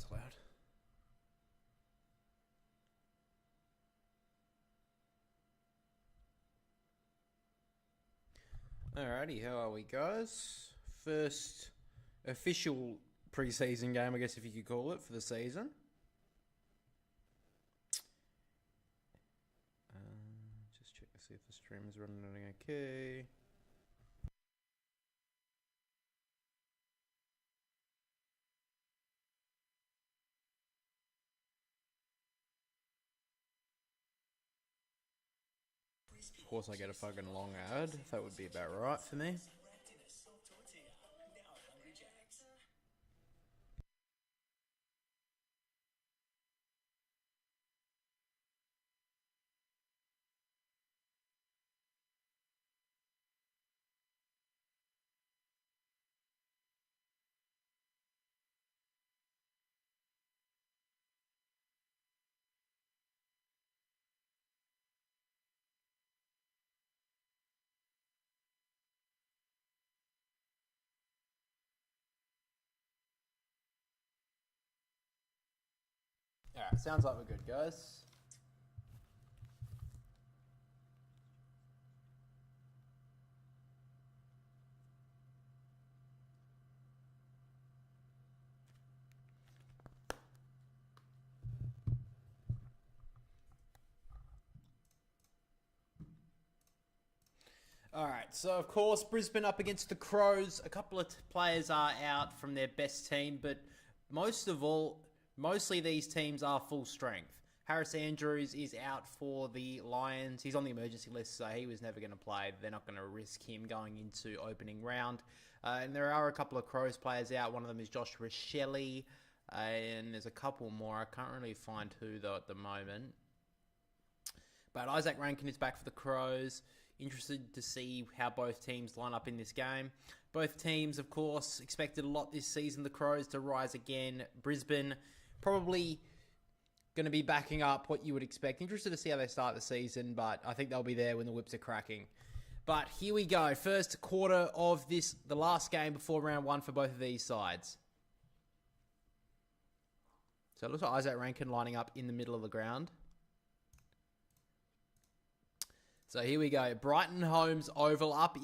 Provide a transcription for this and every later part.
that's loud. Alrighty, how are we, guys? First official pre-season game, I guess if you could call it, for the season. Just check to see if the stream is running okay. Of course I get a fucking long ad. That would be about right for me. Alright, sounds like we're good, guys. Alright, so of course, Brisbane up against the CROWS. A couple of players are out from their best team, but most of all, mostly these teams are full strength. Harris Andrews is out for the Lions. He's on the emergency list, so he was never going to play. They're not going to risk him going into opening round. And there are a couple of CROWS players out. One of them is Joshua Shelley, and there's a couple more. I can't really find who, though, at the moment. But Isaac Rankin is back for the CROWS. Interested to see how both teams line up in this game. Both teams, of course, expected a lot this season. The CROWS to rise again. Brisbane probably going to be backing up what you would expect. Interested to see how they start the season, but I think they'll be there when the whips are cracking. But here we go. First quarter of this, the last game before round one for both of these sides. So it looks like Isaac Rankin lining up in the middle of the ground. So here we go. Brighton Homes Oval up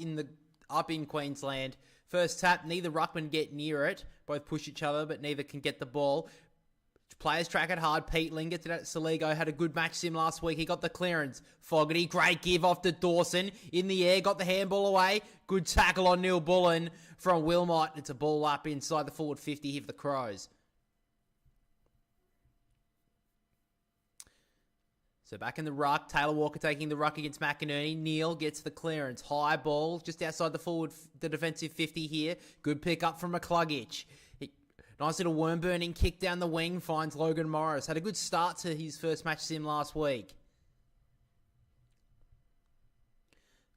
in Queensland. First tap, neither ruckman get near it. Both push each other, but neither can get the ball. Players track it hard. Pete Ling gets it at Saligo. Had a good match sim last week. He got the clearance. Fogarty, great give off to Dawson. In the air, got the handball away. Good tackle on Neil Bullen from Wilmot. It's a ball up inside the forward 50 here for the CROWS. So back in the ruck, Taylor Walker taking the ruck against McInerney. Neil gets the clearance. High ball, just outside the defensive 50 here. Good pick up from McCluggage. Nice little worm burning kick down the wing, finds Logan Morris. Had a good start to his first match sim last week.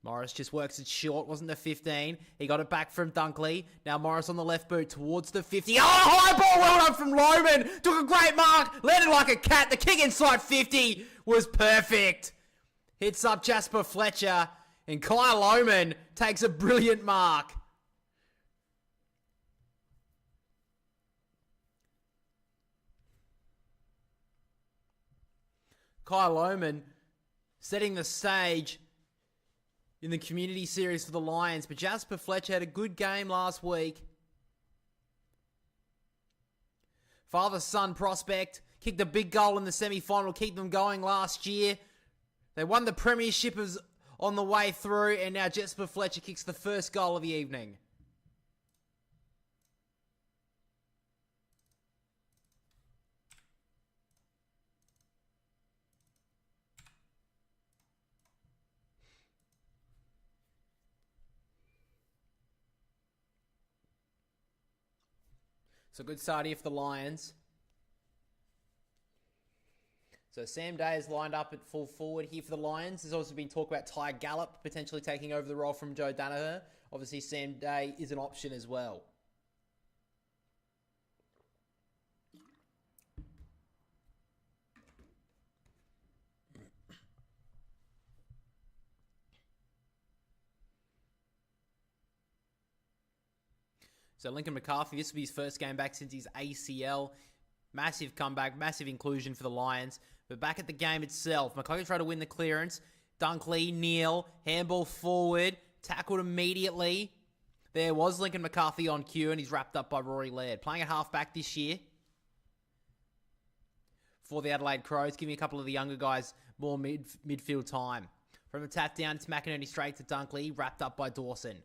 Morris just works it short, wasn't the 15. He got it back from Dunkley. Now Morris on the left boot towards the 50. Oh, high ball, well done from Loman. Took a great mark, landed like a cat. The kick inside 50 was perfect. Hits up Jasper Fletcher, and Kyle Loman takes a brilliant mark. Kyle Loman setting the stage in the community series for the Lions. But Jasper Fletcher had a good game last week. Father-son prospect. Kicked a big goal in the semi-final. Keep them going last year. They won the premiership on the way through. And now Jasper Fletcher kicks the first goal of the evening. So good start here for the Lions. So Sam Day is lined up at full forward here for the Lions. There's also been talk about Ty Gallup potentially taking over the role from Joe Danaher. Obviously, Sam Day is an option as well. So Lincoln McCarthy, this will be his first game back since his ACL. Massive comeback, massive inclusion for the Lions. But back at the game itself, McCluggage tried to win the clearance. Dunkley, Neal, handball forward, tackled immediately. There was Lincoln McCarthy on cue, and he's wrapped up by Rory Laird. Playing at halfback this year for the Adelaide Crows, giving a couple of the younger guys more midfield time. From the tap down, it's McInerney straight to Dunkley, wrapped up by Dawson.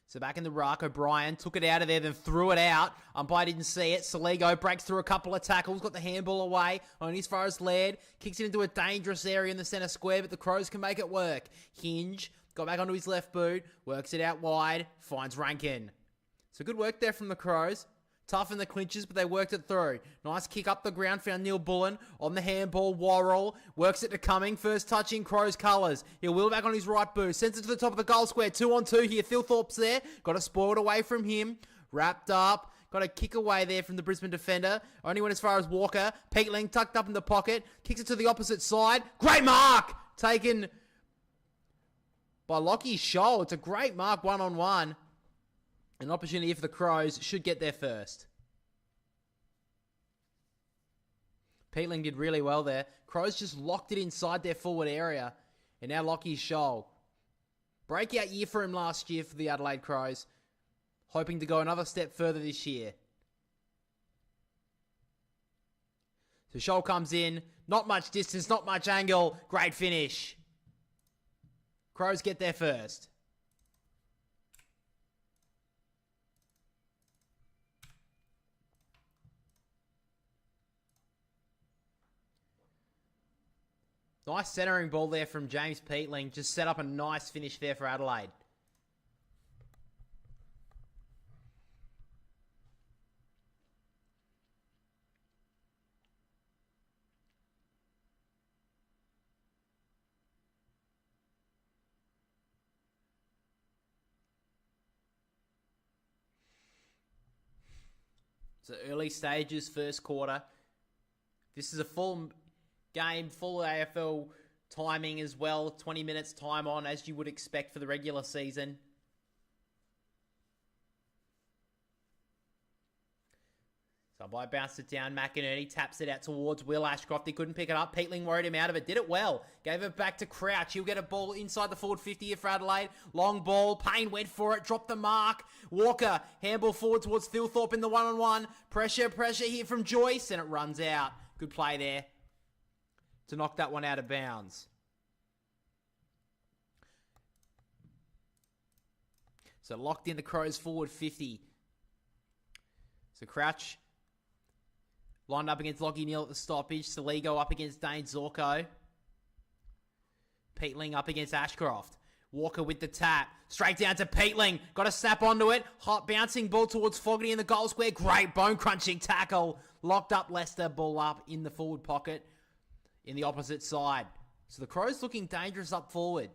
So back in the ruck, O'Brien took it out of there, then threw it out. Umpire didn't see it. Saligo breaks through a couple of tackles, got the handball away. Only as far as Laird. Kicks it into a dangerous area in the centre square, but the Crows can make it work. Hinge got back onto his left boot, works it out wide, finds Rankin. So good work there from the Crows. Tough in the clinches, but they worked it through. Nice kick up the ground, found Neil Bullen on the handball. Worrell works it to Cumming. First touch in Crows colours. He'll wheel back on his right boot. Sends it to the top of the goal square. 2-on-2 here. Thilthorpe's there. Got it spoiled away from him. Wrapped up. Got a kick away there from the Brisbane defender. Only went as far as Walker. Peatling tucked up in the pocket. Kicks it to the opposite side. Great mark! Taken by Lockie Scholl. It's a great mark, one-on-one. An opportunity for the Crows. Should get there first. Peatling did really well there. Crows just locked it inside their forward area. And now Lockie Scholl. Breakout year for him last year for the Adelaide Crows. Hoping to go another step further this year. So Scholl comes in. Not much distance, not much angle. Great finish. Crows get there first. Nice centering ball there from James Peatling. Just set up a nice finish there for Adelaide. So early stages, first quarter. This is a full game, full AFL timing as well. 20 minutes time on, as you would expect for the regular season. So I bounced it down. McInerney taps it out towards Will Ashcroft. He couldn't pick it up. Peatling worried him out of it. Did it well. Gave it back to Crouch. He'll get a ball inside the forward 50 here for Adelaide. Long ball. Payne went for it. Dropped the mark. Walker. Handball forward towards Thilthorpe in the one-on-one. Pressure here from Joyce. And it runs out. Good play there to knock that one out of bounds. So locked in the Crows forward 50. So Crouch lined up against Lockie Neal at the stoppage. Saligo up against Dane Zorko. Peatling up against Ashcroft. Walker with the tap. Straight down to Peatling. Got a snap onto it. Hot bouncing ball towards Fogarty in the goal square. Great bone crunching tackle. Locked up Leicester. Ball up in the forward pocket in the opposite side. So the Crows looking dangerous up forward.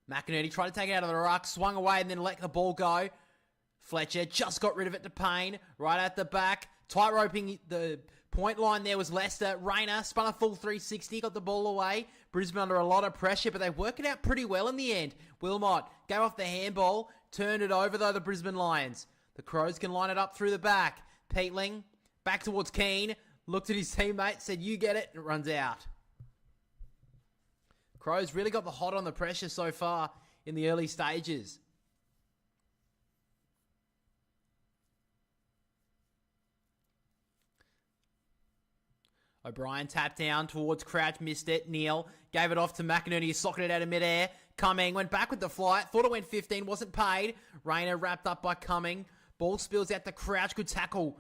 McInerney tried to take it out of the ruck. Swung away and then let the ball go. Fletcher just got rid of it to Payne. Right at the back. Tight roping the point line there was Leicester. Rayner spun a full 360. Got the ball away. Brisbane under a lot of pressure, but they work it out pretty well in the end. Wilmot gave off the handball. Turned it over though, the Brisbane Lions. The Crows can line it up through the back. Peatling back towards Keane. Looked at his teammate, said, you get it, and it runs out. Crows really got the hot on the pressure so far in the early stages. O'Brien tapped down towards Crouch, missed it. Neal gave it off to McInerney, socketed it out of midair. Cumming went back with the flight, thought it went 15, wasn't paid. Rayner wrapped up by Cumming. Ball spills out to Crouch, good tackle.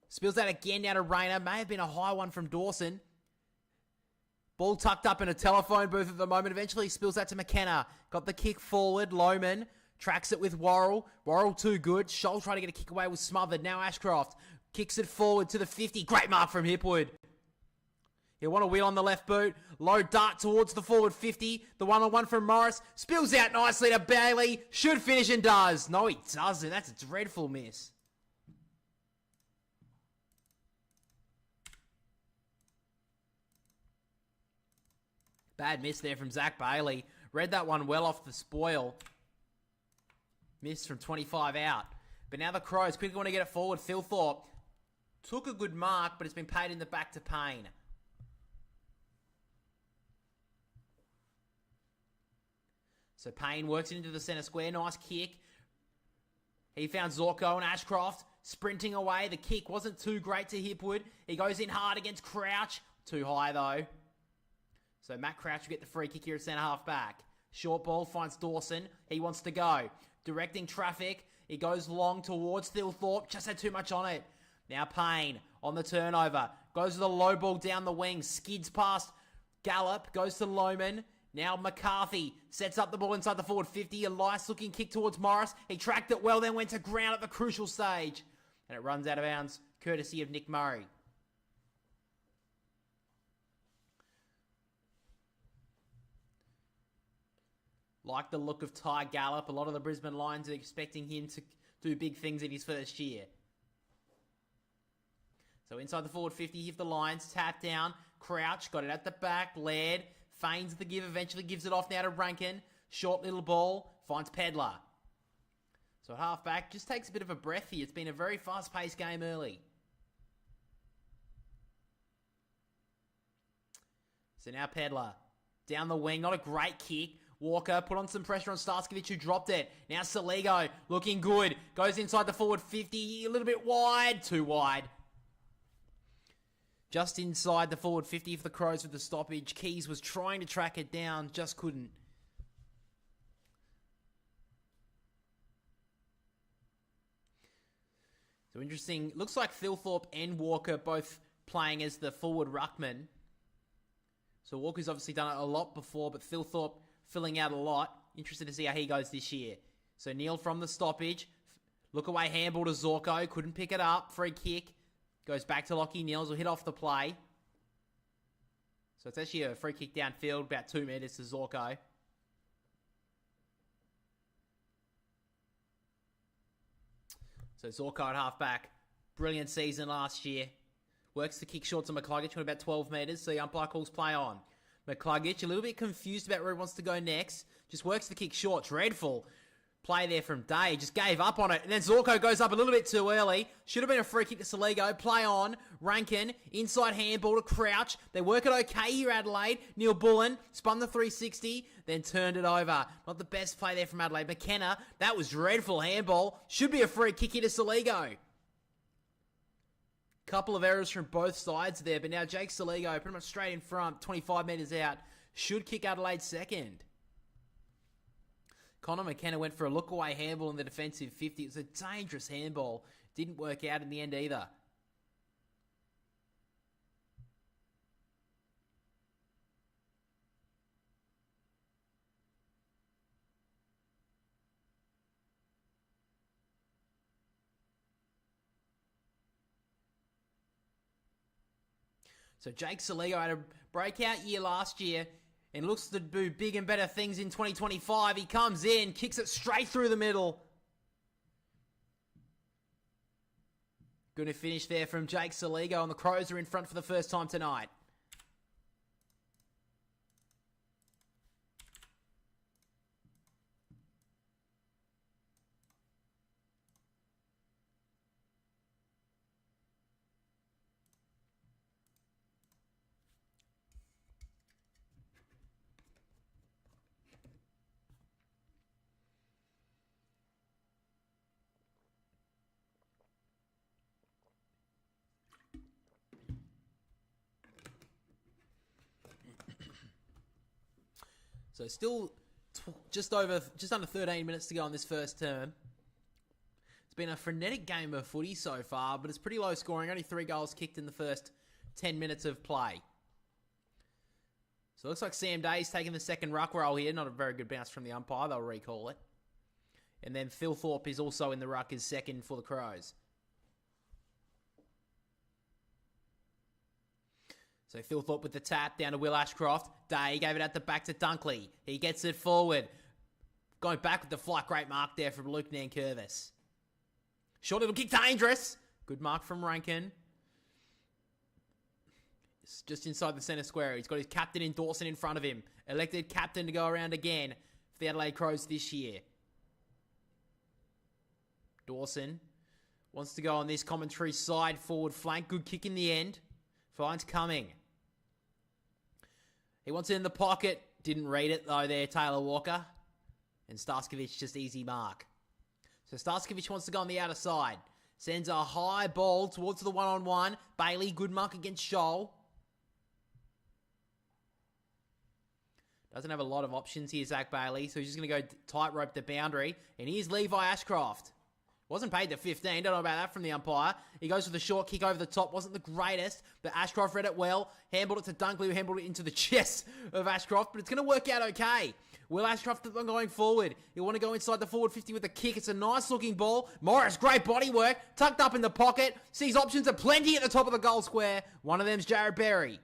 Spills out again down to Rayner. May have been a high one from Dawson. Ball tucked up in a telephone booth at the moment. Eventually spills out to McKenna. Got the kick forward. Lohman tracks it with Worrell. Worrell too good. Scholl trying to get a kick away, was smothered. Now Ashcroft kicks it forward to the 50. Great mark from Hipwood. He'll want to wheel on the left boot. Low dart towards the forward 50. The one-on-one from Morris. Spills out nicely to Bailey. Should finish and does. No, he doesn't. That's a dreadful miss. Bad miss there from Zach Bailey. Read that one well off the spoil. Missed from 25 out. But now the Crows quickly want to get it forward. Thilthorpe took a good mark, but it's been paid in the back to Payne. So Payne works it into the centre square. Nice kick. He found Zorko and Ashcroft sprinting away. The kick wasn't too great to Hipwood. He goes in hard against Crouch. Too high though. So Matt Crouch will get the free kick here at centre half back. Short ball finds Dawson. He wants to go. Directing traffic. He goes long towards Thilthorpe. Just had too much on it. Now Payne on the turnover. Goes with a low ball down the wing. Skids past Gallop. Goes to Lohman. Now McCarthy sets up the ball inside the forward 50. A nice looking kick towards Morris. He tracked it well, then went to ground at the crucial stage. And it runs out of bounds, courtesy of Nick Murray. Like the look of Ty Gallop. A lot of the Brisbane Lions are expecting him to do big things in his first year. So inside the forward 50, here for the Lions. Tap down. Crouch got it at the back. Laird feigns the give, eventually gives it off now to Rankin. Short little ball, finds Pedler. So at halfback, just takes a bit of a breath here. It's been a very fast-paced game early. So now Pedler, down the wing, not a great kick. Walker put on some pressure on Starskovic, who dropped it. Now Saligo, looking good. Goes inside the forward 50, a little bit wide. Too wide. Just inside the forward 50 for the Crows with the stoppage. Keys was trying to track it down, just couldn't. So interesting. Looks like Thilthorpe and Walker both playing as the forward ruckman. So Walker's obviously done it a lot before, but Thilthorpe filling out a lot. Interested to see how he goes this year. So Neil from the stoppage. Look away handball to Zorko. Couldn't pick it up. Free kick. Goes back to Lockie Niels, will hit off the play. So it's actually a free kick downfield, about 2 metres to Zorko. So Zorko at halfback. Brilliant season last year. Works the kick short to McCluggage from about 12 metres, so the umpire calls play on. McCluggage, a little bit confused about where he wants to go next. Just works the kick short. Dreadful play there from Day. Just gave up on it. And then Zorko goes up a little bit too early. Should have been a free kick to Saligo. Play on. Rankin. Inside handball to Crouch. They work it okay here, Adelaide. Neil Bullen spun the 360. Then turned it over. Not the best play there from Adelaide. McKenna. That was dreadful handball. Should be a free kick here to Saligo. Couple of errors from both sides there. But now Jake Saligo pretty much straight in front. 25 metres out. Should kick Adelaide second. Connor McKenna went for a look-away handball in the defensive 50. It was a dangerous handball. Didn't work out in the end either. So Jake Saligo had a breakout year last year and looks to do big and better things in 2025. He comes in, kicks it straight through the middle. Good finish there from Jake Saligo, and the Crows are in front for the first time tonight. So still just under 13 minutes to go on this first term. It's been a frenetic game of footy so far, but it's pretty low scoring. Only 3 goals kicked in the first 10 minutes of play. So it looks like Sam Day's taking the second ruck roll here. Not a very good bounce from the umpire. They'll recall it. And then Thilthorpe is also in the ruck as second for the Crows. So Thilthorpe with the tap down to Will Ashcroft. Day gave it at the back to Dunkley. He gets it forward. Going back with the flight. Great mark there from Luke Nankervis. Short little kick. Dangerous. Good mark from Rankin. It's just inside the centre square. He's got his captain in Dawson in front of him. Elected captain to go around again for the Adelaide Crows this year. Dawson wants to go on this commentary side forward flank. Good kick in the end. Finds Cumming. He wants it in the pocket. Didn't read it though there, Taylor Walker. And Starskovic just easy mark. So Starskovic wants to go on the outer side. Sends a high ball towards the one-on-one. Bailey, good mark against Scholl. Doesn't have a lot of options here, Zach Bailey. So he's just going to go tightrope the boundary. And here's Levi Ashcroft. Wasn't paid to 15. Don't know about that from the umpire. He goes for the short kick over the top. Wasn't the greatest, but Ashcroft read it well. Handballed it to Dunkley, who handballed it into the chest of Ashcroft. But it's going to work out okay. Will Ashcroft keep on going forward? He'll want to go inside the forward 50 with a kick. It's a nice looking ball. Morris, great body work. Tucked up in the pocket. Sees options are plenty at the top of the goal square. One of them's Jared Berry.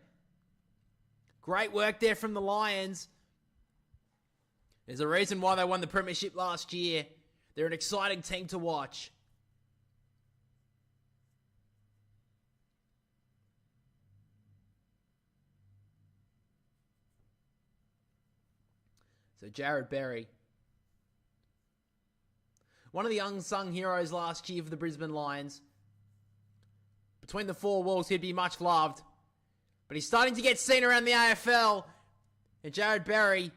Great work there from the Lions. There's a reason why they won the premiership last year. They're an exciting team to watch. So Jared Berry. One of the unsung heroes last year for the Brisbane Lions. Between the four walls, he'd be much loved. But he's starting to get seen around the AFL. And Jared Berry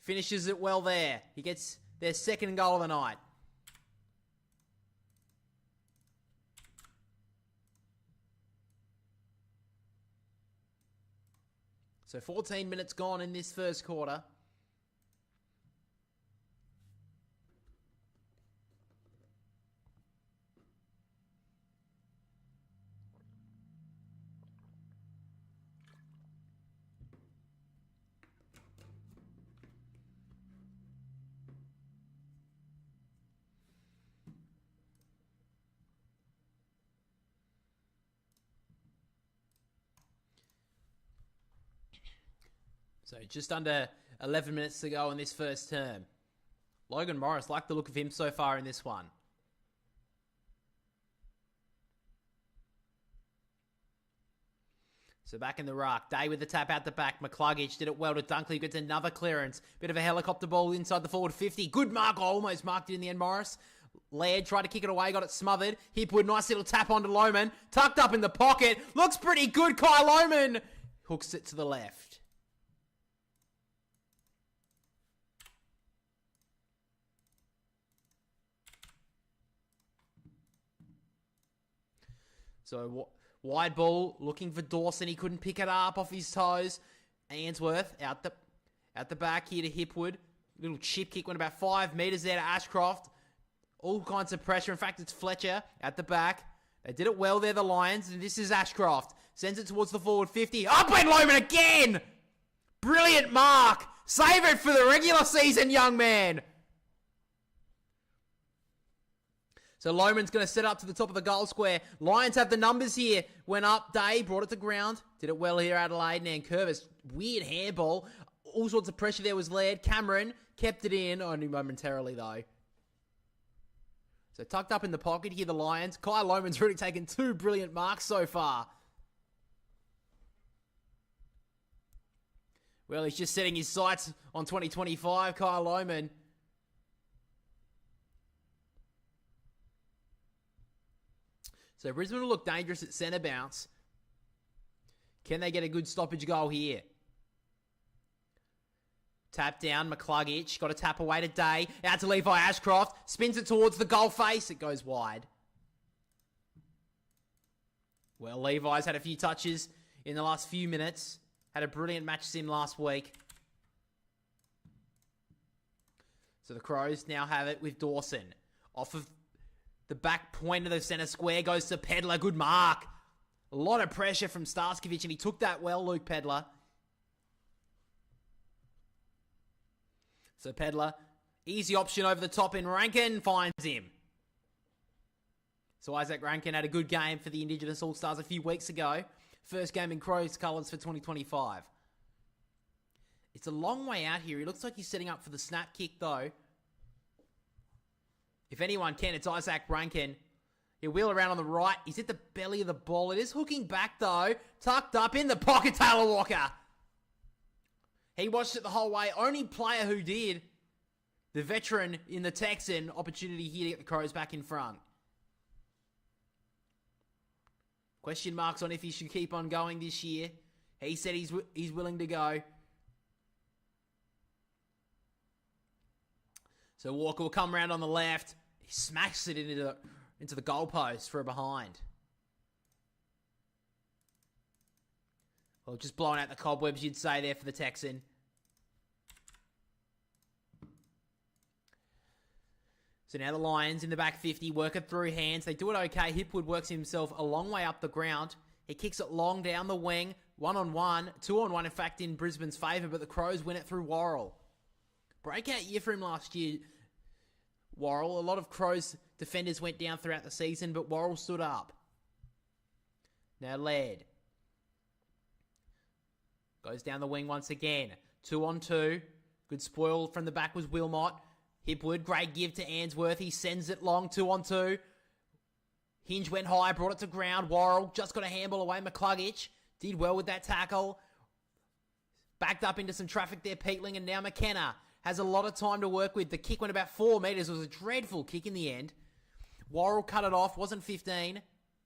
finishes it well there. He gets their second goal of the night. So 14 minutes gone in this first quarter. So just under 11 minutes to go in this first term. Logan Morris, like the look of him so far in this one. So back in the ruck. Day with the tap out the back. McCluggage did it well to Dunkley. Gets another clearance. Bit of a helicopter ball inside the forward 50. Good mark. Almost marked it in the end, Morris. Laird tried to kick it away. Got it smothered. Hipwood, nice little tap onto Lohman. Tucked up in the pocket. Looks pretty good. Kai Lohman hooks it to the left. So wide ball, looking for Dawson. He couldn't pick it up off his toes. Ainsworth out the back here to Hipwood. Little chip kick went about 5 metres there to Ashcroft. All kinds of pressure. In fact, it's Fletcher at the back. They did it well there, the Lions. And this is Ashcroft. Sends it towards the forward 50. Up went Lohman again! Brilliant mark! Save it for the regular season, young man! So Lohman's going to set up to the top of the goal square. Lions have the numbers here. Went up, Day, brought it to ground. Did it well here, Adelaide. And Curvis, weird handball. All sorts of pressure there was Laird. Cameron kept it in, only momentarily though. So tucked up in the pocket here, the Lions. Kai Lohman's really taken 2 brilliant marks so far. Well, he's just setting his sights on 2025, Kai Lohman. So Brisbane will look dangerous at centre bounce. Can they get a good stoppage goal here? Tap down, McCluggage. Got a tap away to Day. Out to Levi Ashcroft. Spins it towards the goal face. It goes wide. Well, Levi's had a few touches in the last few minutes. Had a brilliant match sim last week. So the Crows now have it with Dawson. Off of the back point of the centre square goes to Pedler. Good mark. A lot of pressure from Starskovic, and he took that well, Luke Pedler. So Pedler, easy option over the top, and Rankin finds him. So Isaac Rankin had a good game for the Indigenous All-Stars a few weeks ago. First game in Crows colours for 2025. It's a long way out here. He looks like he's setting up for the snap kick, though. If anyone can, it's Isaac Rankin. He'll wheel around on the right. He's at the belly of the ball. It is hooking back, though. Tucked up in the pocket, Taylor Walker. He watched it the whole way. Only player who did. The veteran in the Texan opportunity here to get the Crows back in front. Question marks on if he should keep on going this year. He said he's willing to go. So Walker will come around on the left. He smacks it into the goalpost for a behind. Well, just blowing out the cobwebs, you'd say, there for the Texan. So now the Lions in the back 50, work it through hands. They do it okay. Hipwood works himself a long way up the ground. He kicks it long down the wing. 1-on-1, 2-on-1, in fact, in Brisbane's favour, but the Crows win it through Worrell. Breakout year for him last year, Worrell. A lot of Crows defenders went down throughout the season, but Worrell stood up. Now Laird goes down the wing once again. 2-on-2. Good spoil from the back was Wilmot. Hipwood, great give to Answorth. He sends it long, 2-on-2. Hinge went high, brought it to ground. Worrell just got a handball away. McCluggage did well with that tackle. Backed up into some traffic there, Peatling, and now McKenna has a lot of time to work with. The kick went about 4 metres. It was a dreadful kick in the end. Worrell cut it off, wasn't 15,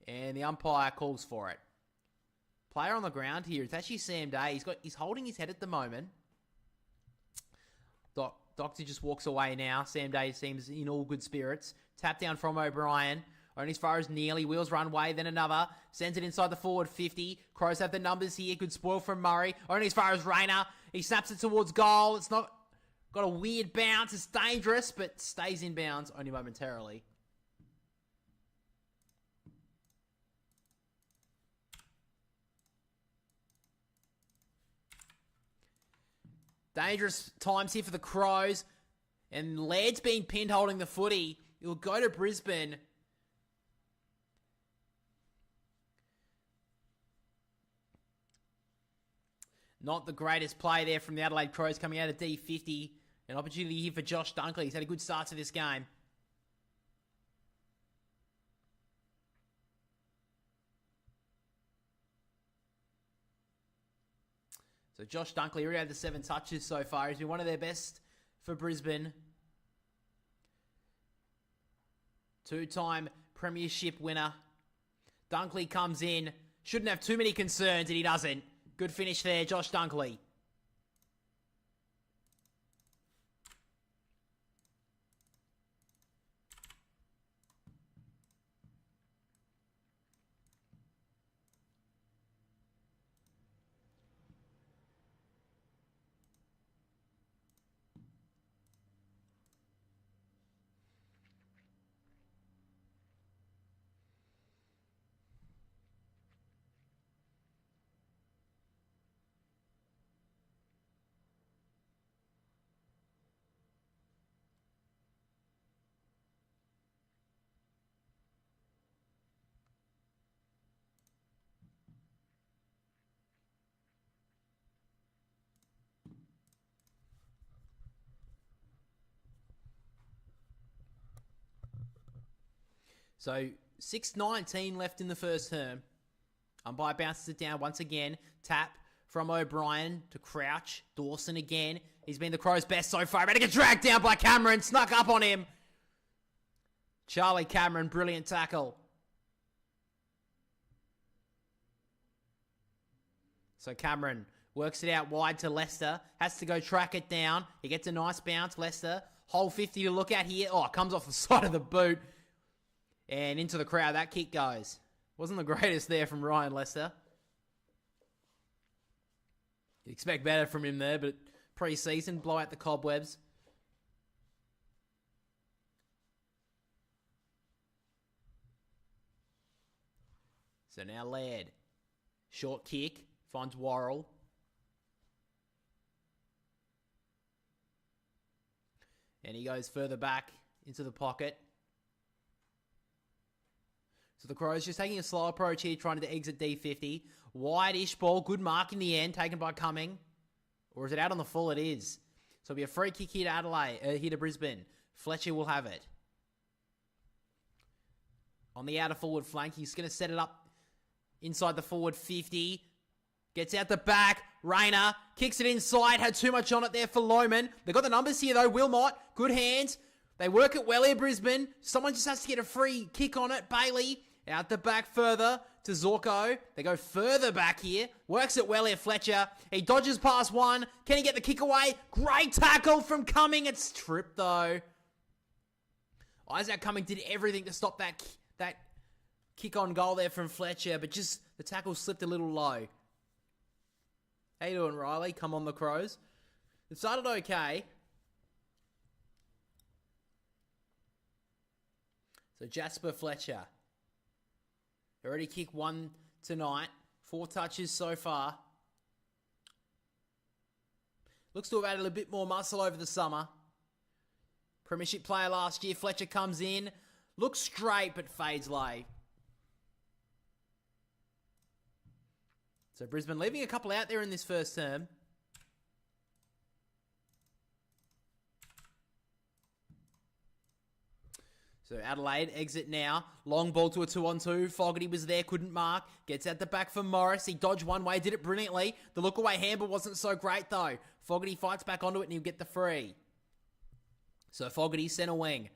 and the umpire calls for it. Player on the ground here, it's actually Sam Day. He's holding his head at the moment. Doctor just walks away now. Sam Day seems in all good spirits. Tap down from O'Brien. Only as far as nearly. Wheels run way, then another. Sends it inside the forward 50. Crows have the numbers here. Good spoil from Murray. Only as far as Rayner. He snaps it towards goal. It's not got a weird bounce. It's dangerous, but stays in bounds only momentarily. Dangerous times here for the Crows. And Laird's been pinned holding the footy. He'll go to Brisbane. Not the greatest play there from the Adelaide Crows coming out of D50. An opportunity here for Josh Dunkley. He's had a good start to this game. So Josh Dunkley already had the 7 touches so far. He's been one of their best for Brisbane. 2-time premiership winner. Dunkley comes in. Shouldn't have too many concerns, and he doesn't. Good finish there, Josh Dunkley. So 6:19 left in the first term. Umpire bounces it down once again. Tap from O'Brien to Crouch. Dawson again. He's been the Crows' best so far. About to get dragged down by Cameron. Snuck up on him. Charlie Cameron, brilliant tackle. So Cameron works it out wide to Lester. Has to go track it down. He gets a nice bounce. Lester, hole 50 to look at here. Oh, it comes off the side of the boot. And into the crowd, that kick goes. Wasn't the greatest there from Ryan Lester. You'd expect better from him there, but pre-season, blow out the cobwebs. So now Laird. Short kick, finds Worrell. And he goes further back into the pocket. So the Crows just taking a slow approach here, trying to exit D50. Wide-ish ball, good mark in the end, taken by Cumming. Or is it out on the full? It is. So it'll be a free kick here to Adelaide, here to Brisbane. Fletcher will have it. On the outer forward flank, he's going to set it up inside the forward 50. Gets out the back. Rayner kicks it inside. Had too much on it there for Lohman. They've got the numbers here though. Wilmot, good hands. They work it well here, Brisbane. Someone just has to get a free kick on it. Bailey Out the back further to Zorko. They go further back here. Works it well here, Fletcher. He dodges past one. Can he get the kick away? Great tackle from Cumming. It's tripped though. Isaac Cumming did everything to stop that kick on goal there from Fletcher, but just the tackle slipped a little low. How you doing, Riley? Come on the Crows. It started okay. So Jasper Fletcher. Already kicked one tonight. 4 touches so far. Looks to have added a bit more muscle over the summer. Premiership player last year. Fletcher comes in. Looks straight but fades low. So Brisbane leaving a couple out there in this first term. So Adelaide exit now. Long ball to a 2-on-2. Fogarty was there, couldn't mark. Gets out the back for Morris. He dodged one way, did it brilliantly. The look away handball wasn't so great though. Fogarty fights back onto it and he'll get the free. So Fogarty centre wing.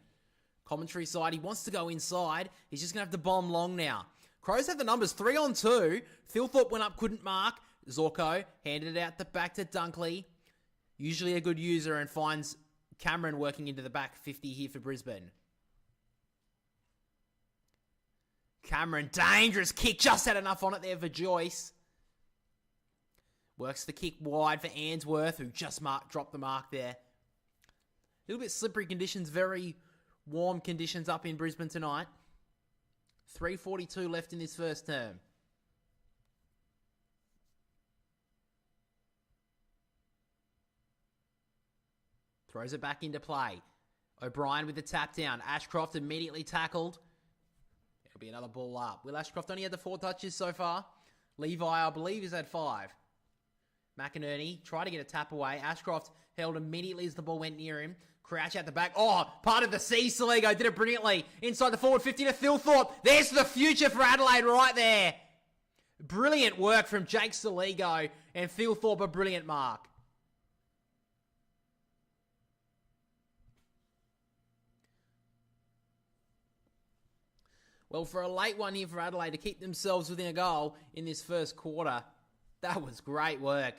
Commentary side, he wants to go inside. He's just going to have to bomb long now. Crows have the numbers 3-on-2. Thilthorpe went up, couldn't mark. Zorko handed it out the back to Dunkley. Usually a good user and finds Cameron working into the back 50 here for Brisbane. Cameron, dangerous kick. Just had enough on it there for Joyce. Works the kick wide for Answorth, who just dropped the mark there. A little bit slippery conditions, very warm conditions up in Brisbane tonight. 3:42 left in this first term. Throws it back into play. O'Brien with the tap down. Ashcroft immediately tackled. It'll be another ball up. Will Ashcroft only had the 4 touches so far. Levi, I believe, is at 5. McInerney tried to get a tap away. Ashcroft held immediately as the ball went near him. Crouch out the back. Oh, part of the C. Saligo did it brilliantly. Inside the forward 50 to Thilthorpe. There's the future for Adelaide right there. Brilliant work from Jake Saligo and Thilthorpe, a brilliant mark. Well, for a late one here for Adelaide to keep themselves within a goal in this first quarter, that was great work.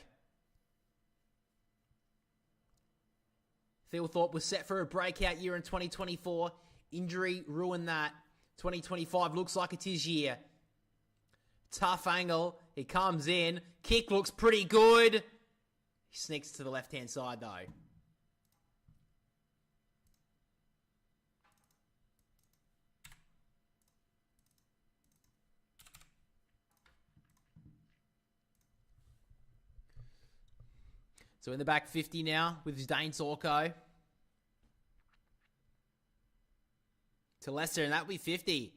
Thilthorpe was set for a breakout year in 2024. Injury ruined that. 2025 looks like it's his year. Tough angle. He comes in. Kick looks pretty good. He sneaks to the left-hand side, though. So in the back 50 now with Dane Zorko. To Leicester, and that will be 50.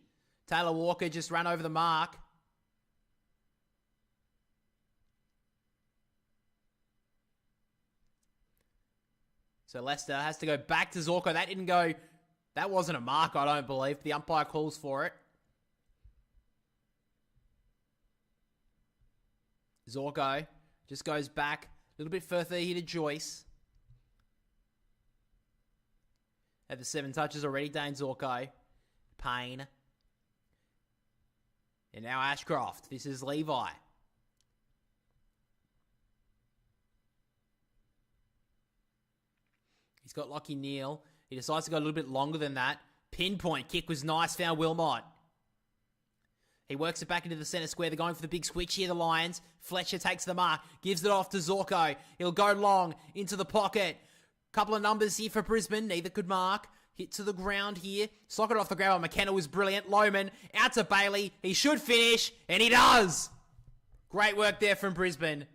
Taylor Walker just ran over the mark. So Leicester has to go back to Zorko. That didn't go... That wasn't a mark, I don't believe. The umpire calls for it. Zorko just goes back. A little bit further here to Joyce. At the 7 touches already, Dane Zorko. Payne. And now Ashcroft. This is Levi. He's got Lockie Neal. He decides to go a little bit longer than that. Pinpoint kick was nice. Found Wilmot. He works it back into the centre square. They're going for the big switch here, the Lions. Fletcher takes the mark. Gives it off to Zorko. He'll go long into the pocket. Couple of numbers here for Brisbane. Neither could mark. Hit to the ground here. Socket off the ground. McKenna was brilliant. Lohman out to Bailey. He should finish. And he does. Great work there from Brisbane.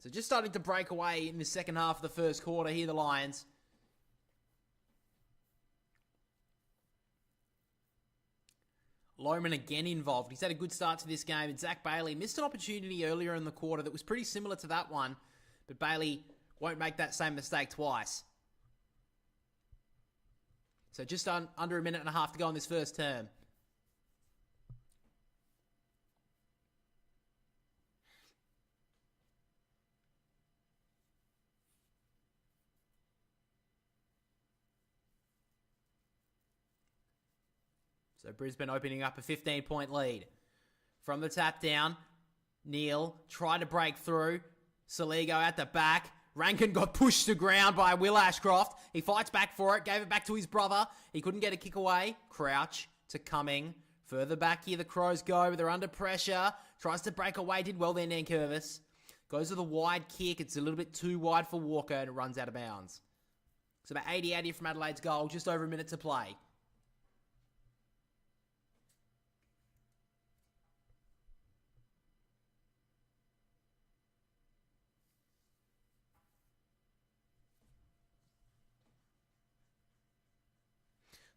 So just starting to break away in the second half of the first quarter. Here the Lions. Lohman again involved. He's had a good start to this game. And Zach Bailey missed an opportunity earlier in the quarter that was pretty similar to that one. But Bailey won't make that same mistake twice. So just under a minute and a half to go in this first term. So Brisbane opening up a 15-point lead. From the tap down, Neil tried to break through. Saligo at the back. Rankin got pushed to ground by Will Ashcroft. He fights back for it, gave it back to his brother. He couldn't get a kick away. Crouch to Cumming. Further back here, the Crows go, but they're under pressure. Tries to break away, did well there, Nankervis. Goes with a wide kick. It's a little bit too wide for Walker, and it runs out of bounds. It's about 80 out here from Adelaide's goal, just over a minute to play.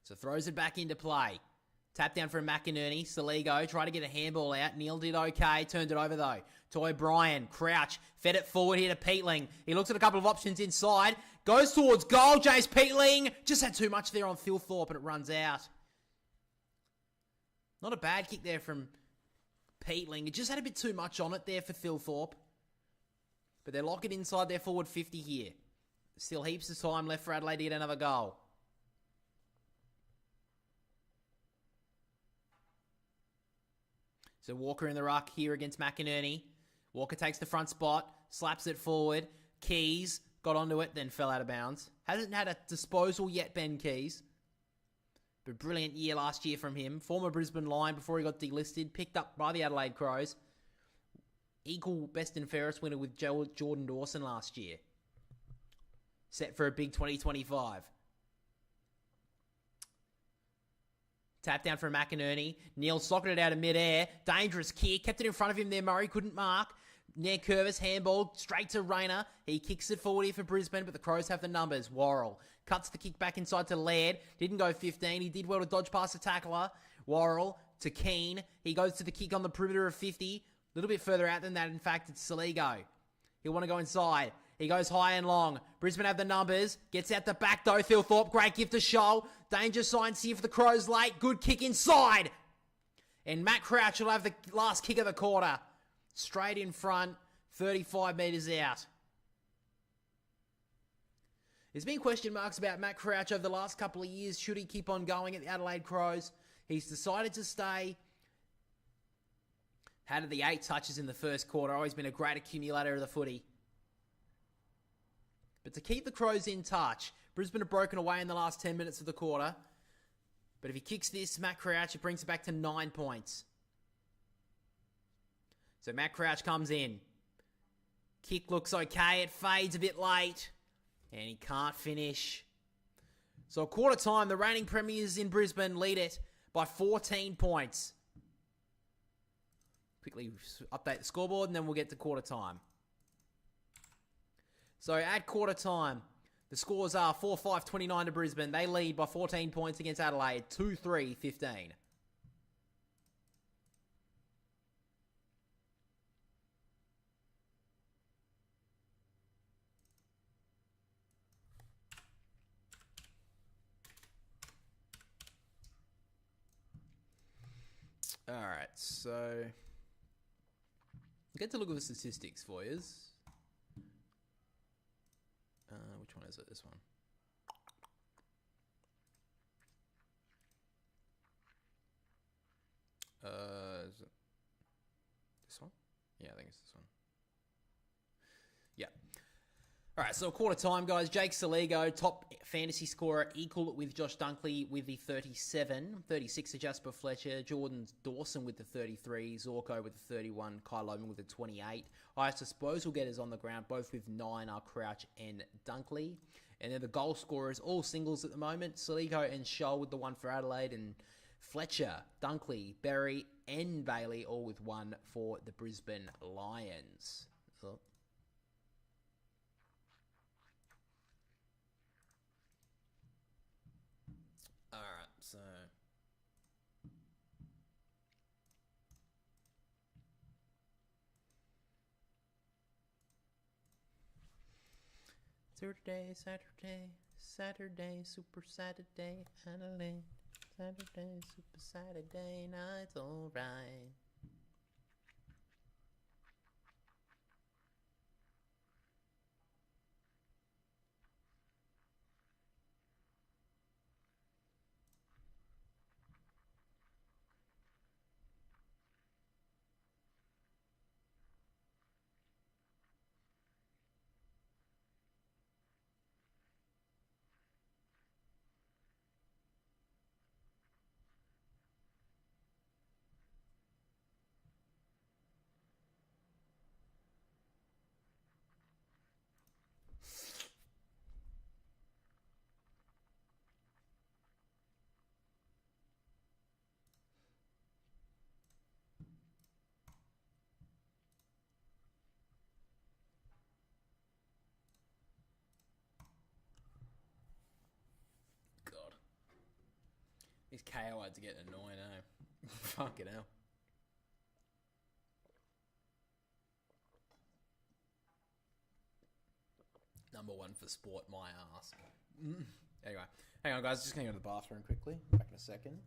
So throws it back into play. Tap down from McInerney. Saligo tried to get a handball out. Neil did okay. Turned it over though. To O'Brien. Crouch. Fed it forward here to Peatling. He looks at a couple of options inside. Goes towards goal. Jace Peatling. Just had too much there on Phil Thorpe and it runs out. Not a bad kick there from Peatling. It just had a bit too much on it there for Phil Thorpe. But they lock it inside their forward 50 here. Still heaps of time left for Adelaide to get another goal. So Walker in the ruck here against McInerney. Walker takes the front spot, slaps it forward. Keys got onto it, then fell out of bounds. Hasn't had a disposal yet, Ben Keys. But brilliant year last year from him. Former Brisbane Lion before he got delisted. Picked up by the Adelaide Crows. Equal best and fairest winner with Jordan Dawson last year. Set for a big 2025. Tap down from McInerney. Neil socketed it out of midair. Dangerous kick. Kept it in front of him there. Murray couldn't mark. Nankervis handball straight to Rayner. He kicks it forward here for Brisbane, but the Crows have the numbers. Worrell cuts the kick back inside to Laird. Didn't go 15. He did well to dodge past the tackler. Worrell to Keane. He goes to the kick on the perimeter of 50. A little bit further out than that. In fact, it's Saligo. He'll want to go inside. He goes high and long. Brisbane have the numbers. Gets out the back though. Phil Thorpe, great gift to Shoal. Danger signs here for the Crows late. Good kick inside. And Matt Crouch will have the last kick of the quarter. Straight in front. 35 metres out. There's been question marks about Matt Crouch over the last couple of years. Should he keep on going at the Adelaide Crows? He's decided to stay. Had the 8 touches in the first quarter. Always been a great accumulator of the footy. But to keep the Crows in touch, Brisbane have broken away in the last 10 minutes of the quarter. But if he kicks this, Matt Crouch, it brings it back to 9 points. So Matt Crouch comes in. Kick looks okay. It fades a bit late. And he can't finish. So at quarter time, the reigning premiers in Brisbane lead it by 14 points. Quickly update the scoreboard and then we'll get to quarter time. So at quarter time, the scores are 4-5-29 to Brisbane. They lead by 14 points against Adelaide, 2-3-15. All right, so get to look at the statistics for you. Which one is it? This one. Is it this one? Yeah, I think it's this one. Yeah. All right, so quarter time, guys. Jake Saligo, top fantasy scorer, equal with Josh Dunkley with the 37. 36 to Jasper Fletcher. Jordan Dawson with the 33. Zorko with the 31. Kyle Loman with the 28. Highest disposal getters on the ground, both with 9 are Crouch and Dunkley. And then the goal scorers, all singles at the moment. Saligo and Shoal with the 1 for Adelaide. And Fletcher, Dunkley, Berry and Bailey all with 1 for the Brisbane Lions. Oh. Alright, so Saturday, Super Saturday, Adelaide. Saturday, Super Saturday night's alright. These KO ads are getting annoying, eh? Fucking hell. Number one for sport, my ass. Anyway, hang on, guys. Just going to go to the bathroom quickly. Back in a second.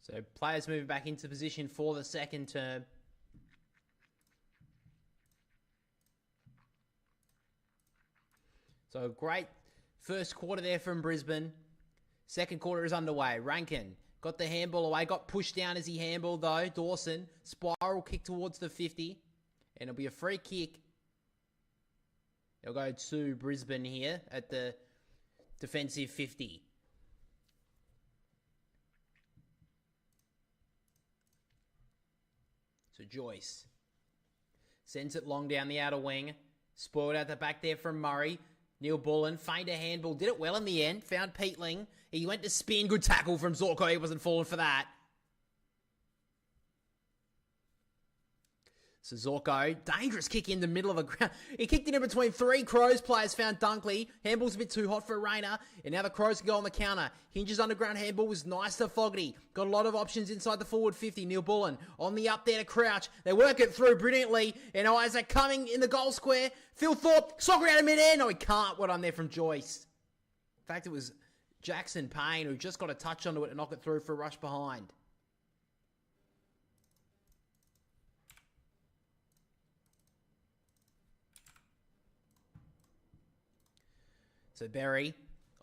So players moving back into position for the second term. So great first quarter there from Brisbane. Second quarter is underway. Rankin got the handball away, got pushed down as he handballed though. Dawson, spiral kick towards the 50. And it'll be a free kick. It'll go to Brisbane here at the defensive 50. So Joyce sends it long down the outer wing. Spoiled out the back there from Murray. Neil Bullen feigned a handball. Did it well in the end. Found Peatling. He went to spin. Good tackle from Zorko. He wasn't falling for that. So Zorko, dangerous kick in the middle of a ground. He kicked it in between three Crows players, found Dunkley. Handball's a bit too hot for Rayner, and now the Crows can go on the counter. Hinge's underground handball was nice to Fogarty. Got a lot of options inside the forward 50. Neil Bullen on the up there to Crouch. They work it through brilliantly, and Isaac coming in the goal square. Phil Thorpe, soccer out of mid-air. No, he can't. What on there from Joyce. In fact, it was Jackson Payne who just got a touch onto it and knock it through for a rush behind. So Berry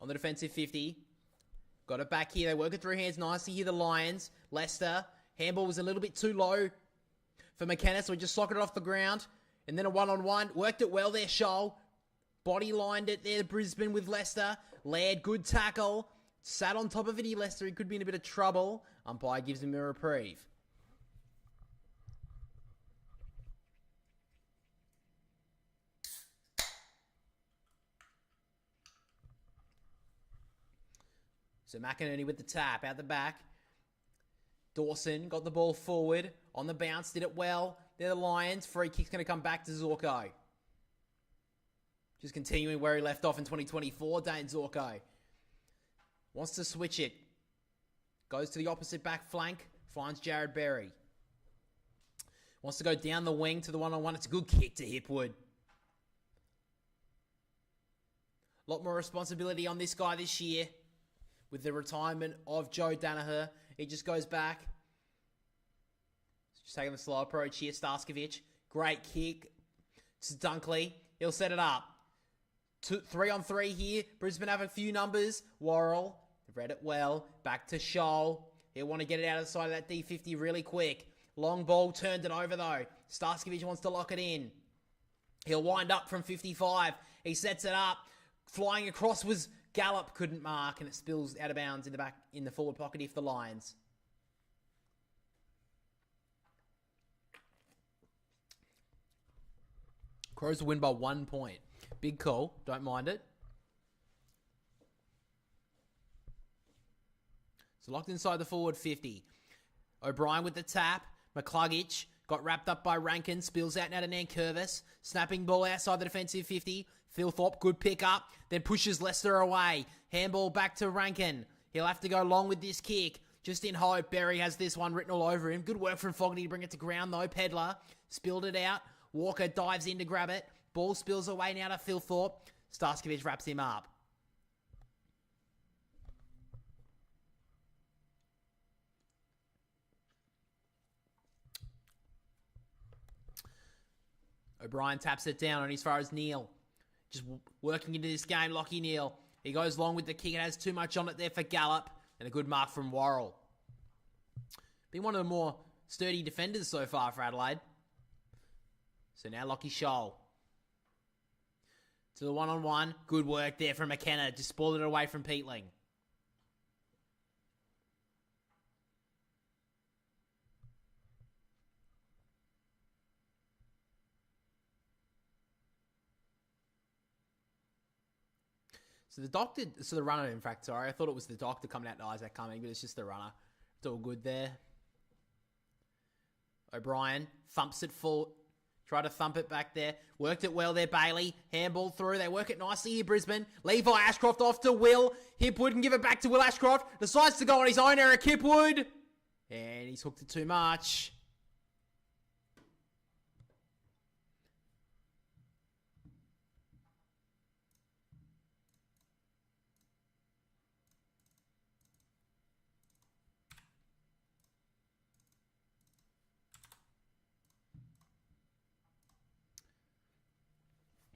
on the defensive 50. Got it back here. They work it through hands nicely here, the Lions. Leicester. Handball was a little bit too low for McKenna, so he just socketed it off the ground. And then a one-on-one. Worked it well there, Scholl. Body lined it there, Brisbane with Leicester. Laird, good tackle. Sat on top of it, Leicester. He could be in a bit of trouble. Umpire gives him a reprieve. So McInerney with the tap out the back. Dawson got the ball forward. On the bounce, did it well. They're the Lions. Free kick's going to come back to Zorko. Just continuing where he left off in 2024, Dane Zorko. Wants to switch it. Goes to the opposite back flank. Finds Jared Berry. Wants to go down the wing to the one-on-one. It's a good kick to Hipwood. A lot more responsibility on this guy this year. With the retirement of Joe Danaher. He just goes back. Just taking the slow approach here. Starskovic. Great kick. To Dunkley. He'll set it up. 3-on-3 here. Brisbane have a few numbers. Worrell. Read it well. Back to Scholl. He'll want to get it out of the side of that D50 really quick. Long ball. Turned it over though. Starskovic wants to lock it in. He'll wind up from 55. He sets it up. Flying across was Gallup. Couldn't mark. And it spills out of bounds in the forward pocket if the Lions. Crows will win by 1 point. Big call. Don't mind it. So locked inside the forward 50. O'Brien with the tap. McCluggage got wrapped up by Rankin. Spills out now to Nankervis. Snapping ball outside the defensive 50. Philthorpe, good pick up. Then pushes Leicester away. Handball back to Rankin. He'll have to go long with this kick. Just in hope. Berry has this one written all over him. Good work from Fogarty to bring it to ground though. Pedler spilled it out. Walker dives in to grab it. Ball spills away now to Philthorpe. Starskovic wraps him up. O'Brien taps it down on as far as Neal. Just working into this game, Lockie Neal. He goes long with the kick. It has too much on it there for Gallup. And a good mark from Worrell. Been one of the more sturdy defenders so far for Adelaide. So now Lockie Scholl. To the one-on-one. Good work there from McKenna. Just spoiled it away from Peatling. So the runner, in fact, sorry. I thought it was the doctor coming out to Isaac coming, but it's just the runner. It's all good there. O'Brien thumps it full. Try to thump it back there. Worked it well there, Bailey. Handball through. They work it nicely here, Brisbane. Levi Ashcroft off to Will. Hipwood can give it back to Will Ashcroft. Decides to go on his own, Eric Hipwood. And he's hooked it too much.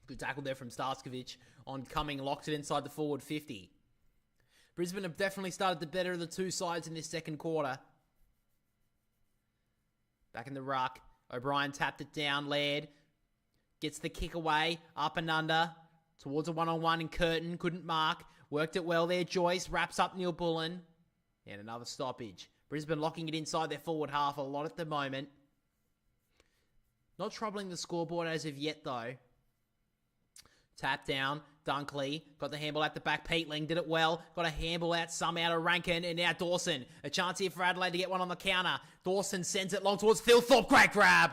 Good tackle there from Starskovic on coming, locked it inside the forward 50. Brisbane have definitely started the better of the two sides in this second quarter. Back in the ruck. O'Brien tapped it down. Laird gets the kick away. Up and under. Towards a one-on-one and Curtin. Couldn't mark. Worked it well there. Joyce wraps up Neil Bullen. And another stoppage. Brisbane locking it inside their forward half a lot at the moment. Not troubling the scoreboard as of yet though. Tap down. Dunkley got the handball at the back. Peatling did it well. Got a handball out somehow to Rankin. And now Dawson. A chance here for Adelaide to get one on the counter. Dawson sends it long towards Philthorpe. Great grab.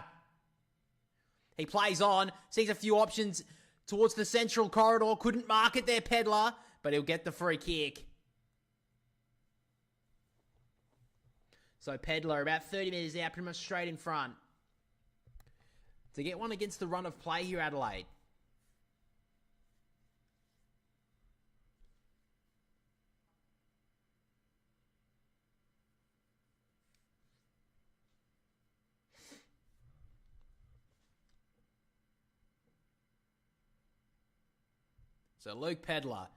He plays on. Sees a few options towards the central corridor. Couldn't mark it there, Pedler. But he'll get the free kick. So Pedler about 30 metres out. Pretty much straight in front. To get one against the run of play here, Adelaide. So Luke Pedler,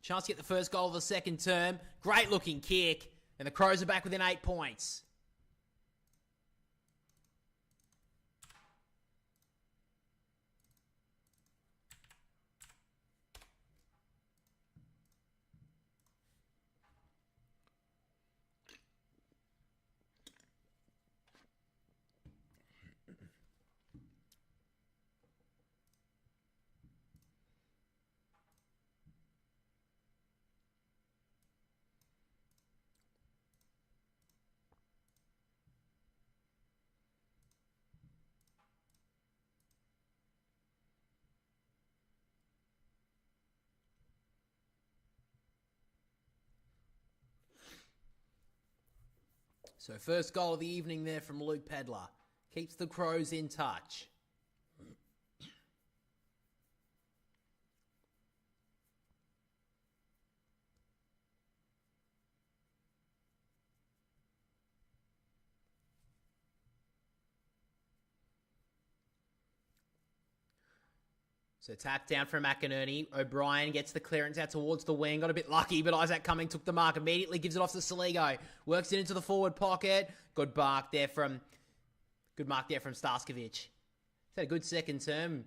chance to get the first goal of the second term. Great looking kick. And the Crows are back within 8 points. So first goal of the evening there from Luke Pedlar. Keeps the Crows in touch. So tap down from McInerney. O'Brien gets the clearance out towards the wing. Got a bit lucky, but Isaac Cumming took the mark. Immediately gives it off to Saligo. Works it into the forward pocket. Good mark there from Starskovic. He's had a good second term,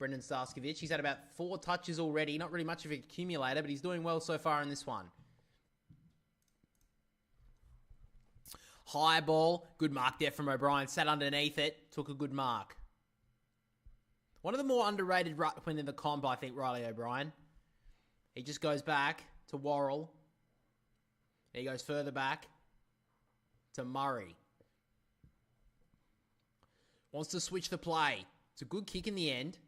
Brendan Starskovic. He's had about 4 touches already. Not really much of an accumulator, but he's doing well so far in this one. High ball. Good mark there from O'Brien. Sat underneath it. Took a good mark. One of the more underrated ruckmen in the comp, I think, Riley O'Brien. He just goes back to Worrell. He goes further back to Murray. Wants to switch the play. It's a good kick in the end.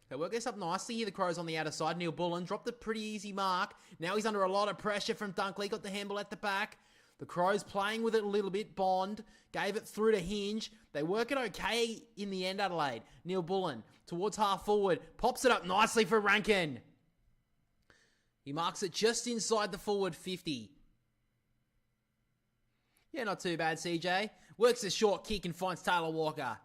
They work this up nicely here, the Crows on the outer side. Neil Bullen dropped a pretty easy mark. Now he's under a lot of pressure from Dunkley. Got the handball at the back. The Crows playing with it a little bit. Bond gave it through to Hinge. They work it okay in the end, Adelaide. Neil Bullen towards half forward. Pops it up nicely for Rankin. He marks it just inside the forward 50. Yeah, not too bad, CJ. Works a short kick and finds Taylor Walker.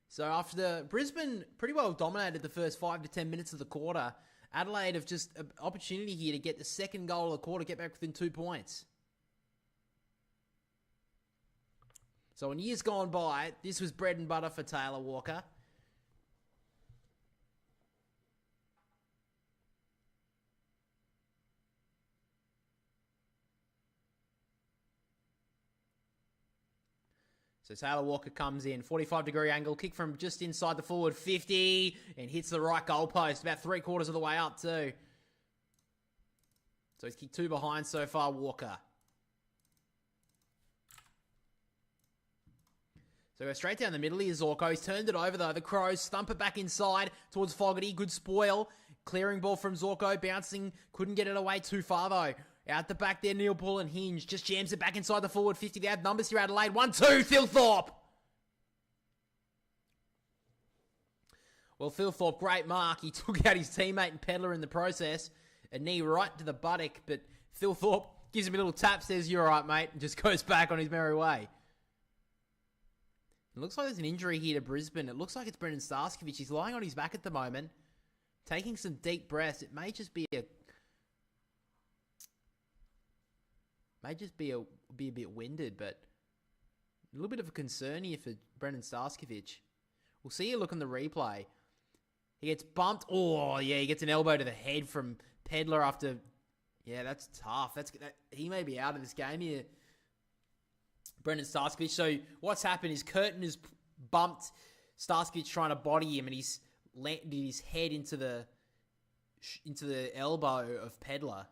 So after Brisbane pretty well dominated the first 5 to 10 minutes of the quarter, Adelaide have just an opportunity here to get the second goal of the quarter, get back within 2 points. So in years gone by, this was bread and butter for Taylor Walker. So Taylor Walker comes in, 45-degree angle, kick from just inside the forward 50, and hits the right goalpost, about 3/4 of the way up too. So he's kicked 2 behind so far, Walker. So go straight down the middle here, Zorko. He's turned it over though. The Crows stump it back inside towards Fogarty. Good spoil. Clearing ball from Zorko, bouncing. Couldn't get it away too far though. Out the back there, Neil Bull and Hinge. Just jams it back inside the forward 50. They have numbers here, Adelaide. 1-2, Thilthorpe. Well, Thilthorpe, great mark. He took out his teammate and Pedlar in the process. A knee right to the buttock, but Thilthorpe gives him a little tap, says, "You're all right, mate," and just goes back on his merry way. It looks like there's an injury here to Brisbane. It looks like it's Brendan Starskovic. He's lying on his back at the moment, taking some deep breaths. It may just be a bit winded, but a little bit of a concern here for Brendan Starskovic. We'll see a look on the replay. He gets bumped. Oh, yeah, he gets an elbow to the head from Pedlar after. Yeah, that's tough. He may be out of this game here, Brendan Starskovic. So what's happened is Curtin has bumped Starskovic trying to body him, and he's landed his head into the elbow of Pedlar.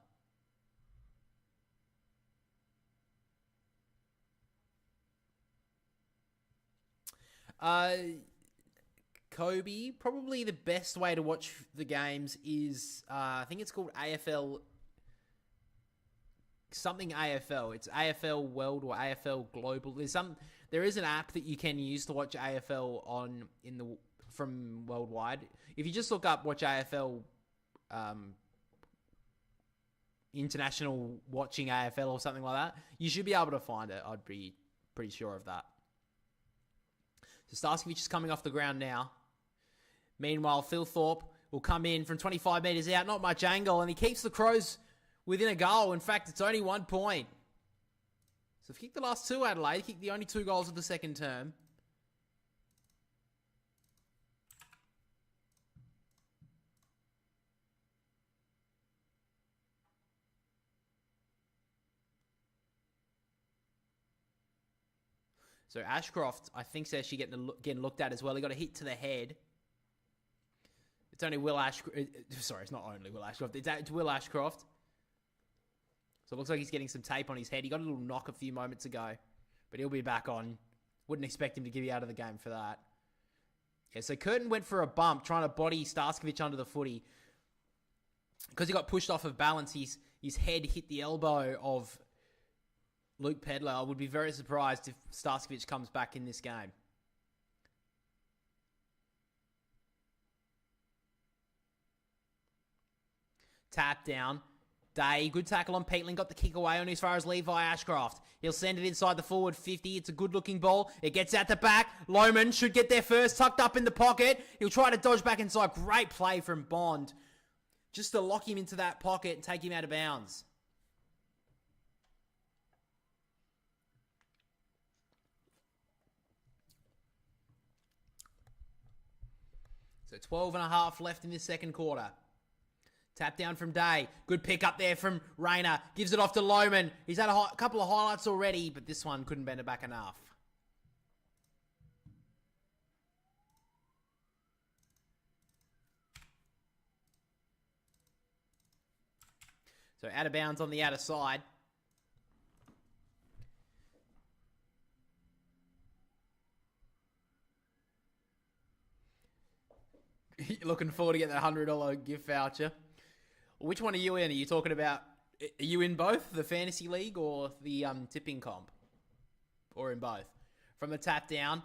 Kobe, probably the best way to watch the games is, I think it's called AFL, something AFL. It's AFL World or AFL Global. There is an app that you can use to watch AFL from worldwide. If you just look up watch AFL, international watching AFL or something like that, you should be able to find it. I'd be pretty sure of that. So Starskovic is coming off the ground now. Meanwhile, Thilthorpe will come in from 25 metres out. Not much angle, and he keeps the Crows within a goal. In fact, it's only 1 point. So if you kick the last 2, Adelaide, kick the only 2 goals of the second term. So Ashcroft, I think, says she's getting looked at as well. He got a hit to the head. It's only Will Ashcroft. Sorry, it's not only Will Ashcroft. It's Will Ashcroft. So it looks like he's getting some tape on his head. He got a little knock a few moments ago, but he'll be back on. Wouldn't expect him to get out of the game for that. Yeah, so Curtin went for a bump, trying to body Starskovic under the footy. Because he got pushed off of balance, his head hit the elbow of Luke Pedler. I would be very surprised if Starskovic comes back in this game. Tap down. Day, good tackle on Peatling, got the kick away on as far as Levi Ashcroft. He'll send it inside the forward 50. It's a good-looking ball. It gets out the back. Lohman should get there first, tucked up in the pocket. He'll try to dodge back inside. Great play from Bond. Just to lock him into that pocket and take him out of bounds. So 12 and a half left in this second quarter. Tap down from Day. Good pick up there from Rayner. Gives it off to Lohman. He's had a couple of highlights already, but this one couldn't bend it back enough. So out of bounds on the outer side. Looking forward to get that $100 gift voucher. Which one are you in? Are you talking about, are you in both, the fantasy league or the tipping comp? Or in both? From the tap down,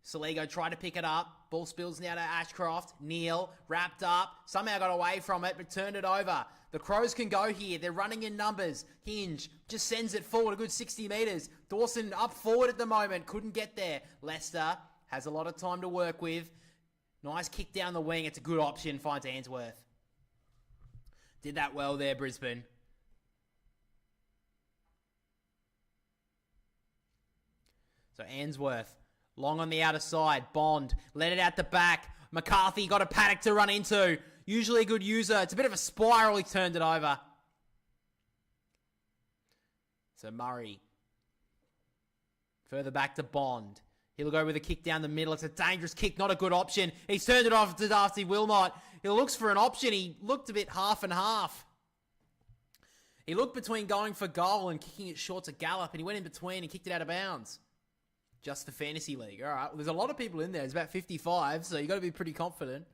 Saligo tried to pick it up. Ball spills now to Ashcroft. Neal wrapped up. Somehow got away from it, but turned it over. The Crows can go here. They're running in numbers. Hinge just sends it forward a good 60 metres. Dawson up forward at the moment. Couldn't get there. Leicester has a lot of time to work with. Nice kick down the wing. It's a good option. Finds Ainsworth. Did that well there, Brisbane. So Ainsworth, long on the outer side. Bond, let it out the back. McCarthy got a paddock to run into. Usually a good user. It's a bit of a spiral. He turned it over. So Murray. Further back to Bond. He'll go with a kick down the middle. It's a dangerous kick, not a good option. He's turned it off to Darcy Wilmot. He looks for an option. He looked a bit half and half. He looked between going for goal and kicking it short to Gallop, and he went in between and kicked it out of bounds. Just the fantasy league. All right, well, there's a lot of people in there. There's about 55, so you got to be pretty confident.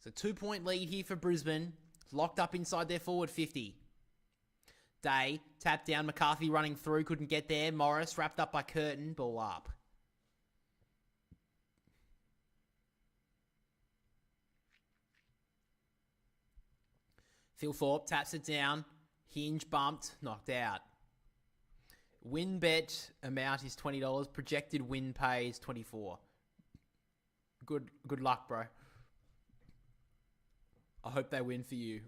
So 2-point lead here for Brisbane. Locked up inside their forward 50. Day, tapped down, McCarthy running through, couldn't get there. Morris, wrapped up by Curtin, ball up. Phil Thorpe taps it down. Hinge bumped, knocked out. Win bet amount is $20. Projected win pay is $24. Good luck, bro. I hope they win for you.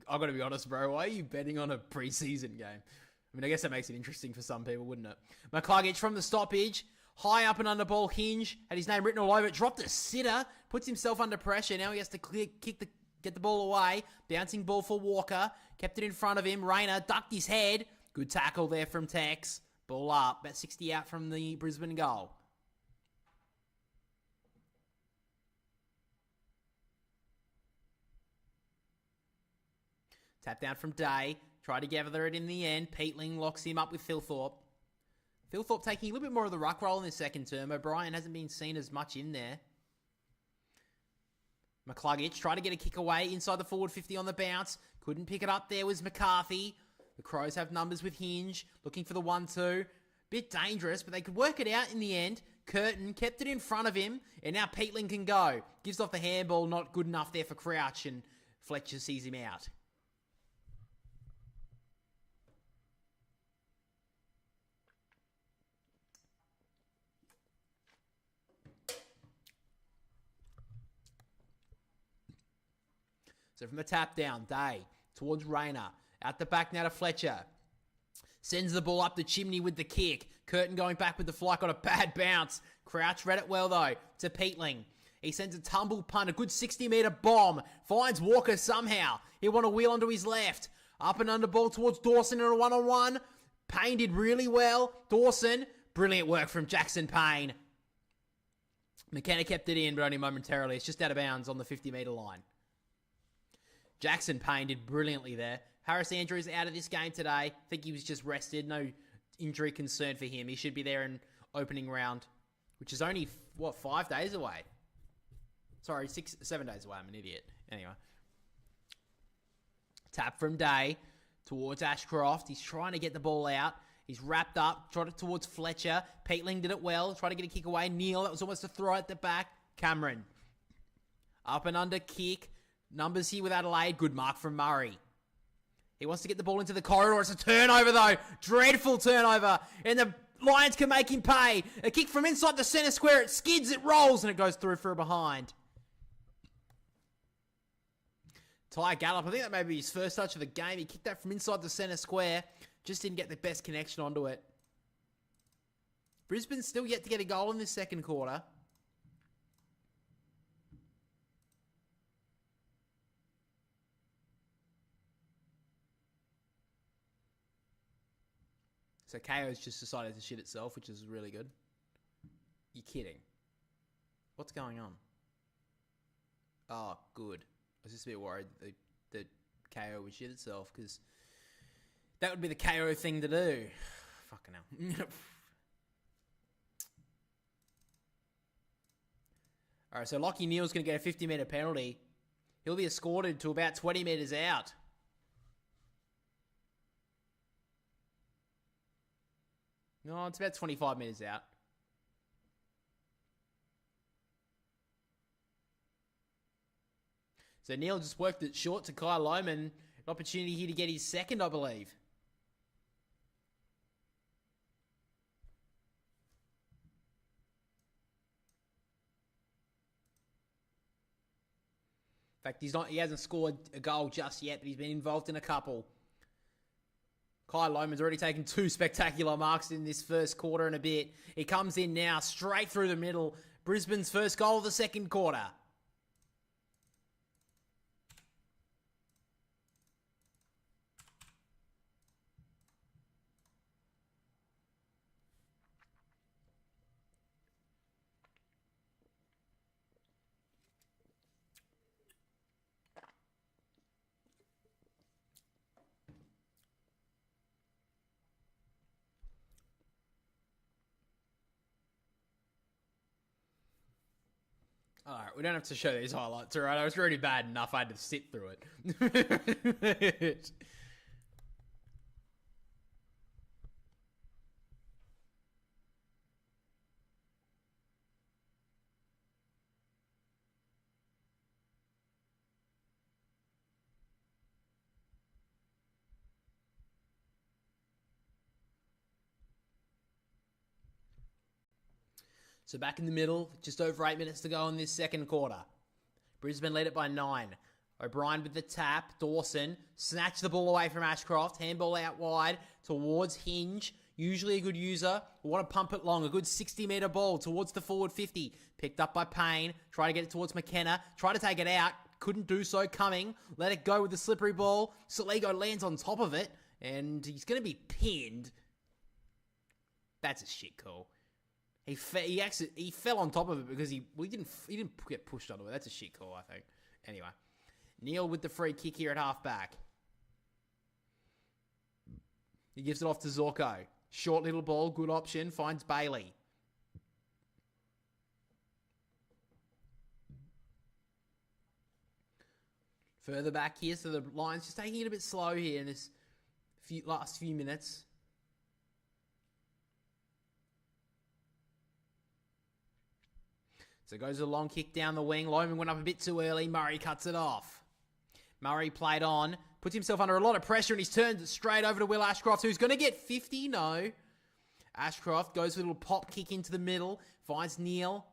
I've got to be honest, bro. Why are you betting on a preseason game? I mean, I guess that makes it interesting for some people, wouldn't it? McCluggage from the stoppage. High up and under ball. Hinge had his name written all over it. Dropped a sitter. Puts himself under pressure. Now he has to get the ball away. Bouncing ball for Walker. Kept it in front of him. Rayner ducked his head. Good tackle there from Tex. Ball up. About 60 out from the Brisbane goal. Tap down from Day. Try to gather it in the end. Peatling locks him up with Phil Thorpe. Phil Thorpe taking a little bit more of the ruck role in this second term. O'Brien hasn't been seen as much in there. McCluggage tried to get a kick away inside the forward 50 on the bounce. Couldn't pick it up. There was McCarthy. The Crows have numbers with Hinge. Looking for the 1-2. Bit dangerous, but they could work it out in the end. Curtin kept it in front of him. And now Peatling can go. Gives off the handball. Not good enough there for Crouch. And Fletcher sees him out. So from the tap down, Day towards Rayner. Out the back now to Fletcher. Sends the ball up the chimney with the kick. Curtin going back with the flight. Got a bad bounce. Crouch read it well though to Peatling. He sends a tumble punt. A good 60-metre bomb. Finds Walker somehow. He'll want to wheel onto his left. Up and under ball towards Dawson in a one-on-one. Payne did really well. Dawson. Brilliant work from Jackson Payne. McKenna kept it in, but only momentarily. It's just out of bounds on the 50-metre line. Jackson Payne did brilliantly there. Harris Andrews out of this game today. I think he was just rested. No injury concern for him. He should be there in opening round, which is only, 5 days away? Sorry, 7 days away. I'm an idiot. Anyway. Tap from Day Towards Ashcroft. He's trying to get the ball out. He's wrapped up. Tried it towards Fletcher. Peatling did it well. Tried to get a kick away. Neil, that was almost a throw at the back. Cameron. Up and under kick. Numbers here with Adelaide. Good mark from Murray. He wants to get the ball into the corridor. It's a turnover, though. Dreadful turnover. And the Lions can make him pay. A kick from inside the centre square. It skids, it rolls, and it goes through for a behind. Ty Gallup, I think that may be his first touch of the game. He kicked that from inside the centre square. Just didn't get the best connection onto it. Brisbane's still yet to get a goal in this second quarter. So KO's just decided to shit itself, which is really good. You're kidding. What's going on? Oh, good. I was just a bit worried that KO would shit itself, because that would be the KO thing to do. Fucking hell. Alright, so Lachie Neale's going to get a 50-metre penalty. He'll be escorted to about 20 metres out. No, it's about 25 metres out. So Neale just worked it short to Kyle Lohman. An opportunity here to get his second, I believe. In fact, he hasn't scored a goal just yet, but he's been involved in a couple. Kyle Lohman's already taken 2 spectacular marks in this first quarter and a bit. He comes in now, straight through the middle. Brisbane's first goal of the second quarter. Alright, we don't have to show these highlights, alright? I was already bad enough, I had to sit through it. So back in the middle, just over 8 minutes to go in this second quarter. Brisbane led it by 9. O'Brien with the tap. Dawson snatched the ball away from Ashcroft. Handball out wide towards Hinge. Usually a good user. Want to pump it long. A good 60-metre ball towards the forward 50. Picked up by Payne. Try to get it towards McKenna. Try to take it out. Couldn't do so. Coming. Let it go with the slippery ball. Soligo lands on top of it. And he's going to be pinned. That's a shit call. He fell on top of it because he didn't get pushed onto it. That's a shit call, I think. Anyway, Neale with the free kick here at halfback. He gives it off to Zorko. Short little ball, good option. Finds Bailey. Further back here, so the Lions just taking it a bit slow here in this last few minutes. So goes a long kick down the wing. Lohman went up a bit too early. Murray cuts it off. Murray played on. Puts himself under a lot of pressure and he's turned it straight over to Will Ashcroft, who's going to get 50. No. Ashcroft goes with a little pop kick into the middle. Finds Neale.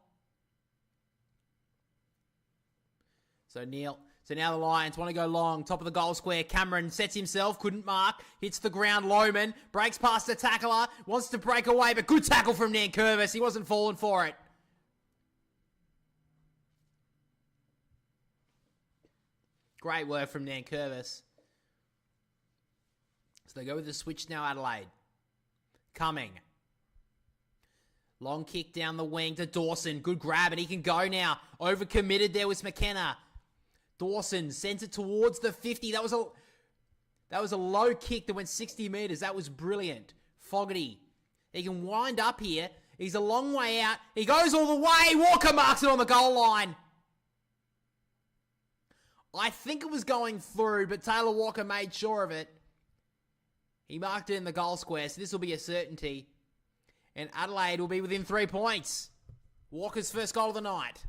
So now the Lions want to go long. Top of the goal square. Cameron sets himself. Couldn't mark. Hits the ground. Lohman breaks past the tackler. Wants to break away, but good tackle from Nankervis. He wasn't falling for it. Great work from Nankervis. So they go with the switch now, Adelaide. Coming. Long kick down the wing to Dawson. Good grab, and he can go now. Overcommitted there was McKenna. Dawson sent it towards the 50. That was a low kick that went 60 metres. That was brilliant. Fogarty. He can wind up here. He's a long way out. He goes all the way. Walker marks it on the goal line. I think it was going through, but Taylor Walker made sure of it. He marked it in the goal square, so this will be a certainty. And Adelaide will be within 3 points. Walker's first goal of the night.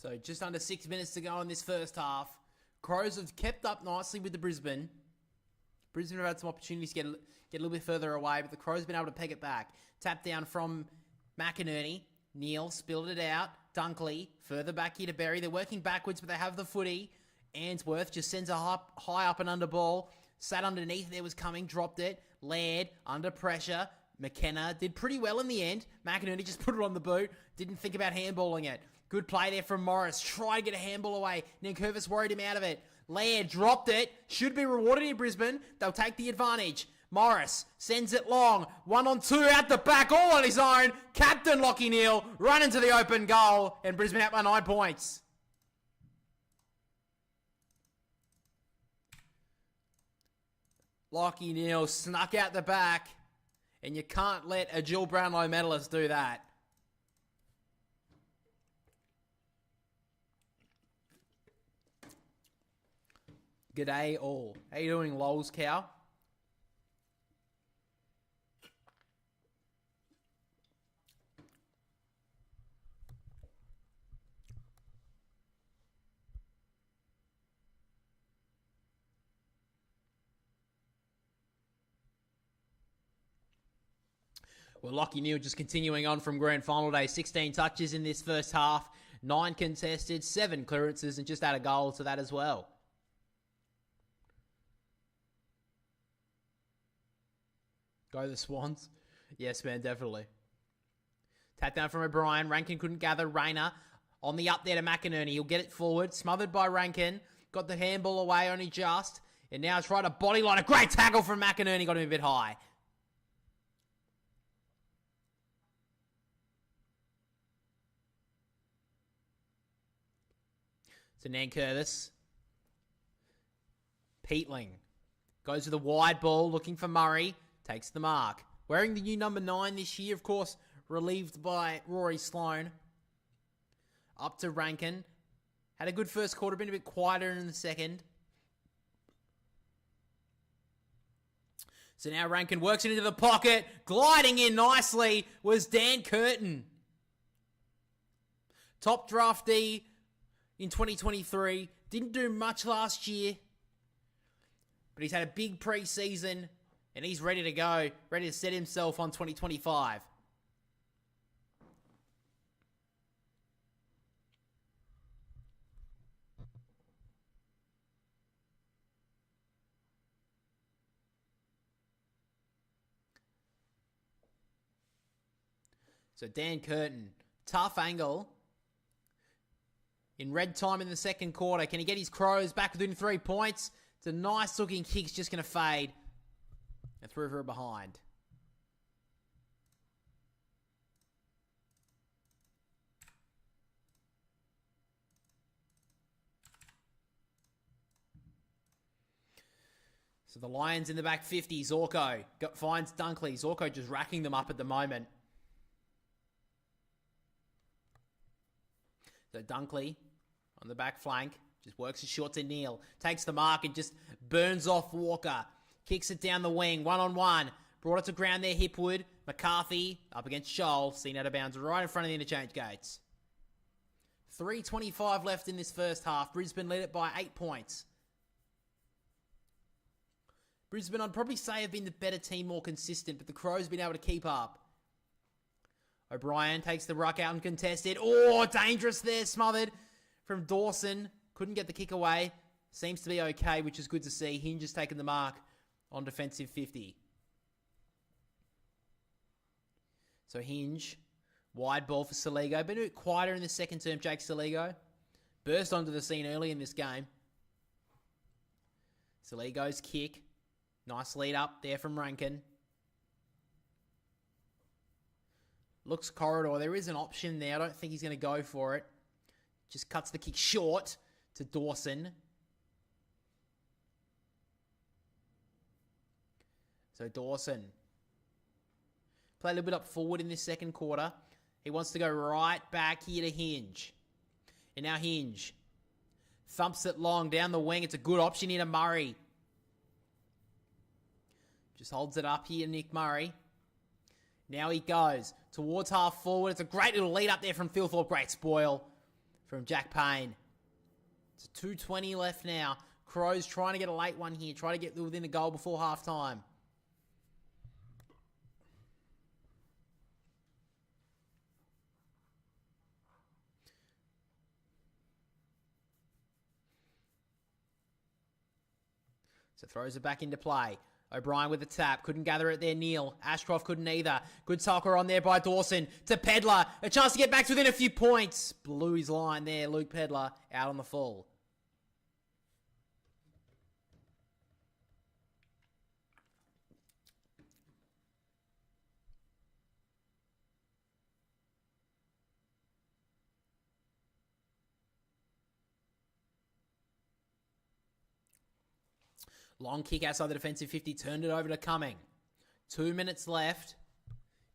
So just under 6 minutes to go in this first half. Crows have kept up nicely with the Brisbane. Brisbane have had some opportunities to get a little bit further away, but the Crows have been able to peg it back. Tap down from McInerney. Neal spilled it out. Dunkley further back here to Berry. They're working backwards, but they have the footy. Answorth just sends a high up and under ball. Sat underneath, there was coming, dropped it. Laird under pressure. McKenna did pretty well in the end. McInerney just put it on the boot. Didn't think about handballing it. Good play there from Morris. Try to get a handball away. Nankervis worried him out of it. Laird dropped it. Should be rewarded in Brisbane. They'll take the advantage. Morris sends it long. 1-on-2 out the back, all on his own. Captain Lachie Neale running to the open goal. And Brisbane out by 9 points. Lachie Neale snuck out the back. And you can't let a Jill Brownlow medalist do that. G'day all. How you doing, Lols Cow? Well, Lachie Neale just continuing on from Grand Final Day. 16 touches in this first half. 9 contested, 7 clearances, and just add a goal to that as well. Go the Swans. Yes, man, definitely. Tap down from O'Brien. Rankin couldn't gather. Rayner on the up there to McInerney. He'll get it forward. Smothered by Rankin. Got the handball away only just. And now trying to bodyline. A great tackle from McInerney. Got him a bit high. So Nankervis. Peatling. Goes to the wide ball. Looking for Murray. Takes the mark. Wearing the new number 9 this year, of course, relieved by Rory Sloane. Up to Rankin. Had a good first quarter, been a bit quieter in the second. So now Rankin works it into the pocket. Gliding in nicely was Dan Curtin. Top draftee in 2023. Didn't do much last year. But he's had a big pre-season. And he's ready to go, ready to set himself on 2025. So Dan Curtin, tough angle. In red time in the second quarter. Can he get his Crows back within 3 points? It's a nice looking kick. It's just going to fade. And threw her behind. So the Lions in the back 50. Zorko finds Dunkley. Zorko just racking them up at the moment. So Dunkley on the back flank. Just works his short to Neale. Takes the mark and just burns off Walker. Kicks it down the wing, 1-on-1. Brought it to ground there, Hipwood. McCarthy up against Scholl. Seen out of bounds right in front of the interchange gates. 3:25 left in this first half. Brisbane led it by 8 points. Brisbane, I'd probably say, have been the better team, more consistent, but the Crows have been able to keep up. O'Brien takes the ruck out and contested. Oh, dangerous there, smothered from Dawson. Couldn't get the kick away. Seems to be okay, which is good to see. Hinge has taken the mark. on defensive 50. So Hinge, wide ball for Saligo. Been a bit quieter in the second term, Jake Saligo. Burst onto the scene early in this game. Saligo's kick. Nice lead up there from Rankin. Looks corridor. There is an option there. I don't think he's going to go for it. Just cuts the kick short to Dawson. So Dawson. Play a little bit up forward in this second quarter. He wants to go right back here to Hinge. And now Hinge. Thumps it long down the wing. It's a good option here to Murray. Just holds it up here, Nick Murray. Now he goes towards half forward. It's a great little lead up there from Philthorpe. Great spoil from Jack Payne. It's 2:20 left now. Crows trying to get a late one here. Try to get within a goal before half time. So throws it back into play. O'Brien with the tap. Couldn't gather it there, Neal. Ashcroft couldn't either. Good tackle on there by Dawson. To Pedler. A chance to get back to within a few points. Blew his line there. Luke Pedler out on the full. Long kick outside the defensive 50. Turned it over to Cumming. 2 minutes left.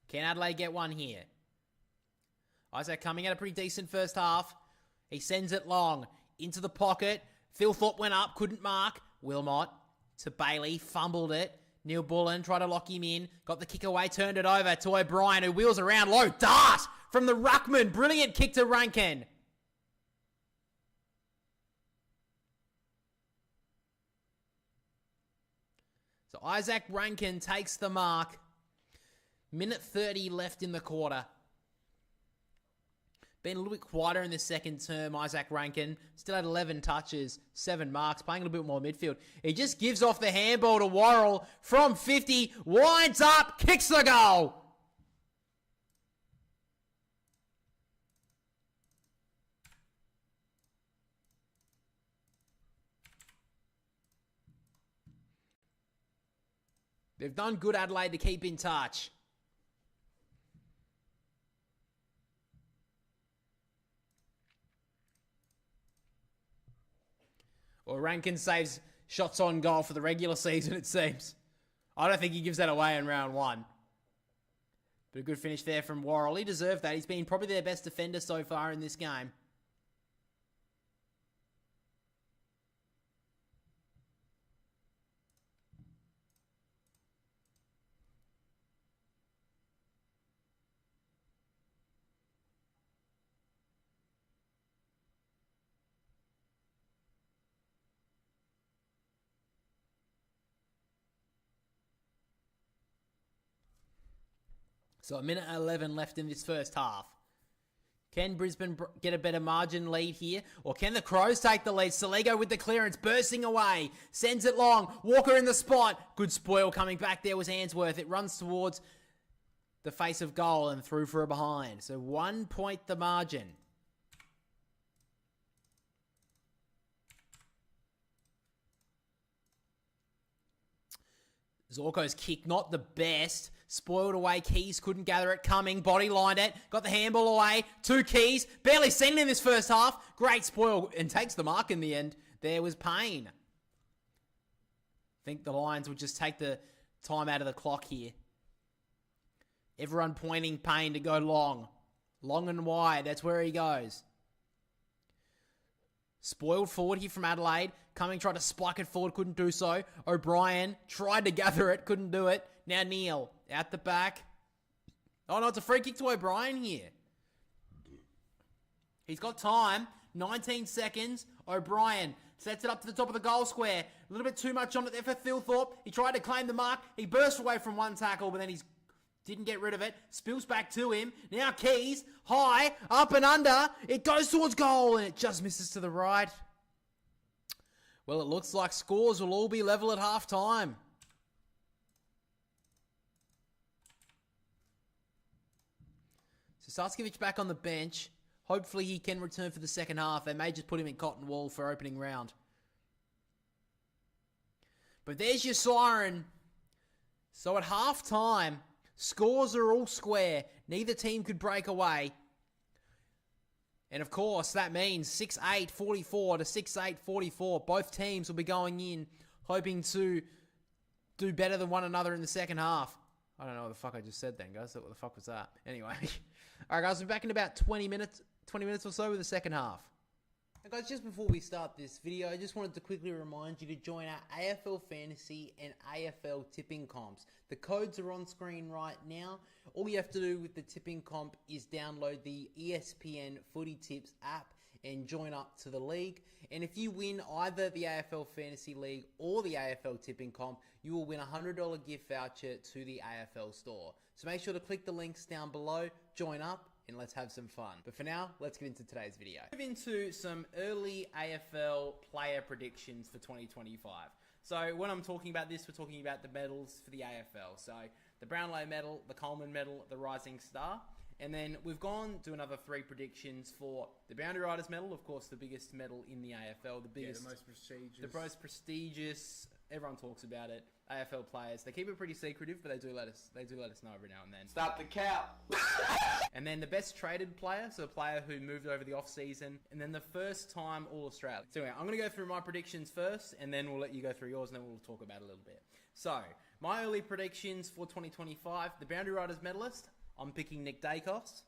Can Adelaide get one here? Isaac Cumming had a pretty decent first half. He sends it long. Into the pocket. Philthorpe went up. Couldn't mark. Wilmot to Bailey. Fumbled it. Neil Bullen tried to lock him in. Got the kick away. Turned it over to O'Brien, who wheels around low. Dart from the ruckman. Brilliant kick to Rankin. So Isaac Rankin takes the mark. Minute 30 left in the quarter. Been a little bit quieter in the second term, Isaac Rankin. Still had 11 touches, 7 marks, playing a little bit more midfield. He just gives off the handball to Worrell from 50. Winds up, kicks the goal. They've done good, Adelaide, to keep in touch. Well, Rankin saves shots on goal for the regular season, it seems. I don't think he gives that away in round 1. But a good finish there from Worrell. He deserved that. He's been probably their best defender so far in this game. So a minute 11 left in this first half. Can Brisbane get a better margin lead here? Or can the Crows take the lead? Saligo with the clearance, bursting away. Sends it long. Walker in the spot. Good spoil coming back there was Ainsworth. It runs towards the face of goal and through for a behind. So 1 point the margin. Zorko's kick, not the best. Spoiled away. Keys couldn't gather it. Coming. Body lined it. Got the handball away. 2 Keys. Barely seen it in this first half. Great spoil. And takes the mark in the end. There was Payne. I think the Lions would just take the time out of the clock here. Everyone pointing Payne to go long. Long and wide. That's where he goes. Spoiled forward here from Adelaide. Cumming tried to spike it forward, couldn't do so. O'Brien tried to gather it, couldn't do it. Now Neal, out the back. Oh no, it's a free kick to O'Brien here. He's got time. 19 seconds. O'Brien sets it up to the top of the goal square. A little bit too much on it there for Philthorpe. He tried to claim the mark. He burst away from one tackle, but then he's didn't get rid of it. Spills back to him. Now Keys. High. Up and under. It goes towards goal and it just misses to the right. Well, it looks like scores will all be level at half time. Saskiewicz back on the bench. Hopefully he can return for the second half. They may just put him in cotton wool for opening round. But there's your siren. So at half time, scores are all square. Neither team could break away. And of course, that means 6-8-44 to 6-8-44. Both teams will be going in hoping to do better than one another in the second half. I don't know what the fuck I just said then, guys. What the fuck was that? Anyway. All right, guys, we're back in about 20 minutes or so with the second half. Now, guys, just before we start this video, I just wanted to quickly remind you to join our AFL Fantasy and AFL tipping comps. The codes are on screen right now. All you have to do with the tipping comp is download the ESPN Footy Tips app and join up to the league. And if you win either the AFL Fantasy League or the AFL Tipping Comp, you will win a $100 gift voucher to the AFL store. So make sure to click the links down below, join up, and let's have some fun. But for now, let's get into today's video. Move into some early AFL player predictions for 2025. So when I'm talking about this, we're talking about the medals for the AFL. So the Brownlow medal, the Coleman medal, the Rising Star. And then we've gone to another 3 predictions for the Boundary Riders medal, of course, the biggest medal in the AFL, the biggest, the most prestigious. the most prestigious. Everyone talks about it. AFL players, they keep it pretty secretive, but they do let us know every now and then. Stop the cap. And then the best traded player, so a player who moved over the off season, and then the first time All Australian. So anyway, I'm going to go through my predictions first, and then we'll let you go through yours, and then we'll talk about it a little bit. So my early predictions for 2025: the Boundary Riders medalist, I'm picking Nick Dacos.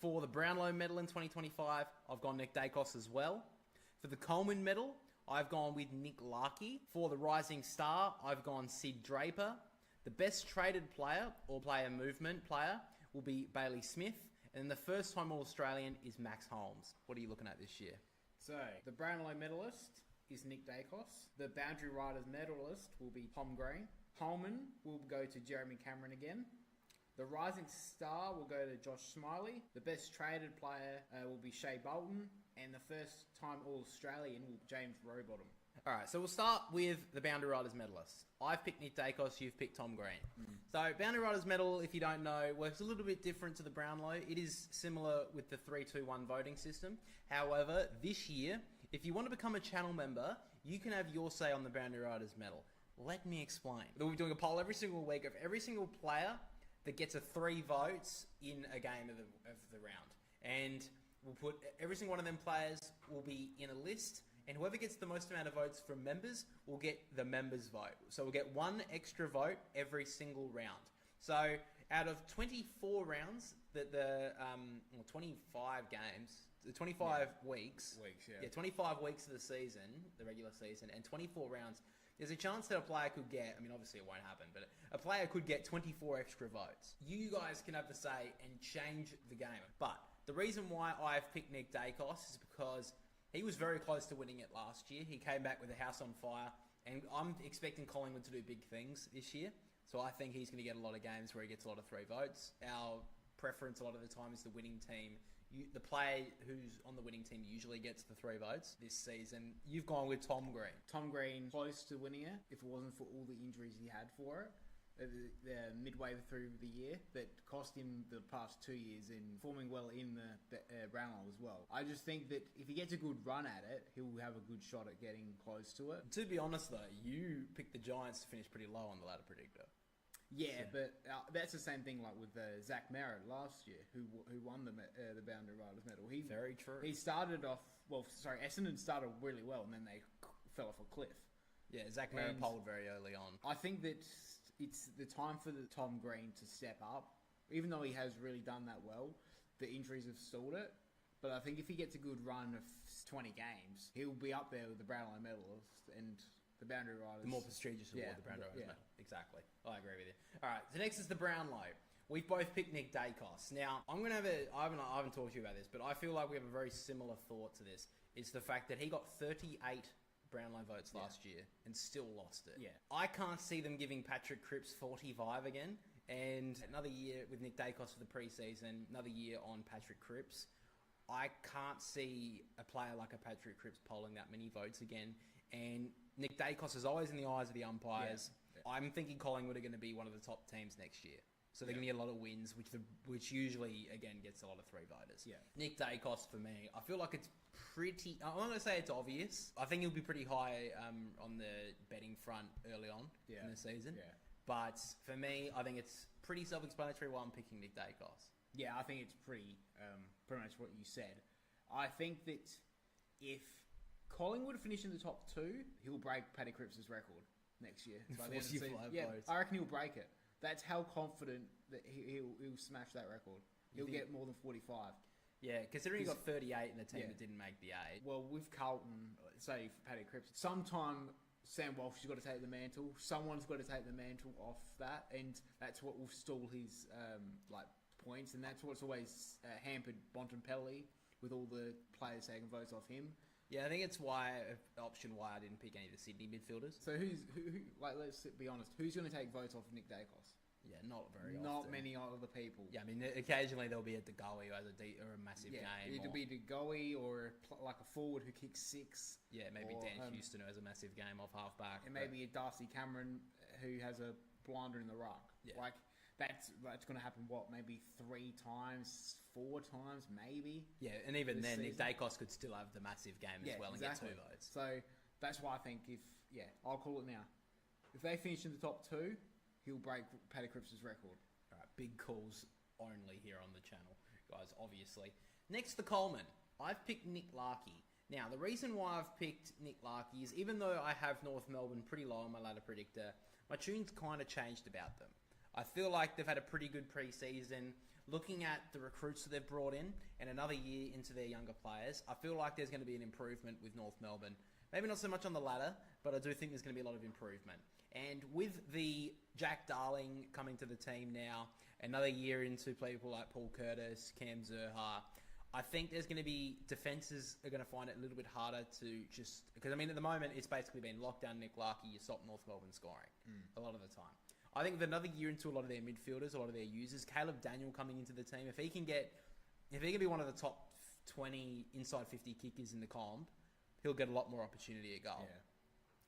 For the Brownlow medal in 2025, I've gone Nick Dacos as well. For the Coleman medal, I've gone with Nick Larkey. For the Rising Star, I've gone Sid Draper. The best traded player, or player movement player, will be Bailey Smith. And then the first time All-Australian is Max Holmes. What are you looking at this year? So, the Brownlow medalist is Nick Dacos. The Boundary Riders medalist will be Tom Green. Coleman will go to Jeremy Cameron again. The Rising Star will go to Josh Smiley. The best traded player will be Shea Bolton. And the first time All-Australian will be James Rowbottom. All right, so we'll start with the Boundary Riders medalists. I've picked Nick Dacos, you've picked Tom Green. So Boundary Riders medal, if you don't know, works a little bit different to the Brownlow. It is similar with the 3-2-1 voting system. However, this year, if you want to become a channel member, you can have your say on the Boundary Riders medal. Let me explain. We'll be doing a poll every single week of every single player that gets 3 votes in a game of the round. And we'll put every single one of them players will be in a list, and whoever gets the most amount of votes from members will get the members' vote. So we'll get 1 extra vote every single round. So out of 24 rounds, 25 games, 25 weeks, 25 weeks of the season, the regular season, and 24 rounds, there's a chance that a player could get, I mean, obviously it won't happen, but a player could get 24 extra votes. You guys can have the say and change the game. But the reason why I've picked Nick Dacos is because he was very close to winning it last year. He came back with a house on fire, and I'm expecting Collingwood to do big things this year. So I think he's going to get a lot of games where he gets a lot of 3 votes. Our preference a lot of the time is the winning team. The player who's on the winning team usually gets the 3 votes this season. You've gone with Tom Green. Tom Green close to winning it if it wasn't for all the injuries he had for it. The midway through the year that cost him the past 2 years in performing well in the Brownlow as well. I just think that if he gets a good run at it, he'll have a good shot at getting close to it. To be honest though, you picked the Giants to finish pretty low on the ladder predictor. Yeah, but that's the same thing like with Zach Merritt last year, who won the Boundary Riders medal. Very true. He started off, Essendon started really well, and then they fell off a cliff. Yeah, Zach Merritt polled very early on. I think that it's the time for the Tom Green to step up, even though he has really done that well. The injuries have stalled it, but I think if he gets a good run of 20 games, he'll be up there with the Brownlow medalist and the Boundary Riders. The more prestigious award, the Boundary Riders medal. Exactly. I agree with you. All right, so next is the Brownlow. We've both picked Nick Dacos. Now, I'm going to have I haven't talked to you about this, but I feel like we have a very similar thought to this. It's the fact that he got 38 Brownlow votes last year and still lost it. Yeah. I can't see them giving Patrick Cripps 45 again. And another year with Nick Dacos for the preseason, another year on Patrick Cripps. I can't see a player like a Patrick Cripps polling that many votes again. And Nick Dacos is always in the eyes of the umpires. Yeah. I'm thinking Collingwood are going to be one of the top teams next year. So they're going to get a lot of wins, which usually, again, gets a lot of 3 voters. Yeah. Nick Dacos, for me, I feel like it's pretty... I'm not going to say it's obvious. I think he'll be pretty high on the betting front early on in the season. Yeah. But for me, I think it's pretty self-explanatory why I'm picking Nick Dacos. Yeah, I think it's pretty much what you said. I think that if Collingwood finish in the top 2, he'll break Paddy Cripps' record next year. By the end of the season. I reckon he'll break it. That's how confident that he'll smash that record. He'll get more than 45. Yeah, considering he got 38 in the team that didn't make the 8. Well, with Carlton, say for Paddy Cripps, sometime Sam Walsh has got to take the mantle. Someone's got to take the mantle off that, and that's what will stall his points, and that's what's always hampered Bontempelli with all the players taking votes off him. Yeah, I think it's option why I didn't pick any of the Sydney midfielders. So who let's be honest, who's going to take votes off Nick Dacos? Yeah, not very often. Not many other people. Yeah, I mean, occasionally there'll be a De Goey who has a massive game. It'll be De Goey or like a forward who kicks 6. Yeah, maybe Dan Houston who has a massive game off half-back. And maybe a Darcy Cameron who has a blinder in the ruck. Yeah. Like, that's going to happen, maybe 3 times, 4 times, maybe? Yeah, and even then, season. Nick Dacos could still have the massive game as well and get 2 votes. So that's why I think I'll call it now. If they finish in the top 2, he'll break Paddy Cripps' record. All right, big calls only here on the channel, guys, obviously. Next, the Coleman. I've picked Nick Larkey. Now, the reason why I've picked Nick Larkey is even though I have North Melbourne pretty low on my ladder predictor, my tune's kind of changed about them. I feel like they've had a pretty good pre-season. Looking at the recruits that they've brought in and another year into their younger players, I feel like there's going to be an improvement with North Melbourne. Maybe not so much on the ladder, but I do think there's going to be a lot of improvement. And with the Jack Darling coming to the team now, another year into people like Paul Curtis, Cam Zurhaar, I think there's going to be defences are going to find it a little bit harder to just... Because, I mean, at the moment, it's basically been lockdown Nick Larkey, you stop North Melbourne scoring a lot of the time. I think with another year into a lot of their midfielders, a lot of their users, Caleb Daniel coming into the team, if he can be one of the top 20 inside 50 kickers in the comp, he'll get a lot more opportunity at goal. Yeah.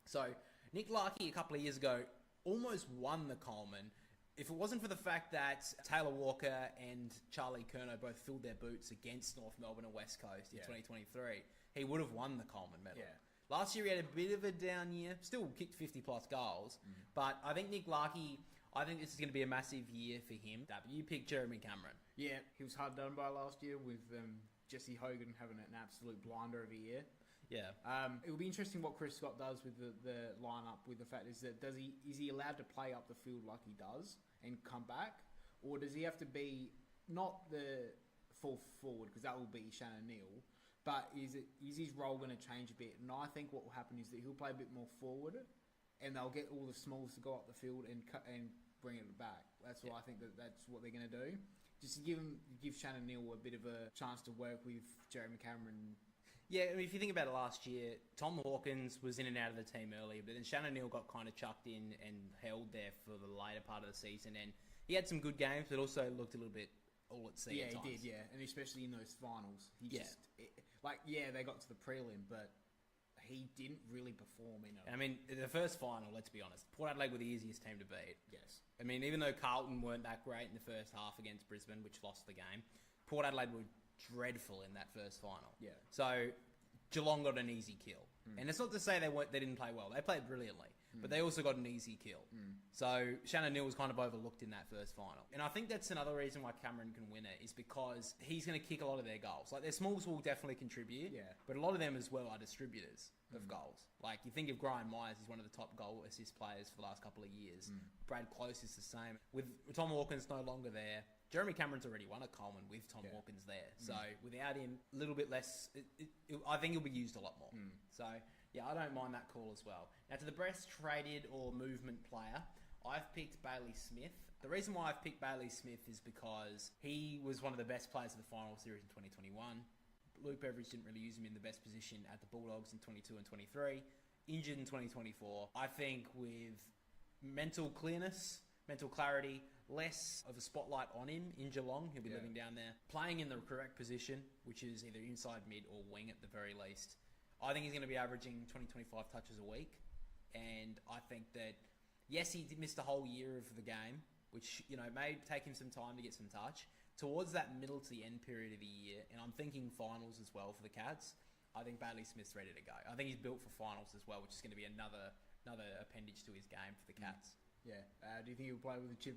So, Nick Larkey a couple of years ago almost won the Coleman. If it wasn't for the fact that Taylor Walker and Charlie Curnow both filled their boots against North Melbourne and West Coast in 2023, he would have won the Coleman medal. Yeah. Last year he had a bit of a down year, still kicked 50 plus goals, but I think Nick Larkey, I think this is going to be a massive year for him. You picked Jeremy Cameron. Yeah, he was hard done by last year with Jesse Hogan having an absolute blinder of a year. Yeah. It will be interesting what Chris Scott does with the lineup. With the fact is that is he allowed to play up the field like he does and come back, or does he have to be not the full forward because that will be Shannon Neal, but is his role going to change a bit? And I think what will happen is that he'll play a bit more forward, and they'll get all the smalls to go up the field and bring it back. That's why I think that's what they're going to do. Just to give Shannon Neal a bit of a chance to work with Jeremy Cameron. Yeah, I mean, if you think about it last year, Tom Hawkins was in and out of the team earlier, but then Shannon Neal got kind of chucked in and held there for the later part of the season, and he had some good games, but also looked a little bit all at sea at times. He did, yeah, and especially in those finals. They got to the prelim, but he didn't really perform in it. I mean, the first final, let's be honest, Port Adelaide were the easiest team to beat. Yes. I mean, even though Carlton weren't that great in the first half against Brisbane, which lost the game, Port Adelaide were dreadful in that first final. Yeah. So Geelong got an easy kill. And it's not to say they didn't play well. They played brilliantly. But they also got an easy kill. So Shannon Neal was kind of overlooked in that first final. And I think that's another reason why Cameron can win it is because he's going to kick a lot of their goals. Like, their smalls will definitely contribute. Yeah. But a lot of them as well are distributors of goals. Like, you think of Brian Myers, he's one of the top goal assist players for the last couple of years. Brad Close is the same. With Tom Hawkins no longer there, Jeremy Cameron's already won a Coleman with Tom Hawkins there. So without him, a little bit less, I think he'll be used a lot more. So, yeah, I don't mind that call as well. Now, to the best traded or movement player, I've picked Bailey Smith. The reason why I've picked Bailey Smith is because he was one of the best players of the final series in 2021. Luke Beveridge didn't really use him in the best position at the Bulldogs in 22 and 23. Injured in 2024. I think with mental clearness, mental clarity, less of a spotlight on him in Geelong, he'll be living down there, playing in the correct position, which is either inside mid or wing at the very least. I think he's going to be averaging 20-25 touches a week. And I think that, yes, he miss the whole year of the game, which, may take him some time to get some touch. Towards that middle to the end period of the year, and I'm thinking finals as well for the Cats, I think Bailey Smith's ready to go. I think he's built for finals as well, which is going to be another appendage to his game for the Cats. Yeah. Do you think he'll play with a chip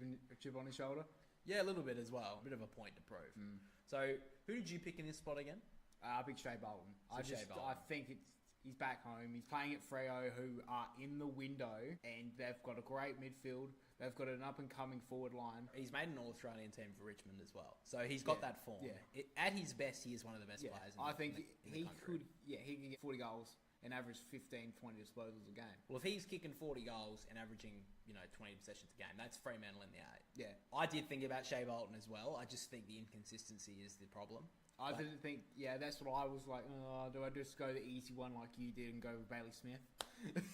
on his shoulder? Yeah, a little bit as well. A bit of a point to prove. So, who did you pick in this spot again? I picked Shea Bolton. I think he's back home. He's playing at Freo, who are in the window, and they've got a great midfield. They've got an up-and-coming forward line. He's made an All-Australian team for Richmond as well. So he's got that form. Yeah. At his best, he is one of the best players in the country. He could get 40 goals and average 15, 20 disposals a game. Well, if he's kicking 40 goals and averaging, 20 possessions a game, that's Fremantle in the eight. Yeah. I did think about Shea Bolton as well. I just think the inconsistency is the problem. I didn't think, that's what I was like, do I just go the easy one like you did and go with Bailey Smith?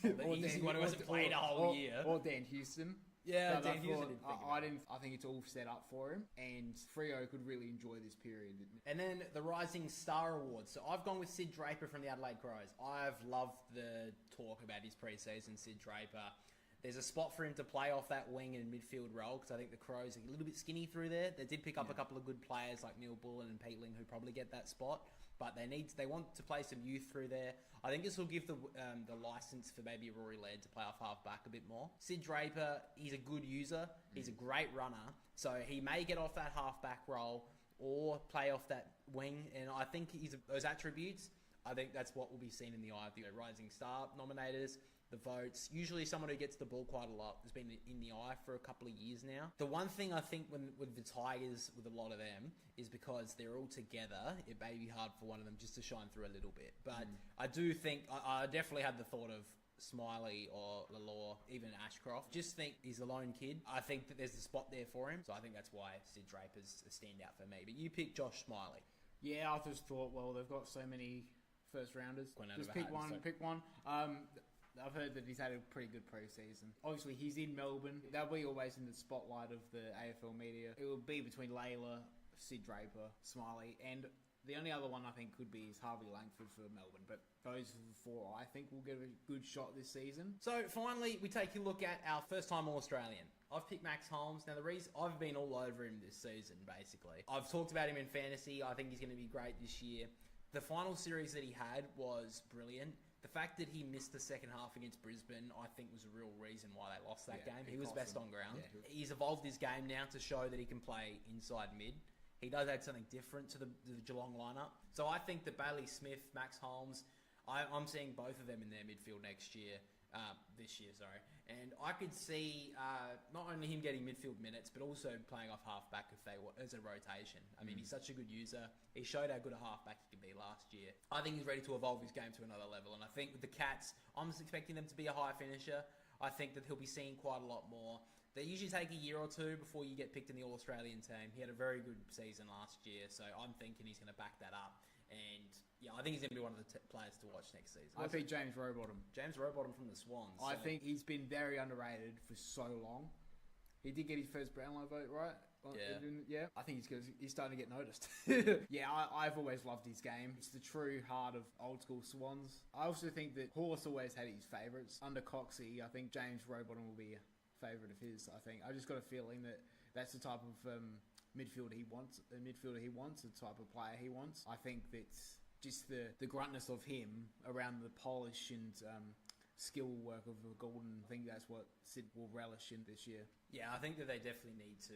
The easy one who hasn't played a whole year. Or Dan Houston. Yeah, Dan Houston. I think it's all set up for him, and Freo could really enjoy this period. And then the Rising Star Awards. So I've gone with Sid Draper from the Adelaide Crows. I've loved the talk about his pre-season, Sid Draper. There's a spot for him to play off that wing and midfield role, because I think the Crows are a little bit skinny through there. They did pick up a couple of good players like Neil Bullen and Peatling who probably get that spot, but they want to play some youth through there. I think this will give the license for maybe Rory Laird to play off half-back a bit more. Sid Draper, he's a good user. He's a great runner. So he may get off that half-back role or play off that wing. And I think those attributes, I think that's what will be seen in the eye of the Rising Star nominators. The votes, usually someone who gets the ball quite a lot, has been in the eye for a couple of years now. The one thing I think with the Tigers, with a lot of them, is because they're all together, it may be hard for one of them just to shine through a little bit. But I do think, I definitely had the thought of Smiley or Lalore, even Ashcroft. Just think he's a lone kid. I think that there's a spot there for him. So I think that's why Sid Draper's a standout for me. But you picked Josh Smiley. Yeah, I just thought, well, they've got so many first rounders. Just pick one. I've heard that he's had a pretty good pre-season. Obviously, he's in Melbourne. They'll be always in the spotlight of the AFL media. It will be between Layla, Sid Draper, Smiley, and the only other one I think could be is Harvey Langford for Melbourne. But those are the four I think will get a good shot this season. So finally, we take a look at our first-time All-Australian. I've picked Max Holmes. Now, the reason I've been all over him this season, basically. I've talked about him in fantasy. I think he's going to be great this year. The final series that he had was brilliant. The fact that he missed the second half against Brisbane, I think, was a real reason why they lost that game. He was best on ground. Yeah, he's evolved his game now to show that he can play inside mid. He does add something different to the Geelong lineup. So I think that Bailey Smith, Max Holmes, I'm seeing both of them in their midfield this year. And I could see not only him getting midfield minutes, but also playing off halfback as a rotation. I mean, he's such a good user. He showed how good a halfback he could be last year. I think he's ready to evolve his game to another level. And I think with the Cats, I'm just expecting them to be a high finisher. I think that he'll be seen quite a lot more. They usually take a year or two before you get picked in the All-Australian team. He had a very good season last year, so I'm thinking he's going to back that up. And yeah, I think he's going to be one of the players to watch next season. I picked James Rowbottom. James Rowbottom from the Swans. I think he's been very underrated for so long. He did get his first Brownlow vote, right? Yeah. I think he's starting to get noticed. Yeah, I've always loved his game. It's the true heart of old school Swans. I also think that Horse always had his favourites. Under Coxie, I think James Rowbottom will be a favourite of his. I just got a feeling that that's the type of midfielder he wants, the type of player he wants. I think that's just the gruntness of him around the polish and skill work of the Golden. I think that's what Sid will relish in this year. Yeah, I think that they definitely need to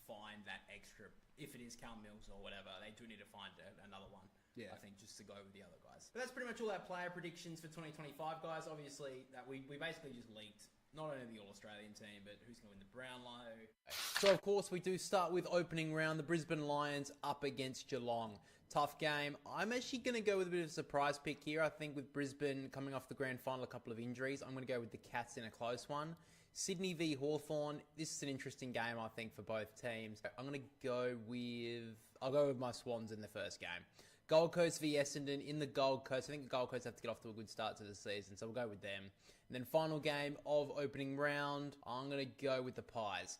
find that extra, if it is Cal Mills or whatever, they do need to find another one. Yeah, I think just to go with the other guys. But that's pretty much all our player predictions for 2025, guys. Obviously, that we basically just leaked not only the All-Australian team, but who's going to win the Brownlow. So, of course, we do start with opening round. The Brisbane Lions up against Geelong. Tough game. I'm actually going to go with a bit of a surprise pick here. I think with Brisbane coming off the grand final, a couple of injuries, I'm going to go with the Cats in a close one. Sydney v Hawthorn. This is an interesting game, I think, for both teams. I'm going to go with my Swans in the first game. Gold Coast v Essendon in the Gold Coast. I think the Gold Coast have to get off to a good start to the season, so we'll go with them. And then final game of opening round, I'm going to go with the Pies.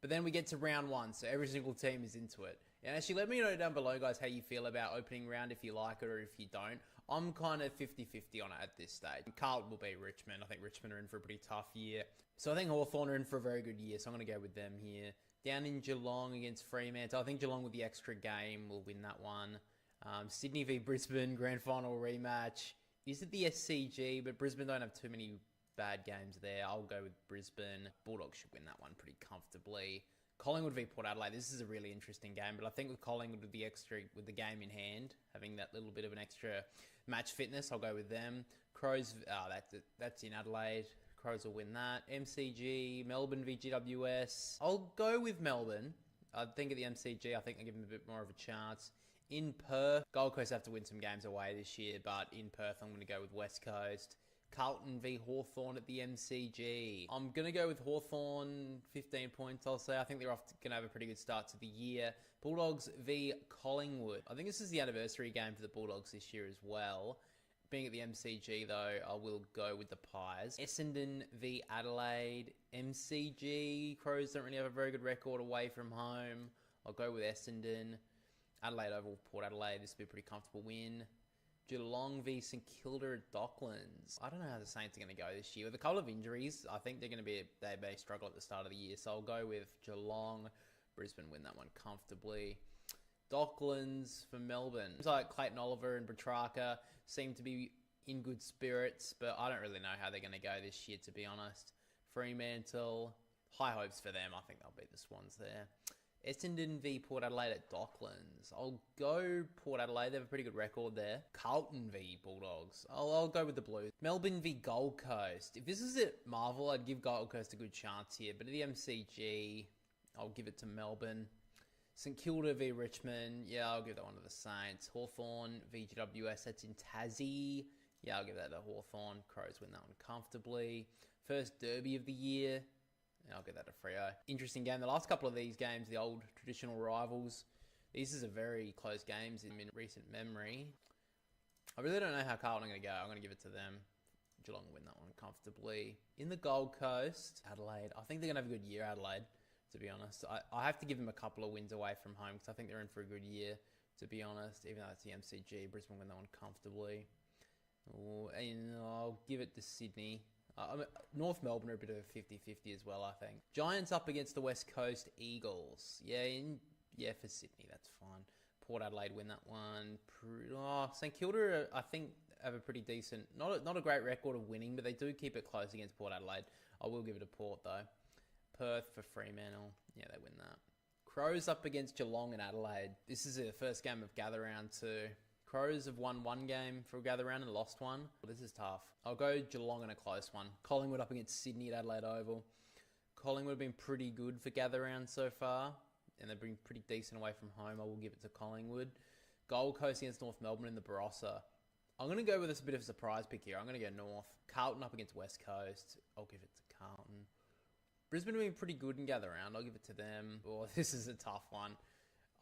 But then we get to round one, so every single team is into it. And actually, let me know down below, guys, how you feel about opening round, if you like it or if you don't. I'm kind of 50-50 on it at this stage. Carlton will beat Richmond. I think Richmond are in for a pretty tough year. So I think Hawthorn are in for a very good year. So I'm going to go with them here. Down in Geelong against Fremantle. I think Geelong with the extra game will win that one. Sydney v Brisbane, grand final rematch. Is it the SCG? But Brisbane don't have too many bad games there. I'll go with Brisbane. Bulldogs should win that one pretty comfortably. Collingwood v Port Adelaide. This is a really interesting game, but I think with Collingwood with the game in hand, having that little bit of an extra match fitness, I'll go with them. Crows, that's in Adelaide. Crows will win that. MCG, Melbourne v GWS. I'll go with Melbourne. I think at the MCG, I think they give them a bit more of a chance. In Perth, Gold Coast have to win some games away this year, but in Perth, I'm going to go with West Coast. Carlton v Hawthorn at the MCG. I'm going to go with Hawthorn, 15 points, I'll say. I think they're off going to have a pretty good start to the year. Bulldogs v Collingwood. I think this is the anniversary game for the Bulldogs this year as well. Being at the MCG, though, I will go with the Pies. Essendon v Adelaide. MCG. Crows don't really have a very good record away from home. I'll go with Essendon. Adelaide over Port Adelaide. This will be a pretty comfortable win. Geelong v St Kilda at Docklands. I don't know how the Saints are going to go this year. With a couple of injuries, I think they may struggle at the start of the year. So I'll go with Geelong. Brisbane win that one comfortably. Docklands for Melbourne. It's like Clayton Oliver and Petrarca seem to be in good spirits, but I don't really know how they're going to go this year, to be honest. Fremantle, high hopes for them. I think they'll beat the Swans there. Essendon v Port Adelaide at Docklands. I'll go Port Adelaide. They have a pretty good record there. Carlton v Bulldogs. I'll go with the Blues. Melbourne v Gold Coast. If this is at Marvel, I'd give Gold Coast a good chance here. But at the MCG, I'll give it to Melbourne. St Kilda v Richmond. Yeah, I'll give that one to the Saints. Hawthorn v GWS. That's in Tassie. Yeah, I'll give that to Hawthorn. Crows win that one comfortably. First derby of the year. I'll get that to Freo. Interesting game. The last couple of these games, the old traditional rivals, these are very close games in recent memory. I really don't know how Carlton are going to go. I'm going to give it to them. Geelong win that one comfortably. In the Gold Coast, Adelaide. I think they're going to have a good year, Adelaide, to be honest. I have to give them a couple of wins away from home because I think they're in for a good year, to be honest. Even though it's the MCG, Brisbane win that one comfortably. And I'll give it to Sydney. North Melbourne are a bit of a 50-50 as well, I think. Giants up against the West Coast Eagles. Yeah, for Sydney, that's fine. Port Adelaide win that one. St Kilda, I think, have a pretty decent, not a great record of winning, but they do keep it close against Port Adelaide. I will give it to Port, though. Perth for Fremantle. Yeah, they win that. Crows up against Geelong and Adelaide. This is their first game of gather round too. Crows have won one game for a gather round and lost one. This is tough. I'll go Geelong in a close one. Collingwood up against Sydney at Adelaide Oval. Collingwood have been pretty good for gather round so far, and they've been pretty decent away from home. I will give it to Collingwood. Gold Coast against North Melbourne in the Barossa. I'm going to go with a bit of a surprise pick here. I'm going to go North. Carlton up against West Coast. I'll give it to Carlton. Brisbane have been pretty good in gather round. I'll give it to them. Oh, this is a tough one.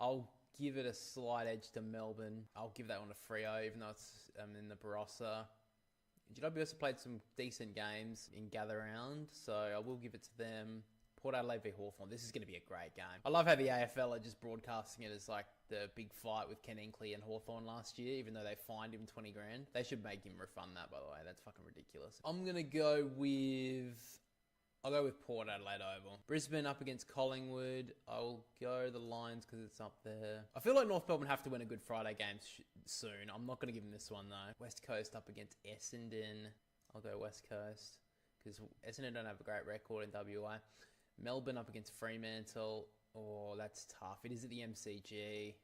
I'll give it a slight edge to Melbourne. I'll give that one to Freo, even though it's in the Barossa. GWS have played some decent games in gather round, so I will give it to them. Port Adelaide v Hawthorn. This is going to be a great game. I love how the AFL are just broadcasting it as like the big fight with Ken Inkley and Hawthorn last year, even though they fined him 20 grand. They should make him refund that, by the way. That's fucking ridiculous. I'm going to go with... I'll go with Port Adelaide Oval. Brisbane up against Collingwood. I'll go the Lions because it's up there. I feel like North Melbourne have to win a Good Friday game soon. I'm not going to give them this one though. West Coast up against Essendon. I'll go West Coast because Essendon don't have a great record in WA. Melbourne up against Fremantle. Oh, that's tough. It is at the MCG.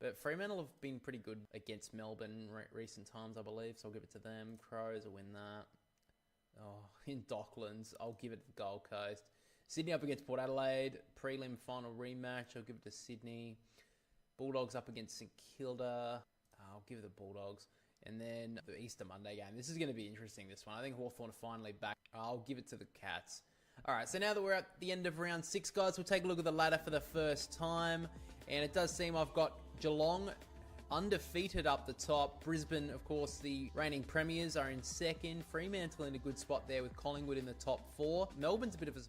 But Fremantle have been pretty good against Melbourne recent times, I believe. So I'll give it to them. Crows will win that. Oh, in Docklands, I'll give it to Gold Coast. Sydney up against Port Adelaide. Prelim final rematch. I'll give it to Sydney. Bulldogs up against St Kilda. I'll give it the Bulldogs. And then the Easter Monday game. This is going to be interesting, this one. I think Hawthorn are finally back. I'll give it to the Cats. All right, so now that we're at the end of round 6, guys, we'll take a look at the ladder for the first time. And it does seem I've got Geelong undefeated up the top. Brisbane, of course, the reigning premiers, are in second. Fremantle in a good spot there with Collingwood in the top 4. Melbourne's a bit of a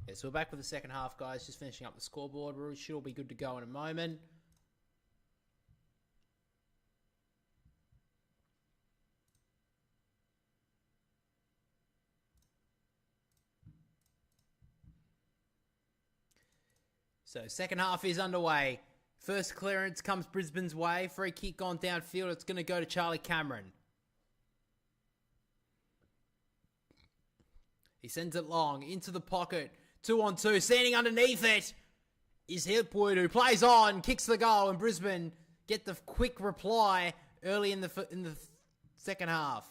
Yeah, so we're back with the second half, guys. Just finishing up the scoreboard. We should all be good to go in a moment. So second half is underway. First clearance comes Brisbane's way. Free kick gone downfield. It's going to go to Charlie Cameron. He sends it long into the pocket. 2-on-2. Standing underneath it is Hipwood, who plays on, kicks the goal, and Brisbane get the quick reply early in the second half.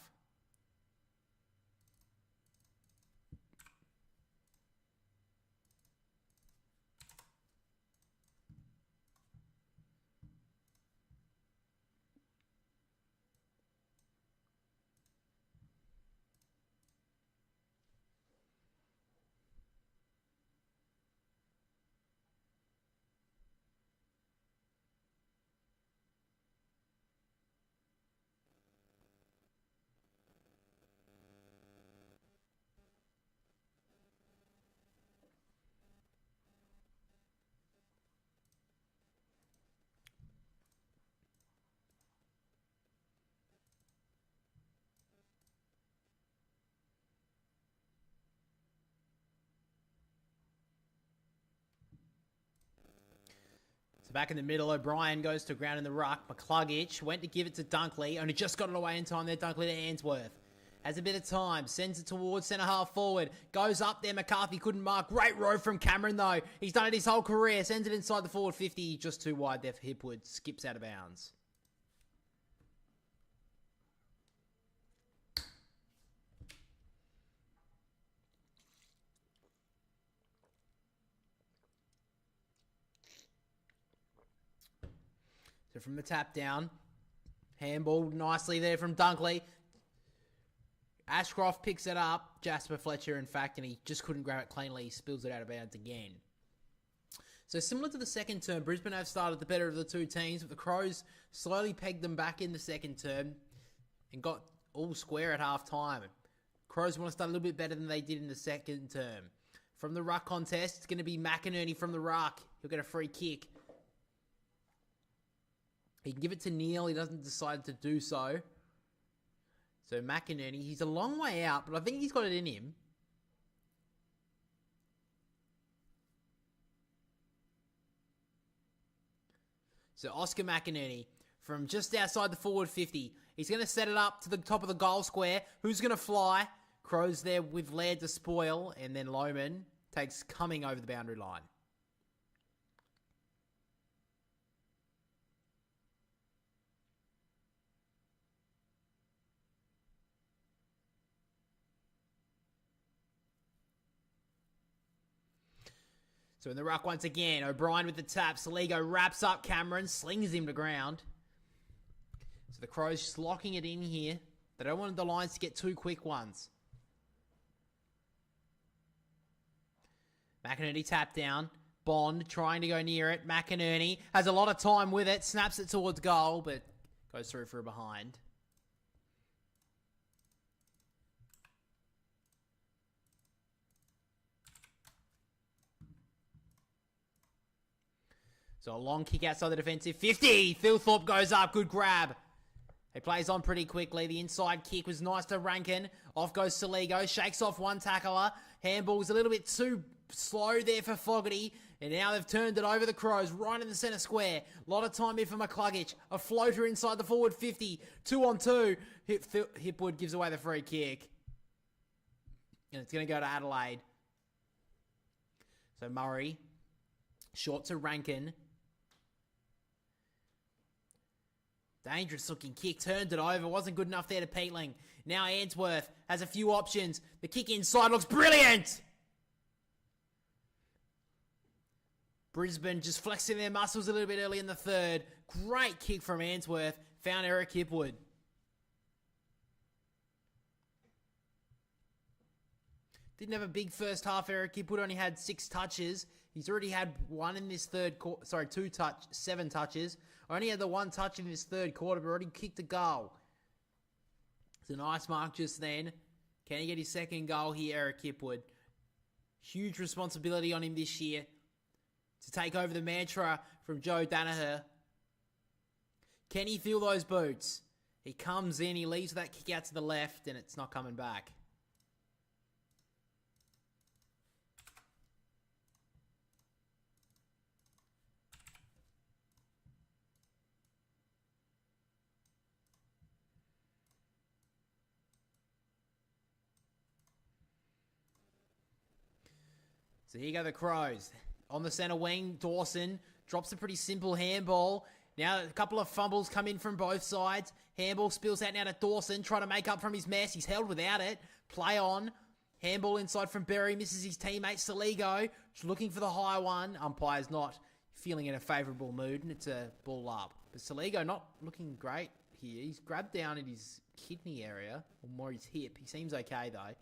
So back in the middle, O'Brien goes to ground in the ruck. McCluggage went to give it to Dunkley. Only just got it away in time there. Dunkley to Ainsworth. Has a bit of time. Sends it towards centre half forward. Goes up there. McCarthy couldn't mark. Great row from Cameron though. He's done it his whole career. Sends it inside the forward 50. Just too wide there for Hipwood. Skips out of bounds. So from the tap down, handball nicely there from Dunkley. Ashcroft picks it up. Jasper Fletcher, in fact, and he just couldn't grab it cleanly. He spills it out of bounds again. So similar to the second term, Brisbane have started the better of the two teams, but the Crows slowly pegged them back in the second term and got all square at half time. Crows want to start a little bit better than they did in the second term. From the ruck contest, it's going to be McInerney from the ruck. He'll get a free kick. He can give it to Neil. He doesn't decide to do so. So McInerney, he's a long way out, but I think he's got it in him. So Oscar McInerney from just outside the forward 50. He's going to set it up to the top of the goal square. Who's going to fly? Crows there with Laird to spoil, and then Lohman takes coming over the boundary line. So in the ruck once again, O'Brien with the tap. Saligo wraps up Cameron, slings him to ground. So the Crows just locking it in here. They don't want the Lions to get two quick ones. McInerney tap down. Bond trying to go near it. McInerney has a lot of time with it. Snaps it towards goal, but goes through for a behind. So a long kick outside the defensive 50. Phil Thorpe goes up. Good grab. He plays on pretty quickly. The inside kick was nice to Rankin. Off goes Saligo. Shakes off one tackler. Handball's a little bit too slow there for Fogarty. And now they've turned it over the Crows. Right in the centre square. A lot of time here for McCluggage. A floater inside the forward 50. 2-on-2. Hipwood gives away the free kick. And it's going to go to Adelaide. So Murray. Short to Rankin. Dangerous looking kick, turned it over, wasn't good enough there to Peatling. Now Ainsworth has a few options. The kick inside looks brilliant! Brisbane just flexing their muscles a little bit early in the third. Great kick from Ainsworth, found Eric Hipwood. Didn't have a big first half, Eric Hipwood only had 6 touches. He's already had one in this third quarter, 7 touches. Only had the 1 touch in this third quarter, but already kicked a goal. It's a nice mark just then. Can he get his second goal here, Eric Hipwood? Huge responsibility on him this year to take over the mantra from Joe Danaher. Can he feel those boots? He comes in, he leaves that kick out to the left, and it's not coming back. So here go the Crows. On the centre wing, Dawson drops a pretty simple handball. Now a couple of fumbles come in from both sides. Handball spills out now to Dawson, trying to make up from his mess. He's held without it. Play on. Handball inside from Berry, misses his teammate Saligo. Looking for the high one. Umpire's not feeling in a favourable mood, and it's a ball up. But Saligo not looking great here. He's grabbed down at his kidney area, or more his hip. He seems okay though.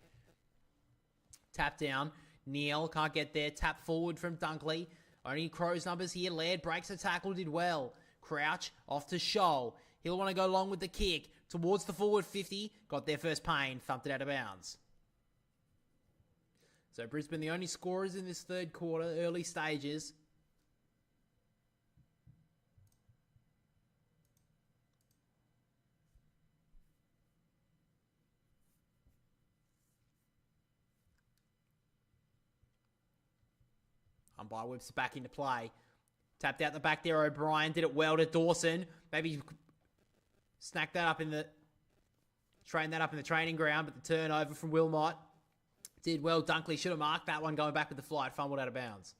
Tap down. Neil can't get there. Tap forward from Dunkley. Only Crows numbers here. Laird breaks the tackle, did well. Crouch off to Shoal. He'll want to go long with the kick towards the forward 50. Got their first pain. Thumped it out of bounds. So Brisbane, the only scorers in this third quarter, early stages. Umpire whips it back into play. Tapped out the back there, O'Brien. Did it well to Dawson. Maybe snack that up in the... Train that up in the training ground, but the turnover from Wilmot. Did well. Dunkley should have marked that one going back with the flight. Fumbled out of bounds.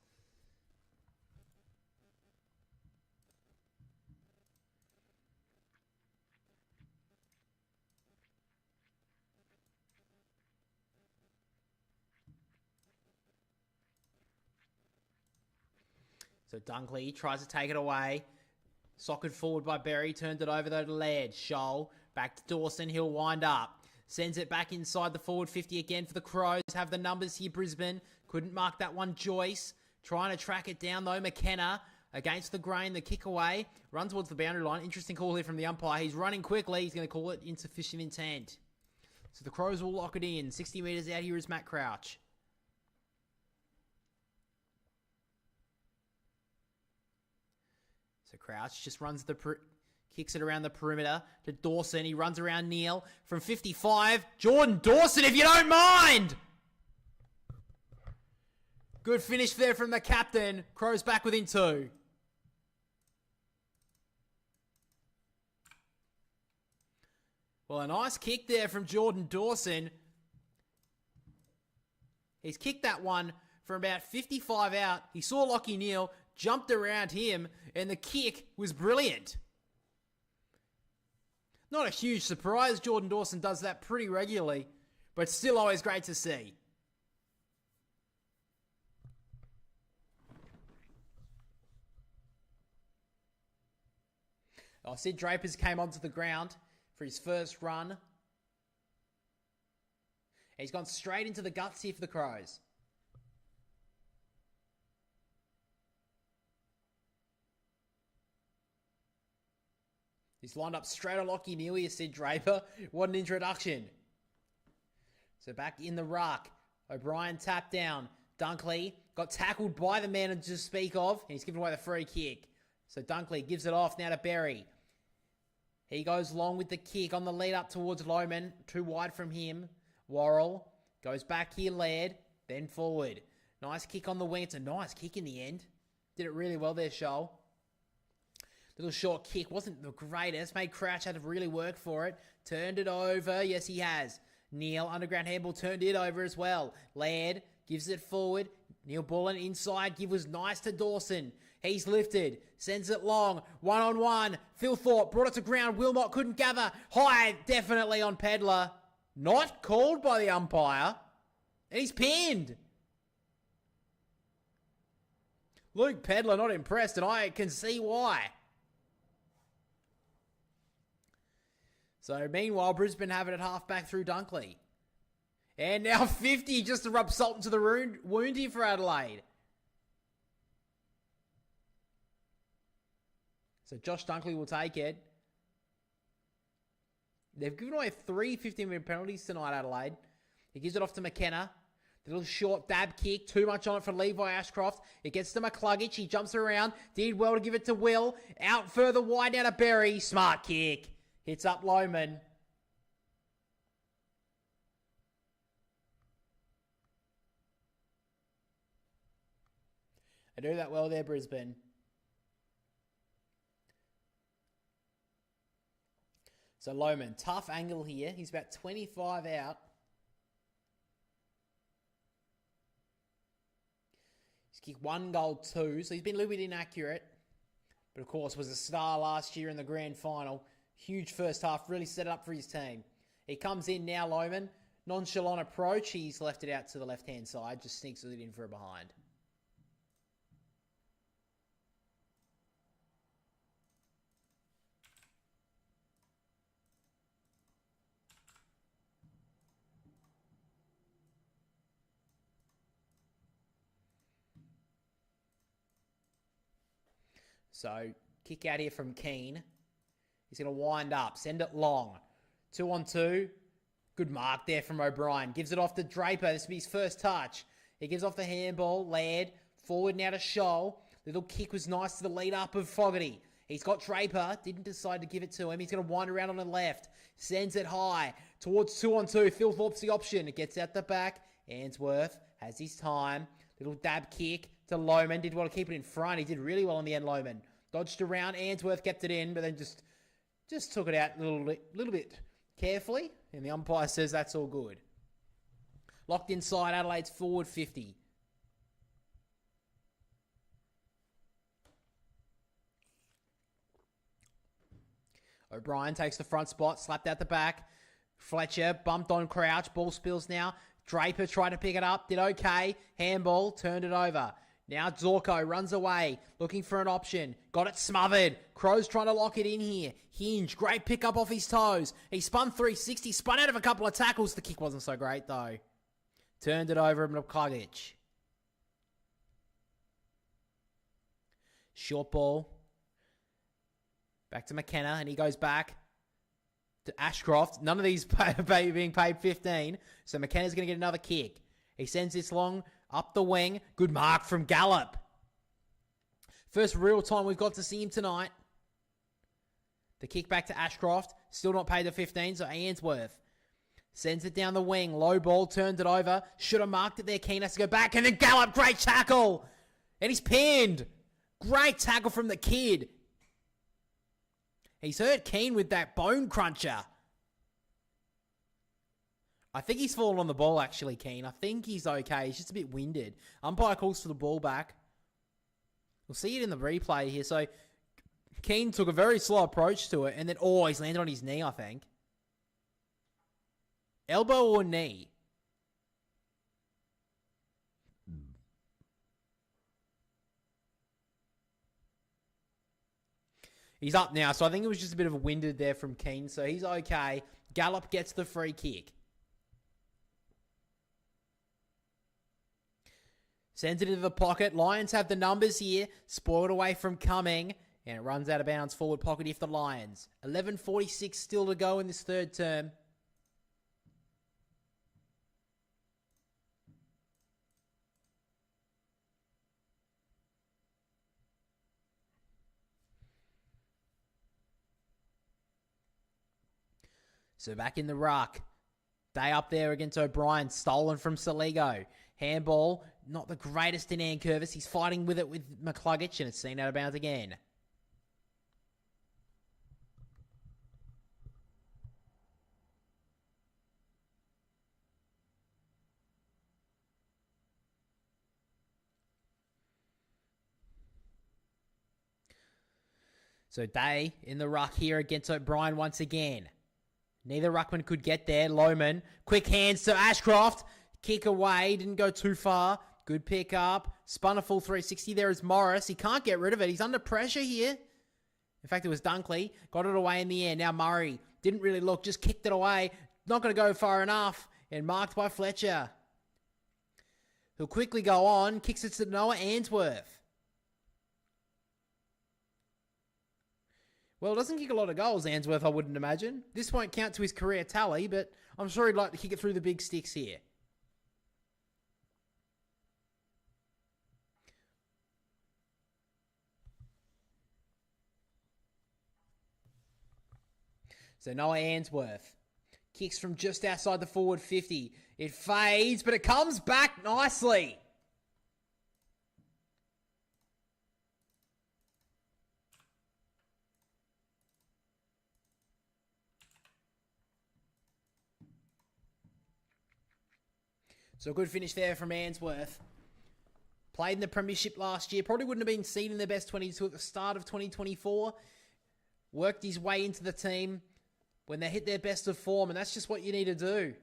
So Dunkley tries to take it away. Socked forward by Berry. Turned it over though to Laird. Shoal. Back to Dawson. He'll wind up. Sends it back inside the forward 50 again for the Crows. Have the numbers here, Brisbane. Couldn't mark that one, Joyce. Trying to track it down though. McKenna against the grain. The kick away. Run towards the boundary line. Interesting call here from the umpire. He's running quickly. He's going to call it insufficient intent. So the Crows will lock it in. 60 metres out here is Matt Crouch. So Crouch just runs kicks it around the perimeter to Dawson. He runs around Neil from 55. Jordan Dawson, if you don't mind! Good finish there from the captain. Crows back within 2. Well, a nice kick there from Jordan Dawson. He's kicked that one from about 55 out. He saw Lachie Neale, jumped around him, and the kick was brilliant. Not a huge surprise. Jordan Dawson does that pretty regularly, but still always great to see. Oh, Sid Drapers came onto the ground for his first run. He's gone straight into the guts here for the Crows. He's lined up straight on Lachie Neale here, Sid Draper. What an introduction. So back in the ruck. O'Brien tapped down. Dunkley got tackled by the man to speak of. And he's given away the free kick. So Dunkley gives it off now to Berry. He goes long with the kick on the lead up towards Lohman. Too wide from him. Worrell goes back here, Laird. Then forward. Nice kick on the wing. It's a nice kick in the end. Did it really well there, Shoal. Little short kick. Wasn't the greatest. Made Crouch had to really work for it. Turned it over. Yes, he has. Neil, underground handball, turned it over as well. Laird gives it forward. Neil Bullen inside. Give was nice to Dawson. He's lifted. Sends it long. One-on-one. Phil Thorpe brought it to ground. Wilmot couldn't gather. High, definitely on Pedlar. Not called by the umpire. And he's pinned. Luke Pedlar not impressed, and I can see why. So, meanwhile, Brisbane have it at halfback through Dunkley. And now 50 just to rub salt into the wound here for Adelaide. So, Josh Dunkley will take it. They've given away 3 15-minute penalties tonight, Adelaide. He gives it off to McKenna. Little short dab kick. Too much on it for Levi Ashcroft. It gets to McCluggage. He jumps around. Did well to give it to Will. Out further wide down to Berry. Smart kick. Hits up Lohman. I do that well there, Brisbane. So Lohman, tough angle here. He's about 25 out. He's kicked 1 goal, 2. So he's been a little bit inaccurate. But of course, was a star last year in the grand final. Huge first half. Really set it up for his team. He comes in now, Lohman. Nonchalant approach. He's left it out to the left-hand side. Just sneaks it in for a behind. So, kick out here from Keane. He's going to wind up. Send it long. 2-on-2. Good mark there from O'Brien. Gives it off to Draper. This will be his first touch. He gives off the handball. Laird. Forward now to Scholl. Little kick was nice to the lead up of Fogarty. He's got Draper. Didn't decide to give it to him. He's going to wind around on the left. Sends it high. Towards 2-on-2. Phil Thorpe's the option. It gets out the back. Ainsworth has his time. Little dab kick to Lohman. Did well to keep it in front. He did really well in the end, Lohman. Dodged around. Ainsworth kept it in, but then just took it out a little bit carefully. And the umpire says that's all good. Locked inside Adelaide's forward 50. O'Brien takes the front spot. Slapped out the back. Fletcher bumped on Crouch. Ball spills now. Draper tried to pick it up. Did okay. Handball. Turned it over. Now Zorko runs away, looking for an option. Got it smothered. Crow's trying to lock it in here. Hinge, great pick up off his toes. He spun 360, spun out of a couple of tackles. The kick wasn't so great though. Turned it over to McCluggage. Short ball. Back to McKenna, and he goes back to Ashcroft. None of these being paid 15, so McKenna's going to get another kick. He sends this long up the wing. Good mark from Gallup. First real time we've got to see him tonight. The kick back to Ashcroft. Still not paid the 15, so Ainsworth sends it down the wing. Low ball, turned it over. Should have marked it there. Keane has to go back. And then Gallup, great tackle. And he's pinned. Great tackle from the kid. He's hurt Keane with that bone cruncher. I think he's fallen on the ball, actually, Keane. I think he's okay. He's just a bit winded. Umpire calls for the ball back. We'll see it in the replay here. So, Keane took a very slow approach to it, and then, he's landed on his knee, I think. Elbow or knee? He's up now, so I think it was just a bit of a winded there from Keane, so he's okay. Gallup gets the free kick. Sends it into the pocket. Lions have the numbers here. Spoiled away from Cumming. And it runs out of bounds forward pocket if the Lions. 11:46 still to go in this third term. So back in the ruck. Day up there against O'Brien. Stolen from Saligo. Handball. Not the greatest in Ankervis. He's fighting with it with McCluggage, and it's seen out of bounds again. So Day in the ruck here against O'Brien once again. Neither ruckman could get there. Lohman. Quick hands to Ashcroft. Kick away. Didn't go too far. Good pick up. Spun a full 360. There is Morris. He can't get rid of it. He's under pressure here. In fact, it was Dunkley. Got it away in the air. Now Murray. Didn't really look. Just kicked it away. Not going to go far enough. And marked by Fletcher. He'll quickly go on. Kicks it to Noah Ainsworth. Well, doesn't kick a lot of goals, Ainsworth, I wouldn't imagine. This won't count to his career tally, but I'm sure he'd like to kick it through the big sticks here. So Noah Answorth kicks from just outside the forward 50. It fades, but it comes back nicely. So a good finish there from Answorth. Played in the Premiership last year. Probably wouldn't have been seen in the best 22 at the start of 2024. Worked his way into the team when they hit their best of form, and that's just what you need to do.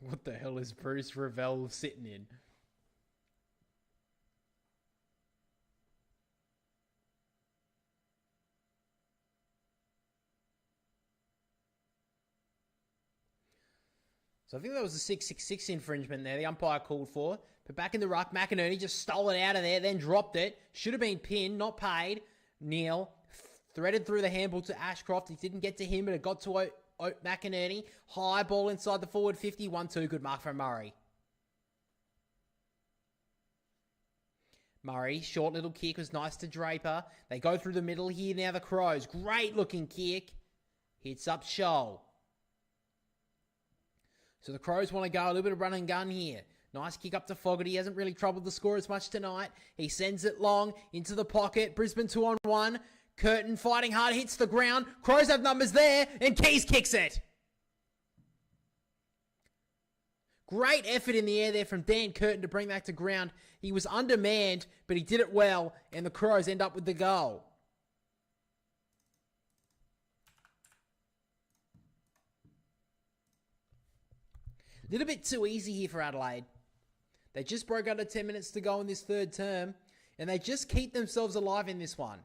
What the hell is Bruce Revell sitting in? So I think that was a 666 infringement there the umpire called for. But back in the ruck, McInerney just stole it out of there, then dropped it. Should have been pinned, not paid. Neal threaded through the handball to Ashcroft. It didn't get to him, but it got to McInerney. High ball inside the forward 50. 1-2. Good mark from Murray. Murray, short little kick was nice to Draper. They go through the middle here now, the Crows. Great looking kick. Hits up Shoal. So the Crows want to go a little bit of run and gun here. Nice kick up to Fogarty. He hasn't really troubled the score as much tonight. He sends it long into the pocket. Brisbane 2-on-1. Curtin fighting hard, hits the ground. Crows have numbers there, and Keys kicks it. Great effort in the air there from Dan Curtin to bring that to ground. He was undermanned, but he did it well, and the Crows end up with the goal. A little bit too easy here for Adelaide. They just broke under 10 minutes to go in this third term, and they just keep themselves alive in this one.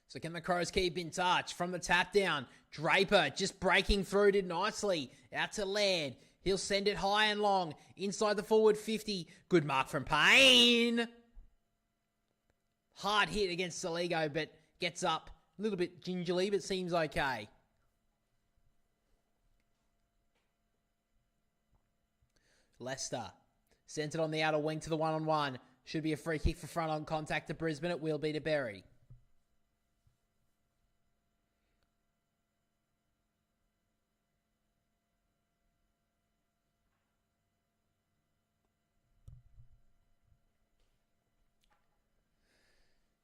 So can the Crows keep in touch? From the tap down, Draper just breaking through, did nicely. Out to Laird. He'll send it high and long. Inside the forward 50. Good mark from Payne. Hard hit against Saligo, but gets up a little bit gingerly, but seems okay. Leicester sent it on the outer wing to the 1-on-1. Should be a free kick for front on contact to Brisbane. It will be to Berry.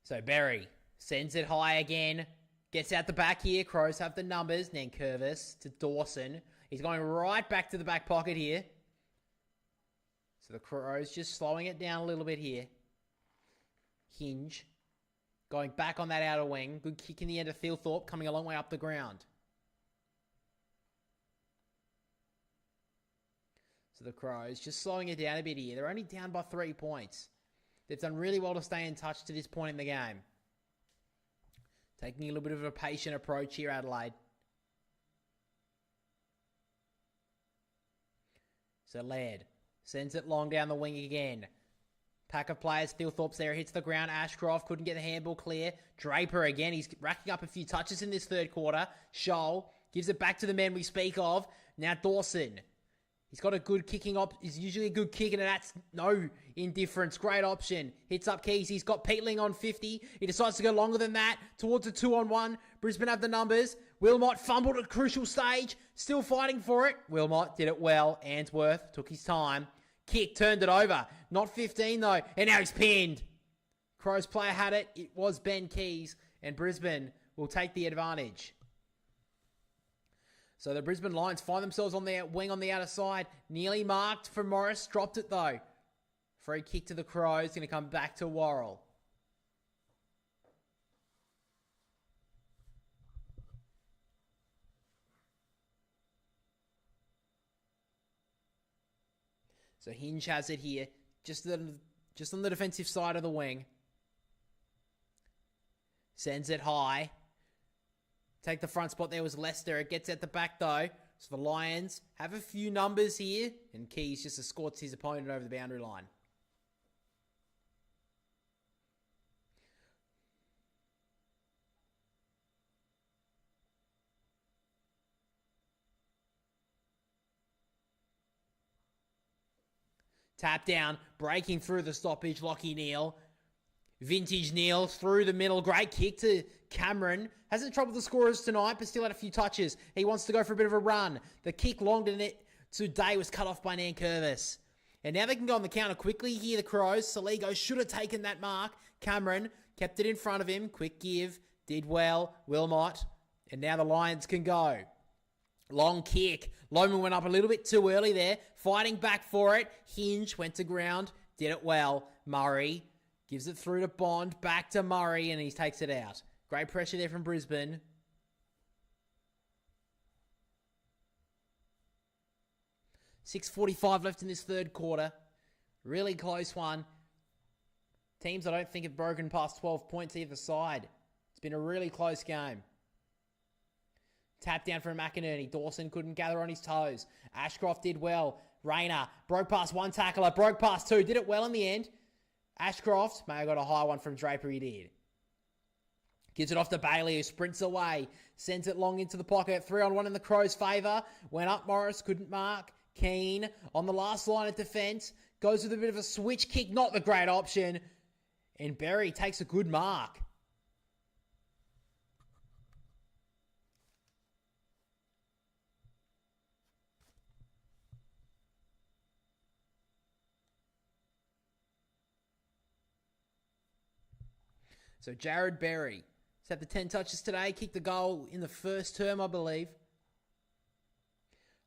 So Berry sends it high again. Gets out the back here. Crows have the numbers. Nankervis to Dawson. He's going right back to the back pocket here. So the Crows just slowing it down a little bit here. Hinge going back on that outer wing. Good kick in the end of Thilthorpe, coming a long way up the ground. So the Crows just slowing it down a bit here. They're only down by 3 points. They've done really well to stay in touch to this point in the game. Taking a little bit of a patient approach here, Adelaide. So Laird sends it long down the wing again. Pack of players. Thilthorpe's there. Hits the ground. Ashcroft couldn't get the handball clear. Draper again. He's racking up a few touches in this third quarter. Shoal gives it back to the men we speak of. Now Dawson. He's got a good kicking He's usually a good kick, and that's no indifference. Great option. Hits up Keys. He's got Peatling on 50. He decides to go longer than that towards a 2-on-1. Brisbane have the numbers. Wilmot fumbled at a crucial stage. Still fighting for it. Wilmot did it well. Answorth took his time. Kick, turned it over. Not 15 though. And now he's pinned. Crows player had it. It was Ben Keys, and Brisbane will take the advantage. So the Brisbane Lions find themselves on their wing on the outer side. Nearly marked for Morris. Dropped it though. Free kick to the Crows. Going to come back to Worrell. So Hinge has it here. Just on the defensive side of the wing. Sends it high. Take the front spot there was Leicester. It gets at the back though. So the Lions have a few numbers here. And Keys just escorts his opponent over the boundary line. Tap down, breaking through the stoppage, Lockie Neal. Vintage Neal through the middle. Great kick to Cameron. Hasn't troubled the scorers tonight, but still had a few touches. He wants to go for a bit of a run. The kick long to net today was cut off by Nankervis. And now they can go on the counter quickly here, the Crows. Saligo should have taken that mark. Cameron kept it in front of him. Quick give. Did well. Wilmot. And now the Lions can go. Long kick. Loman went up a little bit too early there. Fighting back for it. Hinge went to ground. Did it well. Murray gives it through to Bond. Back to Murray and he takes it out. Great pressure there from Brisbane. .6:45 left in this third quarter. Really close one. Teams I don't think have broken past 12 points either side. It's been a really close game. Tap down from McInerney. Dawson couldn't gather on his toes. Ashcroft did well. Rayner broke past one tackler. Broke past two. Did it well in the end. Ashcroft may have got a high one from Draper. He did. Gives it off to Bailey, who sprints away. Sends it long into the pocket. 3-on-1 in the Crows' favour. Went up Morris. Couldn't mark. Keane on the last line of defence. Goes with a bit of a switch kick. Not the great option. And Berry takes a good mark. So Jared Berry has had the 10 touches today. Kicked the goal in the first term, I believe.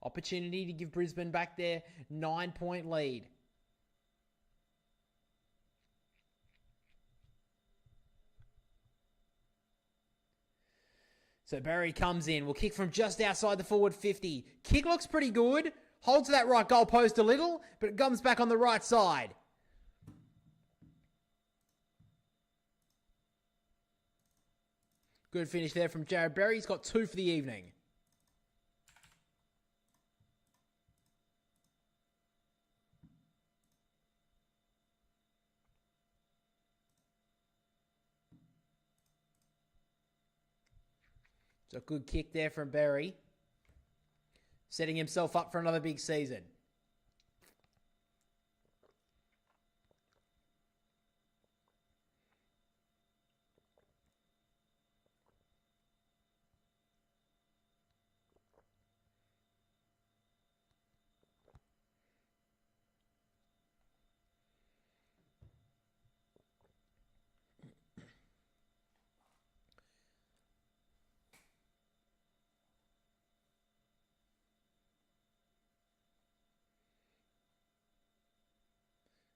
Opportunity to give Brisbane back their 9-point lead. So Berry comes in. Will kick from just outside the forward 50. Kick looks pretty good. Holds that right goal post a little, but it comes back on the right side. Good finish there from Jared Berry. He's got 2 for the evening. So good kick there from Berry. Setting himself up for another big season.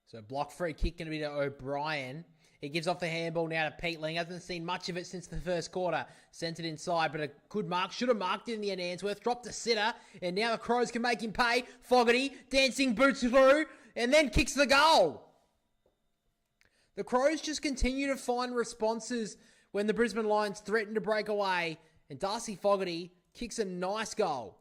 So block free kick going to be to O'Brien. He gives off the handball now to Peatling. Hasn't seen much of it since the first quarter. Sent it inside, but a good mark. Should have marked it in the end. Ainsworth dropped the sitter, and now the Crows can make him pay. Fogarty dancing boots through, and then kicks the goal. The Crows just continue to find responses when the Brisbane Lions threaten to break away, and Darcy Fogarty kicks a nice goal.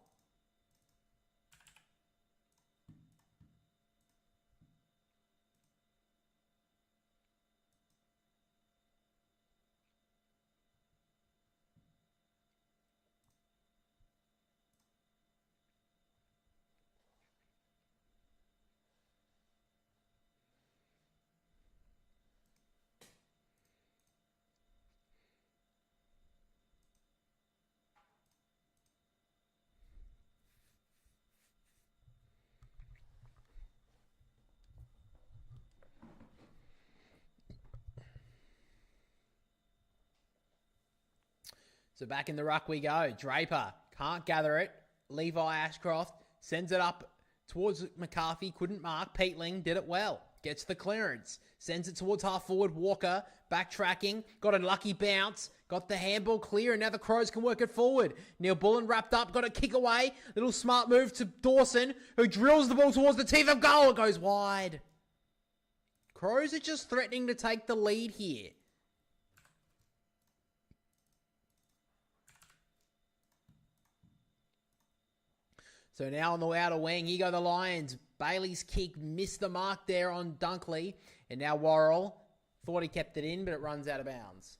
So back in the ruck we go. Draper can't gather it. Levi Ashcroft sends it up towards McCarthy. Couldn't mark. Peatling did it well. Gets the clearance. Sends it towards half forward. Walker backtracking. Got a lucky bounce. Got the handball clear. And now the Crows can work it forward. Neil Bullen wrapped up. Got a kick away. Little smart move to Dawson, who drills the ball towards the teeth of goal. It goes wide. Crows are just threatening to take the lead here. So now on the outer wing, here go the Lions. Bailey's kick missed the mark there on Dunkley. And now Worrell thought he kept it in, but it runs out of bounds.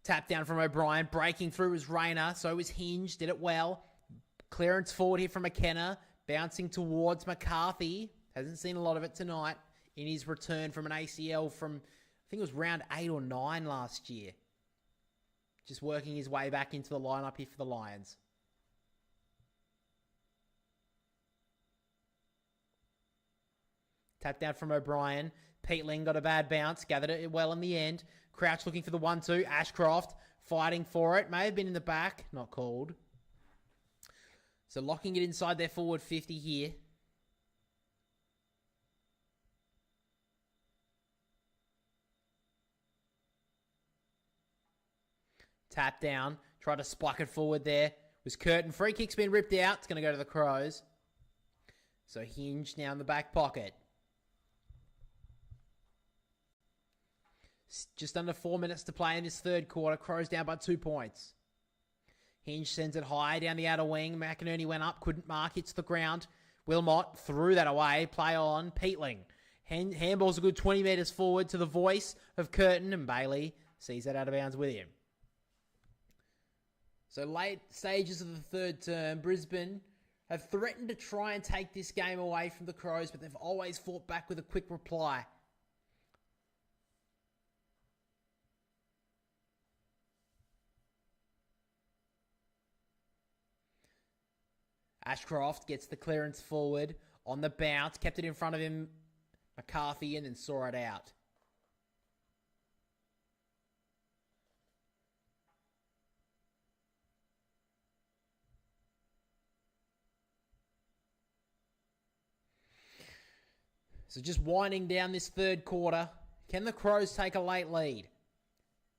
Tap down from O'Brien. Breaking through was Rayner. So was Hinge. Did it well. Clearance forward here from McKenna. Bouncing towards McCarthy. Hasn't seen a lot of it tonight in his return from an ACL from, I think it was round 8 or 9 last year. Just working his way back into the lineup here for the Lions. Tap down from O'Brien. Peatling got a bad bounce. Gathered it well in the end. Crouch looking for the 1-2. Ashcroft fighting for it. May have been in the back. Not called. So locking it inside their forward 50 here. Tap down. Tried to spike it forward there. Was Curtin. Free kick's been ripped out. It's going to go to the Crows. So Hinge now in the back pocket. Just under 4 minutes to play in this third quarter. Crows down by 2 points. Hinge sends it high down the outer wing. McInerney went up, couldn't mark, hits the ground. Wilmot threw that away. Play on. Peatling. Handball's a good 20 metres forward to the voice of Curtin, and Bailey sees that out of bounds with him. So late stages of the third term, Brisbane have threatened to try and take this game away from the Crows, but they've always fought back with a quick reply. Ashcroft gets the clearance forward on the bounce, kept it in front of him, McCarthy, and then saw it out. So just winding down this third quarter, can the Crows take a late lead?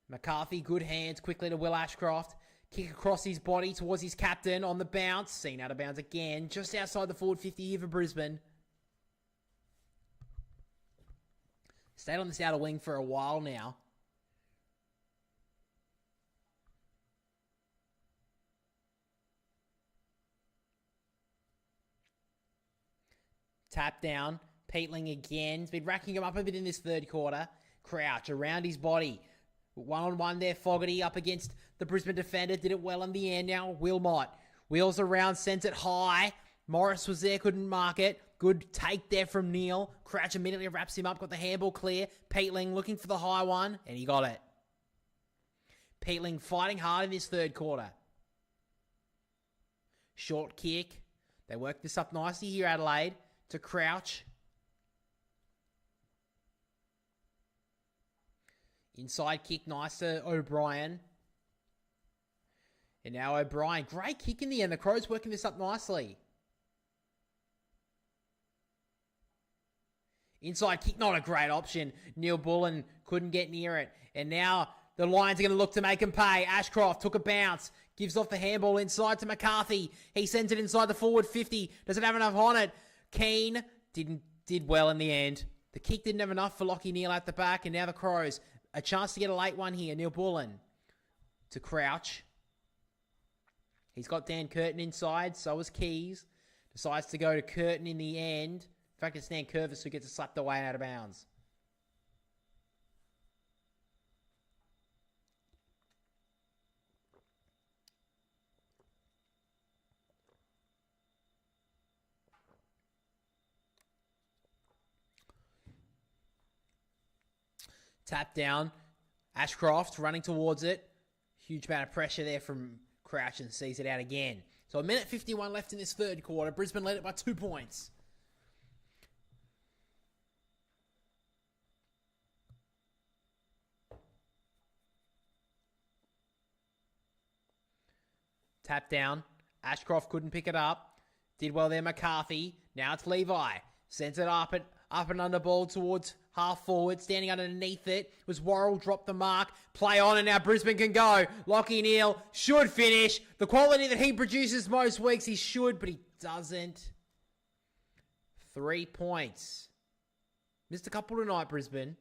McCarthy, good hands, quickly to Will Ashcroft. Kick across his body towards his captain on the bounce. Seen out of bounds again. Just outside the forward 50 here for Brisbane. Stayed on this outer wing for a while now. Tap down. Peatling again. He's been racking him up a bit in this third quarter. Crouch around his body. One-on-one there, Fogarty up against the Brisbane defender. Did it well in the end now. Wilmot wheels around, sends it high. Morris was there, couldn't mark it. Good take there from Neil. Crouch immediately wraps him up, got the handball clear. Peatling looking for the high one, and he got it. Peatling fighting hard in this third quarter. Short kick. They work this up nicely here, Adelaide, to Crouch. Inside kick, nice to O'Brien. And now O'Brien. Great kick in the end. The Crows working this up nicely. Inside kick, not a great option. Neil Bullen couldn't get near it. And now the Lions are going to look to make him pay. Ashcroft took a bounce. Gives off the handball inside to McCarthy. He sends it inside the forward 50. Doesn't have enough on it. Keane did well in the end. The kick didn't have enough for Lockie Neal at the back. And now the Crows. A chance to get a late one here. Neil Bullen to Crouch. He's got Dan Curtin inside. So is Keys. Decides to go to Curtin in the end. In fact, it's Dan Curvis who gets slapped away and out of bounds. Tap down. Ashcroft running towards it. Huge amount of pressure there from Crouch sees it out again. So 1:51 left in this third quarter. Brisbane led it by 2 points. Tap down. Ashcroft couldn't pick it up. Did well there, McCarthy. Now it's Levi. Sends it up and under ball towards half forward. Standing underneath it was Worrell. Dropped the mark. Play on, and now Brisbane can go. Lockie Neal should finish. The quality that he produces most weeks, he should, but he doesn't. 3 points. Missed a couple tonight, Brisbane.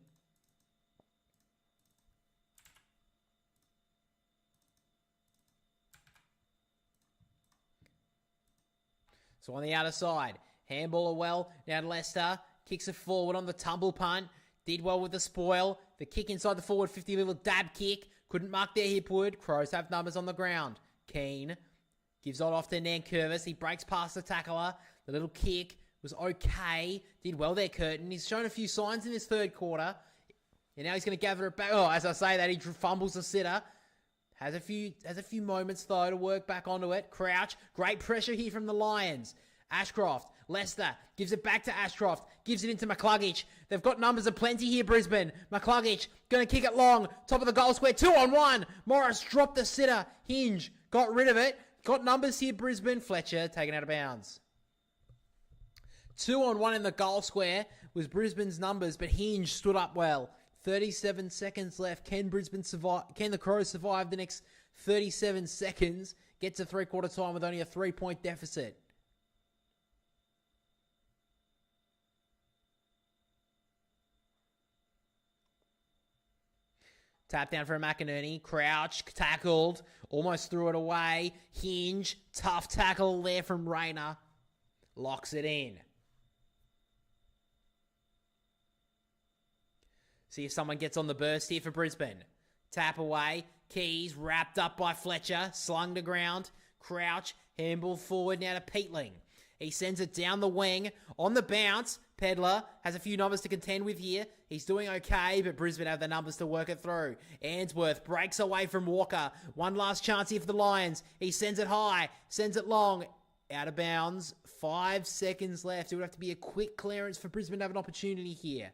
So on the outer side, handballer well. Now Leicester kicks it forward on the tumble punt. Did well with the spoil. The kick inside the forward 50, little dab kick. Couldn't mark their hipwood. Crows have numbers on the ground. Keane gives it off to Nankervis. He breaks past the tackler. The little kick was okay. Did well there, Curtin. He's shown a few signs in this third quarter. And now he's going to gather it back. Oh, as I say that, he fumbles the sitter. Has a few moments, though, to work back onto it. Crouch. Great pressure here from the Lions. Ashcroft. Leicester gives it back to Ashcroft. Gives it into McCluggage. They've got numbers aplenty here, Brisbane. McCluggage going to kick it long. Top of the goal square. 2-on-1. Morris dropped the sitter. Hinge got rid of it. Got numbers here, Brisbane. Fletcher taken out of bounds. 2-on-1 in the goal square was Brisbane's numbers, but Hinge stood up well. 37 seconds left. Can Brisbane survive? Can the Crows survive the next 37 seconds? Get to three-quarter time with only a 3-point deficit. Tap down for a McInerney. Crouch, tackled. Almost threw it away. Hinge, tough tackle there from Rayner. Locks it in. See if someone gets on the burst here for Brisbane. Tap away. Keys wrapped up by Fletcher. Slung to ground. Crouch. Handball forward now to Peatling. He sends it down the wing. On the bounce. Pedler has a few numbers to contend with here. He's doing okay, but Brisbane have the numbers to work it through. Ainsworth breaks away from Walker. One last chance here for the Lions. He sends it high. Sends it long. Out of bounds. 5 seconds left. It would have to be a quick clearance for Brisbane to have an opportunity here.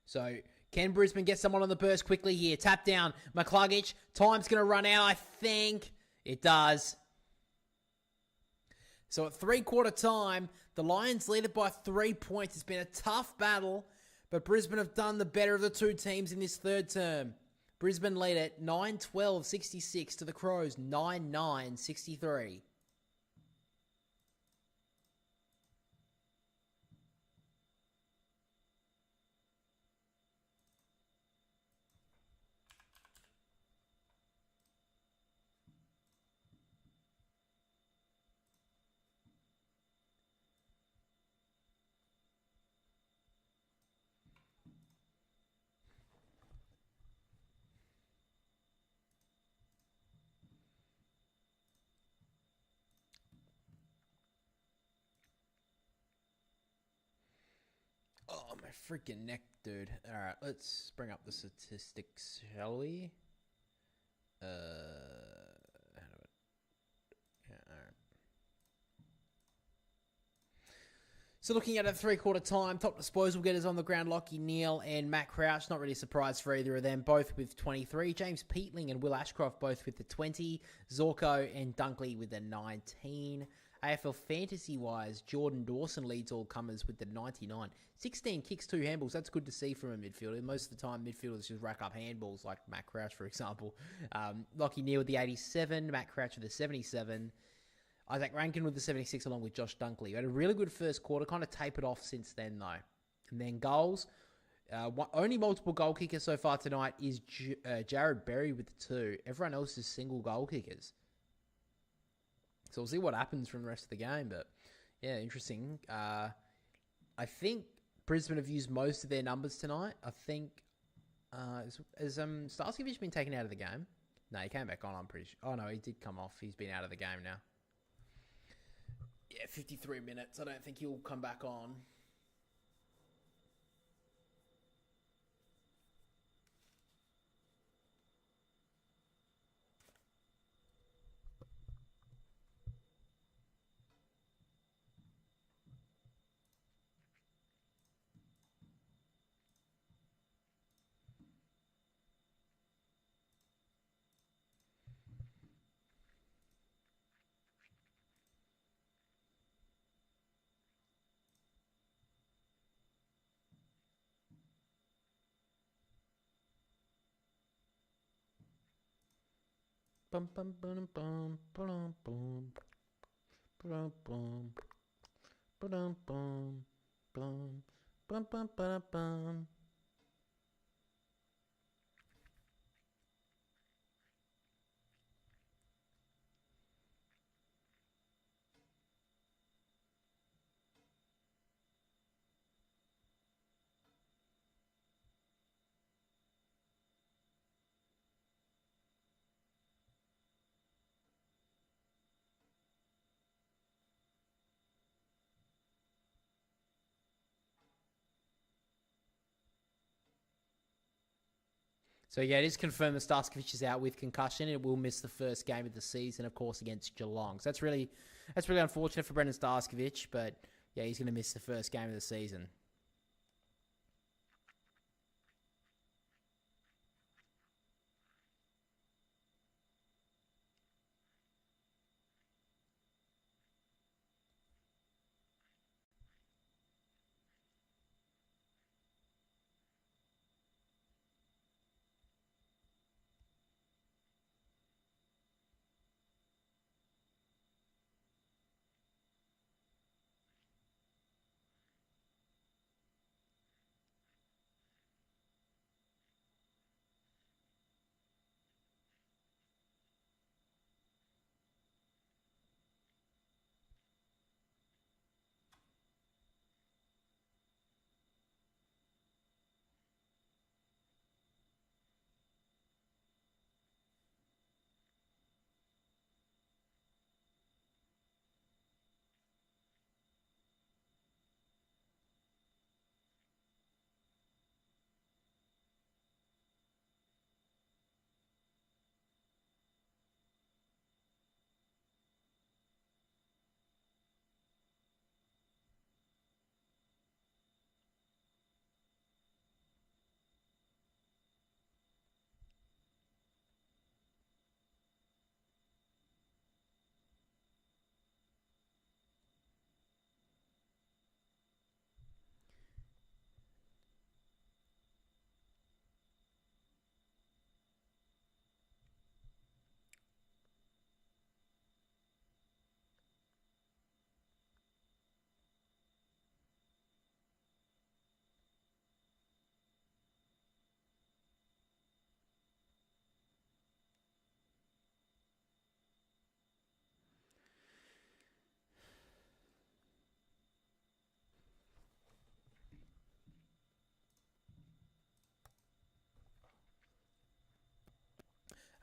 So, can Brisbane get someone on the burst quickly here? Tap down. McCluggage. Time's going to run out, I think. It does. So, at three-quarter time, the Lions lead it by 3 points. It's been a tough battle, but Brisbane have done the better of the two teams in this third term. Brisbane lead it 9-12-66 to the Crows 9-9-63. Oh, my freaking neck, dude. All right, let's bring up the statistics, shall we? How do it? Yeah, all right. So looking at a three-quarter time, top disposal getters on the ground, Lockie Neal and Matt Crouch. Not really a surprise for either of them, both with 23. James Peatling and Will Ashcroft both with the 20. Zorko and Dunkley with the 19. AFL fantasy-wise, Jordan Dawson leads all comers with the 99. 16 kicks, 2 handballs. That's good to see from a midfielder. Most of the time, midfielders just rack up handballs, like Matt Crouch, for example. Lockie Neal with the 87, Matt Crouch with the 77. Isaac Rankin with the 76, along with Josh Dunkley. He had a really good first quarter, kind of tapered off since then, though. And then goals. Only multiple goal kickers so far tonight is Jared Berry with the 2. Everyone else is single goal kickers. So we'll see what happens from the rest of the game. But, yeah, interesting. I think Brisbane have used most of their numbers tonight. I think, has Starskevich been taken out of the game? No, he came back on, I'm pretty sure. Oh, no, he did come off. He's been out of the game now. Yeah, 53 minutes. I don't think he'll come back on. Bum bum bum bum bum bum bum bum bum bum bum bum bum bum bum. So yeah, it is confirmed that Starskovic is out with concussion. It will miss the first game of the season, of course, against Geelong. So that's really unfortunate for Brendan Starskovic, but yeah, he's going to miss the first game of the season.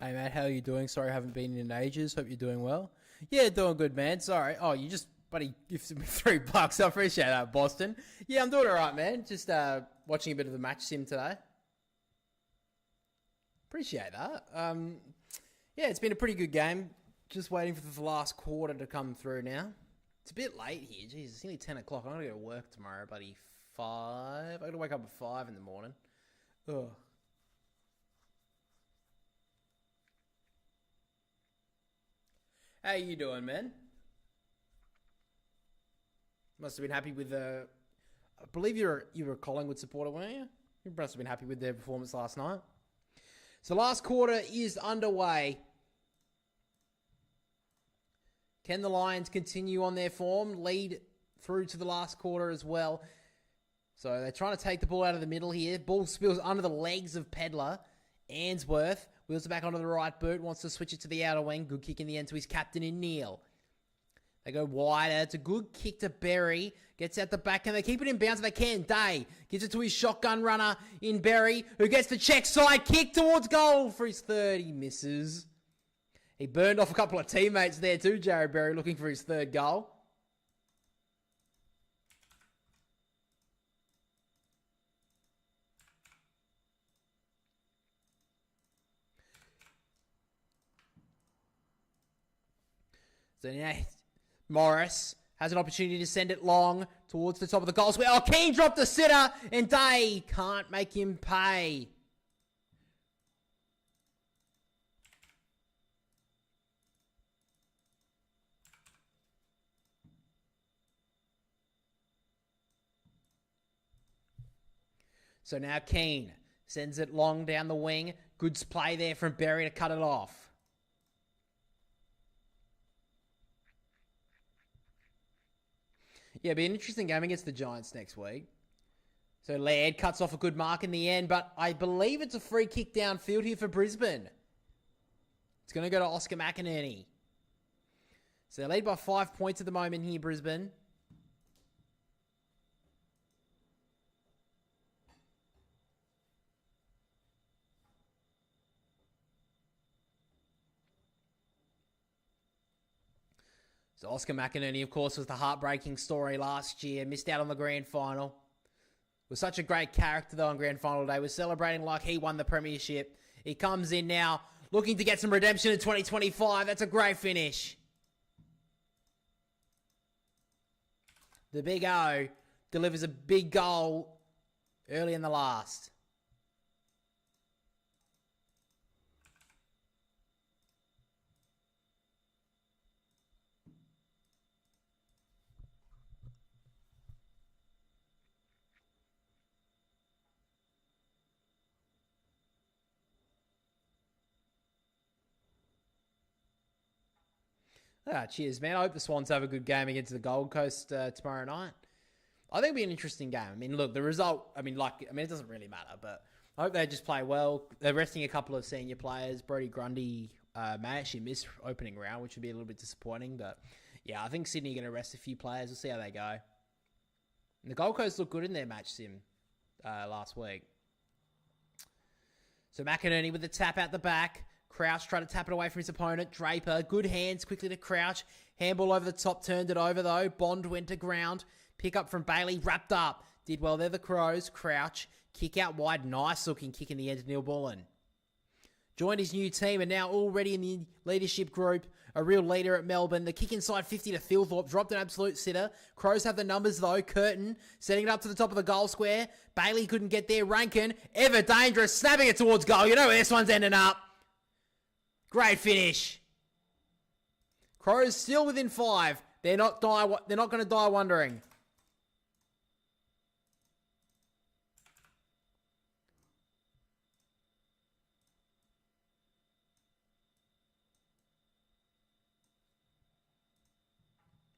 Hey, Matt, how are you doing? Sorry I haven't been in ages. Hope you're doing well. Yeah, doing good, man. Sorry. Oh, you just, buddy, gifted me $3. I appreciate that, Boston. Yeah, I'm doing all right, man. Just watching a bit of the match sim today. Appreciate that. Yeah, it's been a pretty good game. Just waiting for the last quarter to come through now. It's a bit late here. Jeez, it's nearly 10 o'clock. I'm going to go to work tomorrow, buddy. 5. I got to wake up at 5 in the morning. Ugh. How you doing, man? Must have been happy with the. I believe you were a Collingwood supporter, weren't you? You must have been happy with their performance last night. So last quarter is underway. Can the Lions continue on their form, lead through to the last quarter as well? So they're trying to take the ball out of the middle here. Ball spills under the legs of Pedler. Ainsworth wheels it back onto the right boot, wants to switch it to the outer wing. Good kick in the end to his captain in Neil. They go wider. It's a good kick to Berry. Gets out the back and they keep it in bounds if they can. Day gives it to his shotgun runner in Berry, who gets the check side kick towards goal for his third. He misses. He burned off a couple of teammates there too, Jared Berry, looking for his third goal. So now Morris has an opportunity to send it long towards the top of the goal square. Oh, Keane dropped the sitter and Day can't make him pay. So now Keane sends it long down the wing. Good play there from Berry to cut it off. Yeah, it'll be an interesting game against the Giants next week. So Laird cuts off a good mark in the end, but I believe it's a free kick downfield here for Brisbane. It's going to go to Oscar McInerney. So they lead by 5 points at the moment here, Brisbane. So Oscar McInerney, of course, was the heartbreaking story last year. Missed out on the grand final. Was such a great character, though, on grand final day. Was celebrating like he won the premiership. He comes in now, looking to get some redemption in 2025. That's a great finish. The Big O delivers a big goal early in the last. Cheers, man. I hope the Swans have a good game against the Gold Coast tomorrow night. I think it'll be an interesting game. I mean, look, the result, it doesn't really matter, but I hope they just play well. They're resting a couple of senior players. Brody Grundy may actually miss opening round, which would be a little bit disappointing. But, yeah, I think Sydney are going to rest a few players. We'll see how they go. And the Gold Coast looked good in their match sim last week. So McInerney with the tap out the back. Crouch tried to tap it away from his opponent. Draper, good hands, quickly to Crouch. Handball over the top, turned it over though. Bond went to ground. Pick up from Bailey, wrapped up. Did well there, the Crows. Crouch, kick out wide. Nice looking kick in the end to Neil Bullen. Joined his new team and now already in the leadership group. A real leader at Melbourne. The kick inside 50 to Philthorpe. Dropped an absolute sitter. Crows have the numbers though. Curtin setting it up to the top of the goal square. Bailey couldn't get there. Rankin, ever dangerous. Snapping it towards goal. You know where this one's ending up. Great finish. Crows still within 5. They're not going to die wondering.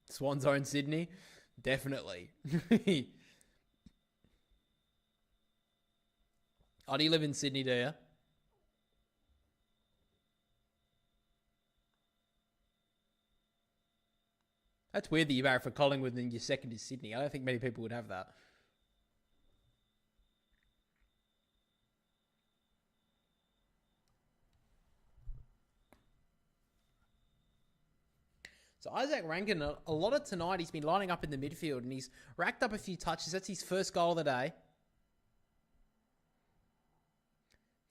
Swan Zone Sydney? Definitely. Oh, do you live in Sydney, do you? That's weird that you married for Collingwood and your second is Sydney. I don't think many people would have that. So Isaac Rankin, a lot of tonight, he's been lining up in the midfield and he's racked up a few touches. That's his first goal of the day.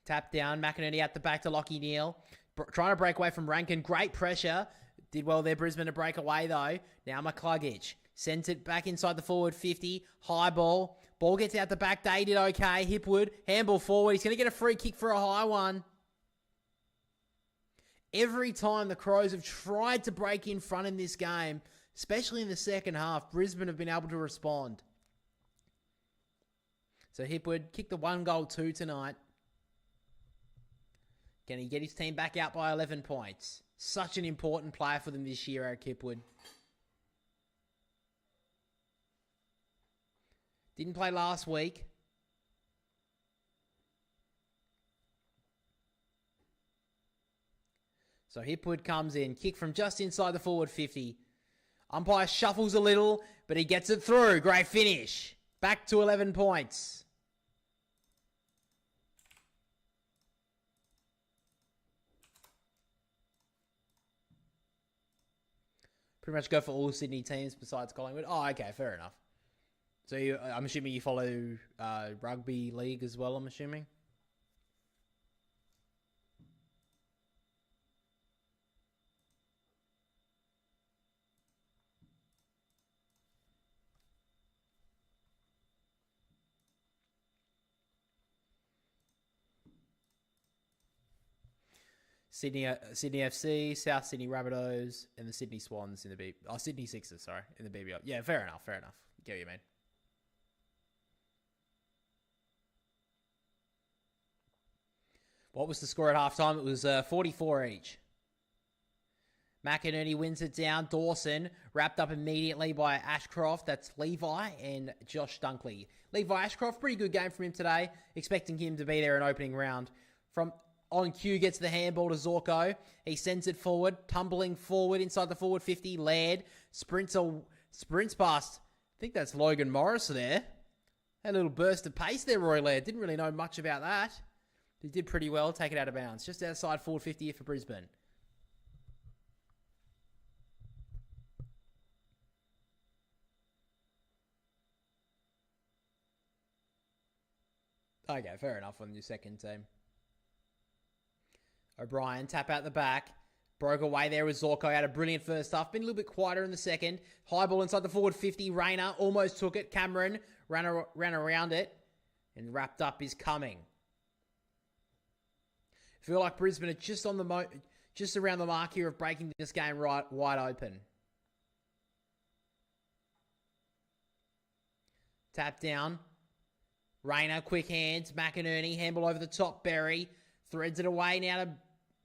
Tap down, McInerney at the back to Lockie Neal. Trying to break away from Rankin. Great pressure. Did well there, Brisbane, to break away, though. Now McCluggage sends it back inside the forward 50. High ball. Ball gets out the back. Day did okay. Hipwood, handball forward. He's going to get a free kick for a high one. Every time the Crows have tried to break in front in this game, especially in the second half, Brisbane have been able to respond. So Hipwood kicked the 1-2 tonight. Can he get his team back out by 11 points? Such an important player for them this year, Eric Hipwood. Didn't play last week. So Hipwood comes in. Kick from just inside the forward 50. Umpire shuffles a little, but he gets it through. Great finish. Back to 11 points. Pretty much go for all Sydney teams besides Collingwood. Oh, okay, fair enough. So I'm assuming you follow rugby league as well, I'm assuming? Sydney FC, South Sydney Rabbitohs, and the Sydney Swans in the Sydney Sixers, sorry, in the BBL. Yeah, fair enough. Get what you mean. What was the score at halftime? It was 44 each. McInerney wins it down. Dawson wrapped up immediately by Ashcroft. That's Levi and Josh Dunkley. Levi Ashcroft, pretty good game from him today. Expecting him to be there in opening round. From on cue, gets the handball to Zorko. He sends it forward, tumbling forward inside the forward 50. Laird sprints past. I think that's Logan Morris there. Had a little burst of pace there, Roy Laird. Didn't really know much about that. He did pretty well. Take it out of bounds. Just outside forward 50 here for Brisbane. Okay, fair enough on your second team. O'Brien, tap out the back. Broke away there with Zorko. Had a brilliant first half. Been a little bit quieter in the second. High ball inside the forward 50. Rayner almost took it. Cameron ran around it. And wrapped up is coming. Feel like Brisbane are just on the just around the mark here of breaking this game wide open. Tap down. Rayner, quick hands. McInerney, handball over the top. Berry threads it away now to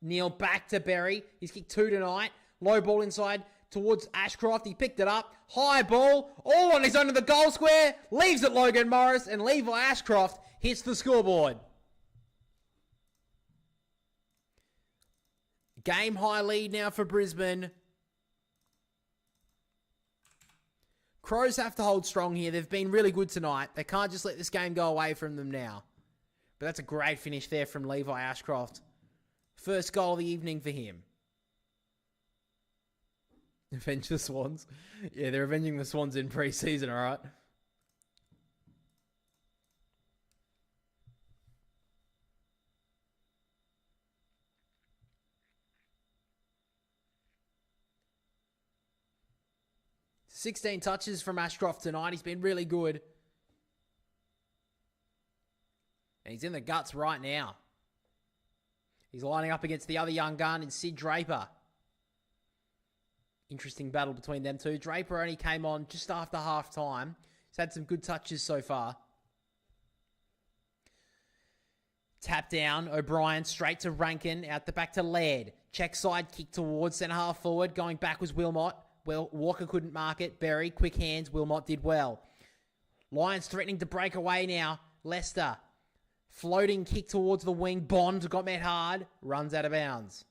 Neil. Back to Berry. He's kicked 2 tonight. Low ball inside towards Ashcroft. He picked it up. High ball. All on his own to the goal square. Leaves it Logan Morris. And Levi Ashcroft hits the scoreboard. Game high lead now for Brisbane. Crows have to hold strong here. They've been really good tonight. They can't just let this game go away from them now. But that's a great finish there from Levi Ashcroft. First goal of the evening for him. Avenge the Swans. Yeah, they're avenging the Swans in pre-season, all right? $16 touches from Ashcroft tonight. He's been really good. And he's in the guts right now. He's lining up against the other young gun in Sid Draper. Interesting battle between them two. Draper only came on just after half time. He's had some good touches so far. Tap down. O'Brien straight to Rankin. Out the back to Laird. Check side kick towards centre half forward. Going back was Wilmot. Well, Walker couldn't mark it. Berry, quick hands. Wilmot did well. Lions threatening to break away now. Leicester. Floating kick towards the wing. Bond got met hard. Runs out of bounds.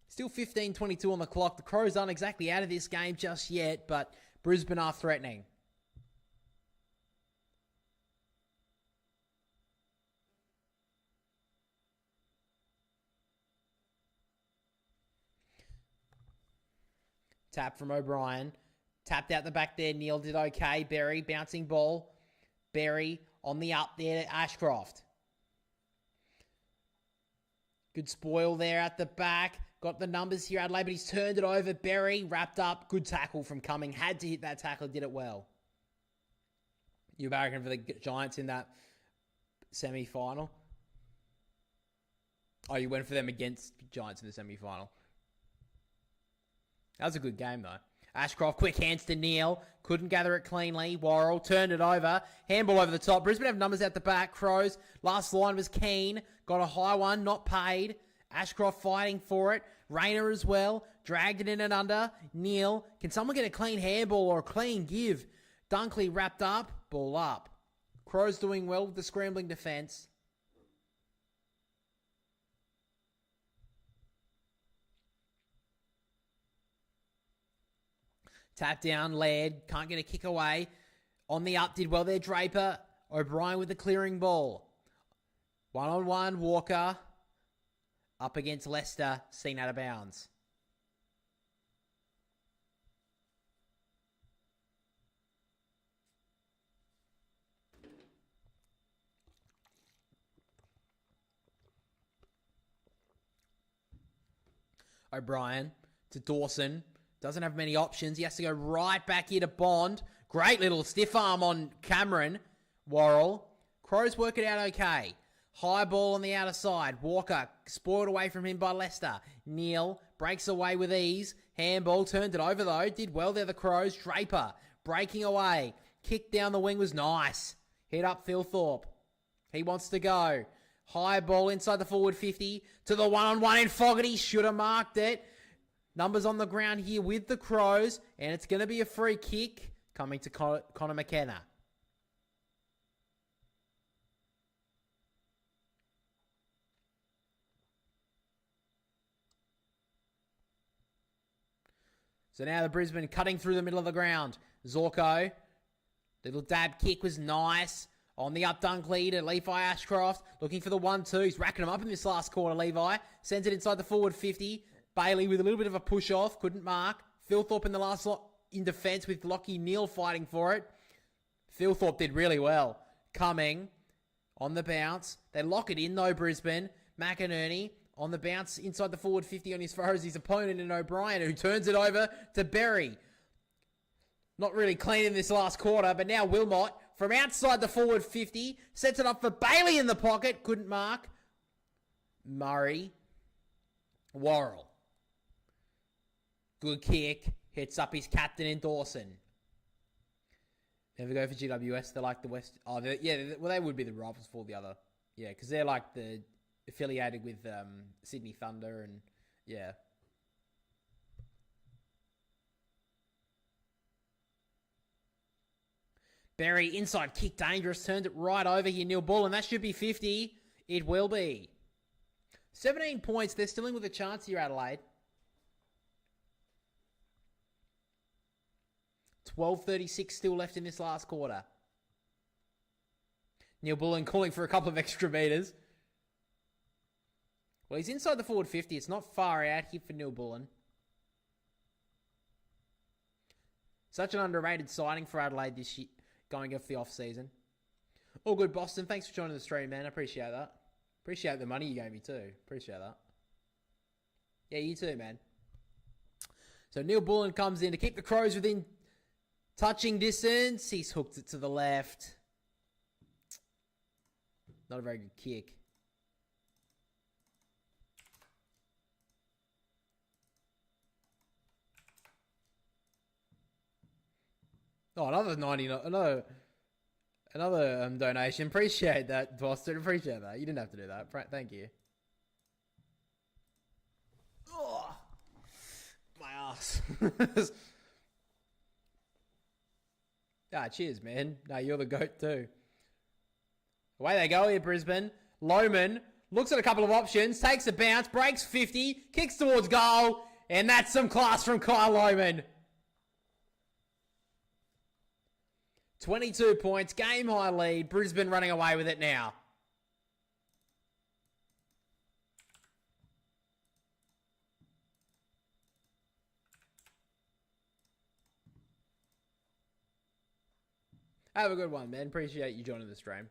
Still 15:22 on the clock. The Crows aren't exactly out of this game just yet, but Brisbane are threatening. Tap from O'Brien. Tapped out the back there. Neil did okay. Berry, bouncing ball. Berry on the up there to Ashcroft. Good spoil there at the back. Got the numbers here, Adelaide, but he's turned it over. Berry wrapped up. Good tackle from Cumming. Had to hit that tackle. Did it well. You barracking for the Giants in that semi-final? Oh, you went for them against Giants in the semi-final. That was a good game, though. Ashcroft, quick hands to Neil. Couldn't gather it cleanly. Worrell turned it over. Handball over the top. Brisbane have numbers out the back. Crows. Last line was Keane. Got a high one, not paid. Ashcroft fighting for it. Rayner as well. Dragged it in and under. Neil. Can someone get a clean handball or a clean give? Dunkley wrapped up. Ball up. Crows doing well with the scrambling defence. Tap down, Laird. Can't get a kick away. On the up, did well there, Draper. O'Brien with the clearing ball. 1-on-1, Walker. Up against Leicester, seen out of bounds. O'Brien to Dawson. Doesn't have many options. He has to go right back here to Bond. Great little stiff arm on Cameron. Worrell. Crows work it out okay. High ball on the outer side. Walker spoiled away from him by Leicester. Neal breaks away with ease. Handball turned it over though. Did well there, the Crows. Draper breaking away. Kick down the wing was nice. Hit up Thilthorpe. He wants to go. High ball inside the forward 50 to the 1-on-1 in Fogarty. Should have marked it. Numbers on the ground here with the Crows. And it's going to be a free kick coming to Connor McKenna. So now the Brisbane cutting through the middle of the ground. Zorko. Little dab kick was nice. On the up dunk lead at Levi Ashcroft. Looking for the 1-2. He's racking them up in this last quarter, Levi. Sends it inside the forward 50. Bailey with a little bit of a push off. Couldn't mark. Thilthorpe in the last lot in defence with Lockie Neal fighting for it. Thilthorpe did really well. Coming on the bounce. They lock it in though, Brisbane. McInerney on the bounce inside the forward 50 on his far as his opponent in O'Brien, who turns it over to Berry. Not really clean in this last quarter, but now Wilmot from outside the forward 50 sets it up for Bailey in the pocket. Couldn't mark. Murray. Worrell. Good kick. Hits up his captain in Dawson. Never go for GWS. They're like the West. Oh, yeah. Well, they would be the rivals for the other. Yeah, because they're like the affiliated with Sydney Thunder and yeah. Berry inside kick, dangerous. Turned it right over here, Neil Bull, and that should be 50. It will be. 17 points. They're still in with a chance here, Adelaide. 12:36 still left in this last quarter. Neil Bullen calling for a couple of extra meters. Well, he's inside the forward 50. It's not far out here for Neil Bullen. Such an underrated signing for Adelaide this year, going off the off-season. All good, Boston. Thanks for joining the stream, man. I appreciate that. Appreciate the money you gave me too. Appreciate that. Yeah, you too, man. So Neil Bullen comes in to keep the Crows within touching distance. He's hooked it to the left. Not a very good kick. Oh, another 99. Another donation. Appreciate that, Boston. Appreciate that. You didn't have to do that. Thank you. Oh, my ass. Cheers, man. No, you're the GOAT too. Away they go here, Brisbane. Lohman looks at a couple of options, takes a bounce, breaks 50, kicks towards goal, and that's some class from Kyle Lohman. 22 points, game high lead. Brisbane running away with it now. Have a good one, man. Appreciate you joining the stream.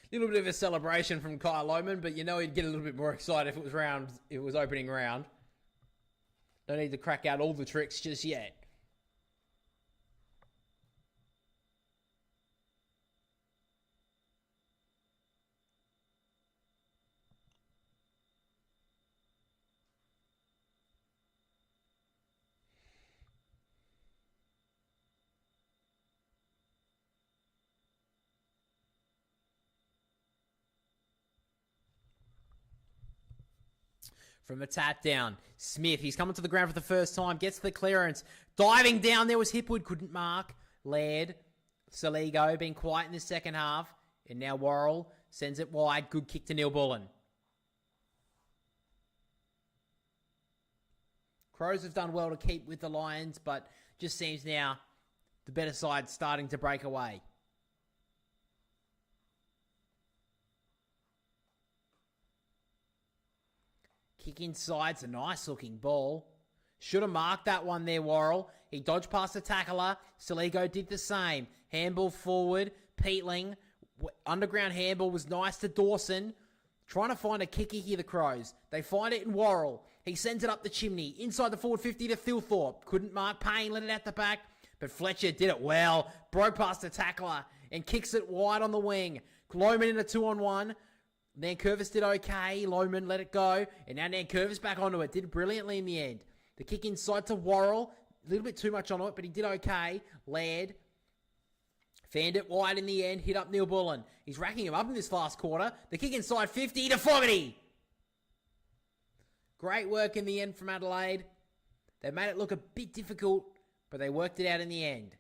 Little bit of a celebration from Kyle Lohman, but you know he'd get a little bit more excited if it was opening round. Don't need to crack out all the tricks just yet. From a tap down, Smith, he's coming to the ground for the first time, gets the clearance. Diving down, there was Hipwood, couldn't mark. Laird, Saligo, been quiet in the second half. And now Worrell Sends it wide. Good kick to Neil Bullen. Crows have done well to keep with the Lions, but just seems now the better side starting to break away. Kick inside. It's a nice looking ball. Should have marked that one there, Worrell. He dodged past the tackler. Saligo did the same. Handball forward. Peatling. Underground handball was nice to Dawson. Trying to find a kicker here, the Crows. They find it in Worrell. He sends it up the chimney. Inside the forward 50 to Philthorpe. Couldn't mark Payne. Let it out the back. But Fletcher did it well. Broke past the tackler. And kicks it wide on the wing. Loman in a 2-on-1. Nankervis did okay. Loman let it go. And now Nankervis back onto it. Did brilliantly in the end. The kick inside to Worrell. A little bit too much on it, but he did okay. Laird fanned it wide in the end. Hit up Neil Bullen. He's racking him up in this last quarter. The kick inside 50 to Fogarty. Great work in the end from Adelaide. They made it look a bit difficult, but they worked it out in the end.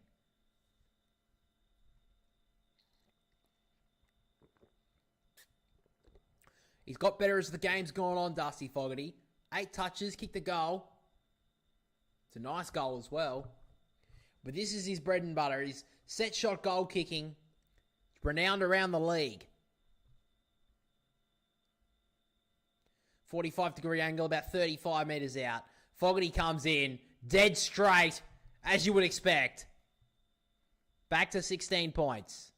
He's got better as the game's gone on, Dusty Fogarty. 8 touches, kicked the goal. It's a nice goal as well. But this is his bread and butter. He's set shot goal kicking. It's renowned around the league. 45-degree angle, about 35 metres out. Fogarty comes in, dead straight, as you would expect. Back to 16 points.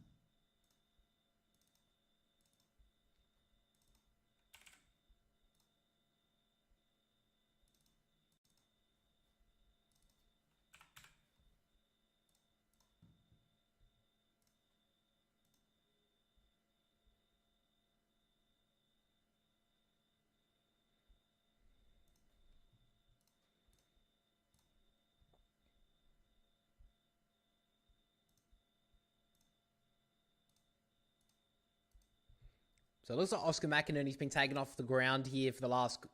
So it looks like Oscar McInerney, he's been taken off the ground here for the last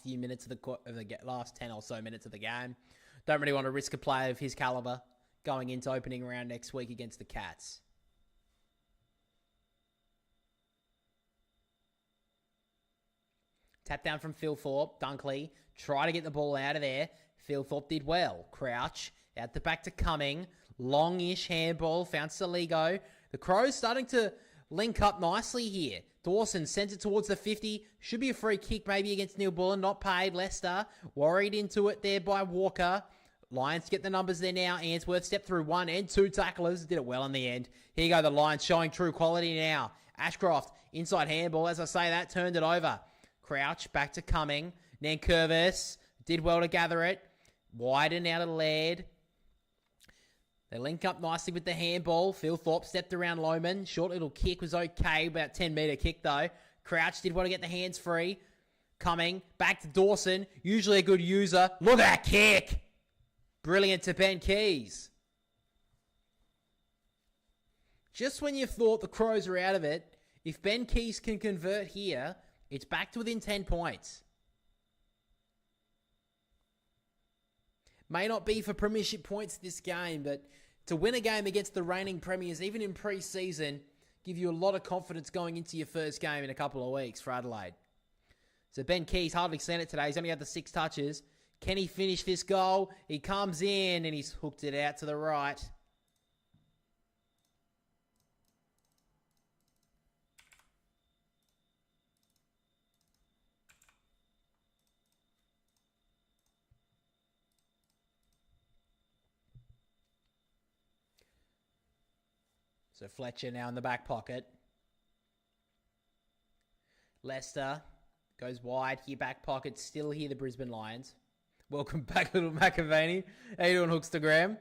few minutes of the last 10 or so minutes of the game. Don't really want to risk a player of his caliber going into opening round next week against the Cats. Tap down from Philthorpe. Dunkley try to get the ball out of there. Philthorpe did well. Crouch out the back to Cumming. Longish handball. Found Saligo. The Crows starting to link up nicely here. Dawson sends it towards the 50. Should be a free kick maybe against Neil Bullen. Not paid. Leicester worried into it there by Walker. Lions get the numbers there now. Ainsworth stepped through 1 and 2 tacklers. Did it well in the end. Here you go. The Lions showing true quality now. Ashcroft inside handball. As I say that, turned it over. Crouch back to Cumming. Nankervis did well to gather it. Widen out of Laird. They link up nicely with the handball. Philthorpe stepped around Loman. Short little kick was okay. About 10-metre kick, though. Crouch did want to get the hands free. Cumming. Back to Dawson. Usually a good user. Look at that kick. Brilliant to Ben Keys. Just when you thought the Crows are out of it, if Ben Keys can convert here, it's back to within 10 points. May not be for premiership points this game, but to win a game against the reigning premiers, even in pre-season, give you a lot of confidence going into your first game in a couple of weeks for Adelaide. So Ben Keys hardly seen it today. He's only had the 6 touches. Can he finish this goal? He comes in and he's hooked it out to the right. So Fletcher now in the back pocket. Leicester goes wide here, back pocket. Still here, the Brisbane Lions. Welcome back, little McAvaney. How you doing, Hookstagram?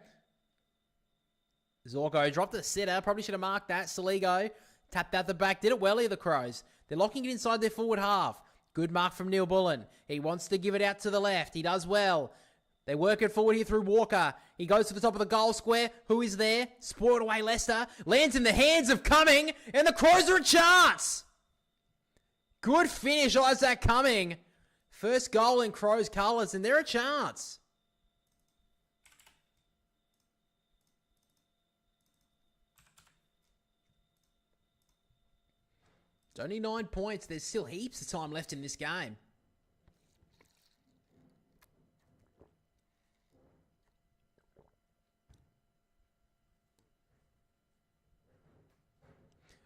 Zorko dropped the sitter. Probably should have marked that. Saligo tapped out the back. Did it well here, the Crows. They're locking it inside their forward half. Good mark from Neil Bullen. He wants to give it out to the left. He does well. They work it forward here through Walker. He goes to the top of the goal square. Who is there? Spoiled away Leicester. Lands in the hands of Cumming. And the Crows are a chance. Good finish, Isaac Cumming. First goal in Crows colours, and they're a chance. It's only 9 points. There's still heaps of time left in this game.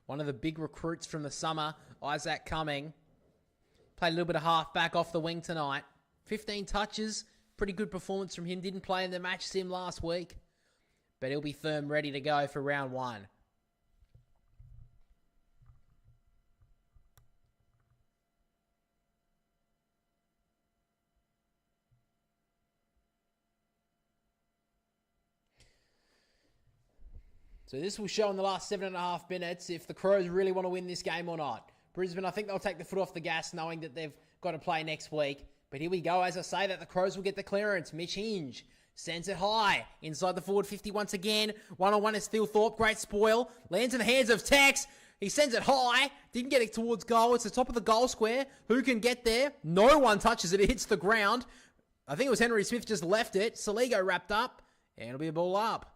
One of the big recruits from the summer, Isaac Cumming. Played a little bit of halfback off the wing tonight. 15 touches. Pretty good performance from him. Didn't play in the match sim last week. But he'll be firm, ready to go for round 1. So this will show in the last 7.5 minutes if the Crows really want to win this game or not. Brisbane, I think they'll take the foot off the gas knowing that they've got to play next week. But here we go. As I say that, the Crows will get the clearance. Mitch Hinge sends it high. Inside the forward 50 once again. One-on-one is Phil Thorpe. Great spoil. Lands in the hands of Tex. He sends it high. Didn't get it towards goal. It's the top of the goal square. Who can get there? No one touches it. It hits the ground. I think it was Henry Smith just left it. Saligo wrapped up. And it'll be a ball up.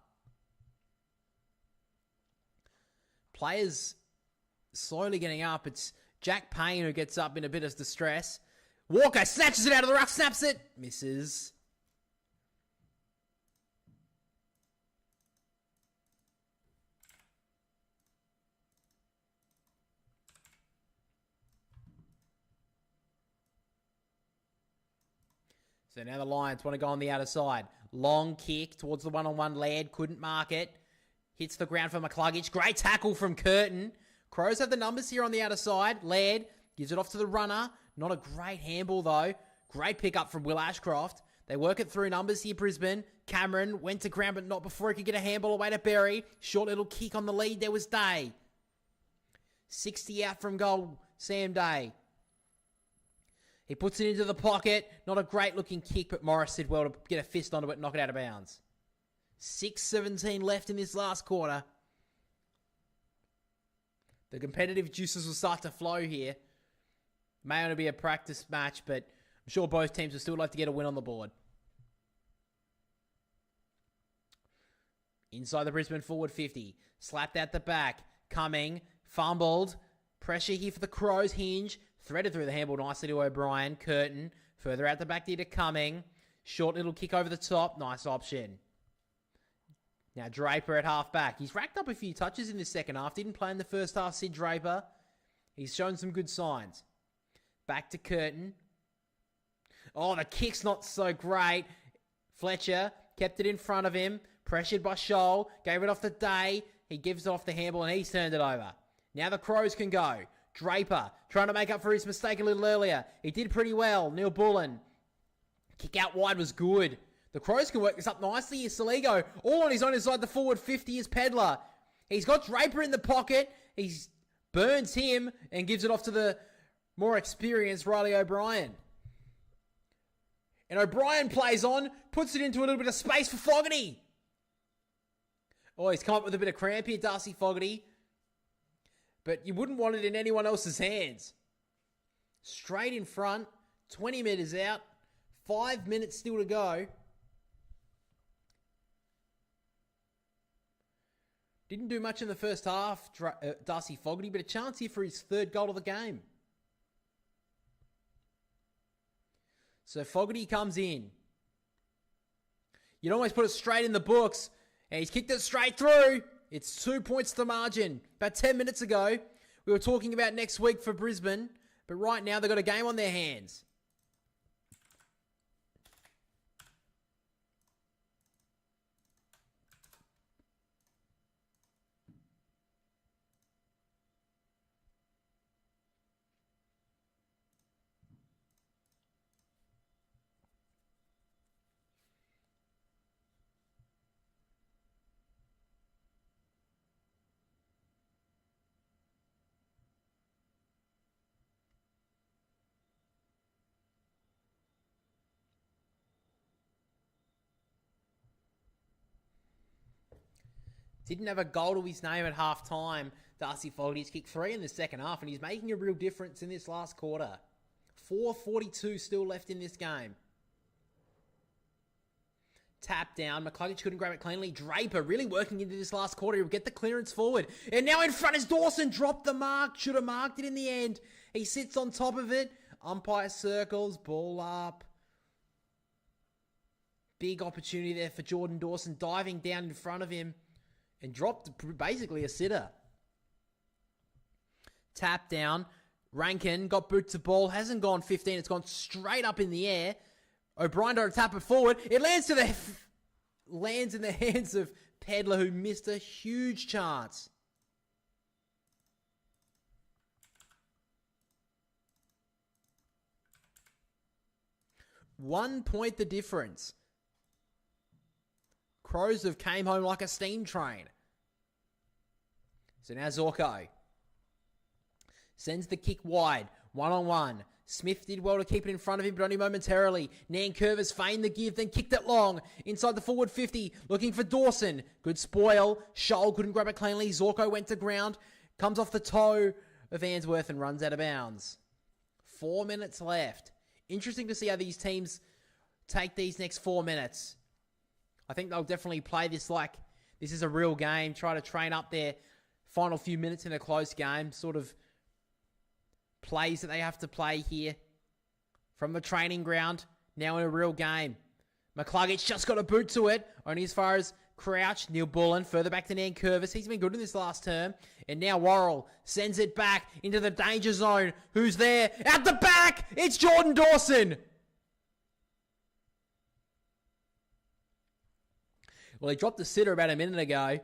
Players slowly getting up. It's Jack Payne who gets up in a bit of distress. Walker snatches it out of the ruck, snaps it. Misses. So now the Lions want to go on the outer side. Long kick towards the one-on-one. Laird couldn't mark it. Hits the ground for McCluggage. Great tackle from Curtin. Crows have the numbers here on the outer side. Laird gives it off to the runner. Not a great handball, though. Great pickup from Will Ashcroft. They work it through numbers here, Brisbane. Cameron went to ground, but not before he could get a handball away to Berry. Short little kick on the lead. There was Day. 60 out from goal, Sam Day. He puts it into the pocket. Not a great-looking kick, but Morris did well to get a fist onto it and knock it out of bounds. 6:17 left in this last quarter. The competitive juices will start to flow here. May only be a practice match, but I'm sure both teams will still like to get a win on the board. Inside the Brisbane forward 50. Slapped out the back. Cumming. Fumbled. Pressure here for the Crows. Hinge. Threaded through the handball nicely to O'Brien. Curtin. Further out the back there to Cumming. Short little kick over the top. Nice option. Now Draper at half-back. He's racked up a few touches in the second half. Didn't play in the first half, Sid Draper. He's shown some good signs. Back to Curtin. Oh, the kick's not so great. Fletcher kept it in front of him. Pressured by Scholl. Gave it off to Day. He gives it off the handball and he's turned it over. Now the Crows can go. Draper trying to make up for his mistake a little earlier. He did pretty well. Neil Bullen. Kick out wide was good. The Crows can work this up nicely. Here's Saligo. All on his own inside the forward 50 is Pedler. He's got Draper in the pocket. He burns him and gives it off to the more experienced Riley O'Brien. And O'Brien plays on, puts it into a little bit of space for Fogarty. Oh, he's come up with a bit of cramp here, Darcy Fogarty. But you wouldn't want it in anyone else's hands. Straight in front, 20 metres out, 5 minutes still to go. Didn't do much in the first half, Darcy Fogarty, but a chance here for his third goal of the game. So Fogarty comes in. You'd almost put it straight in the books, and he's kicked it straight through. It's 2 points to the margin. About 10 minutes ago, we were talking about next week for Brisbane, but right now they've got a game on their hands. Didn't have a goal to his name at half-time. Darcy Fogarty's kicked 3 in the second half, and he's making a real difference in this last quarter. 4:42 still left in this game. Tap down. McCluggage couldn't grab it cleanly. Draper really working into this last quarter. He'll get the clearance forward. And now in front is Dawson. Dropped the mark. Should have marked it in the end. He sits on top of it. Umpire circles. Ball up. Big opportunity there for Jordan Dawson. Diving down in front of him. And dropped basically a sitter. Tap down. Rankin got boot to ball. Hasn't gone 15. It's gone straight up in the air. O'Brien to tap it forward. It lands in the hands of Pedler, who missed a huge chance. One point the difference. Crows have came home like a steam train. So now Zorko sends the kick wide. 1-on-1. Smith did well to keep it in front of him, but only momentarily. Nankervis feigned the give, then kicked it long. Inside the forward 50, looking for Dawson. Good spoil. Scholl couldn't grab it cleanly. Zorko went to ground. Comes off the toe of Ainsworth and runs out of bounds. 4 minutes left. Interesting to see how these teams take these next 4 minutes. I think they'll definitely play this like this is a real game. Try to train up their final few minutes in a close game. Sort of plays that they have to play here from the training ground, now in a real game. McCluggage just got a boot to it, only as far as Crouch. Neil Bullen further back to Nankervis. He's been good in this last term. And now Worrell sends it back into the danger zone. Who's there? At the back! It's Jordan Dawson! Well, he dropped the sitter about a minute ago.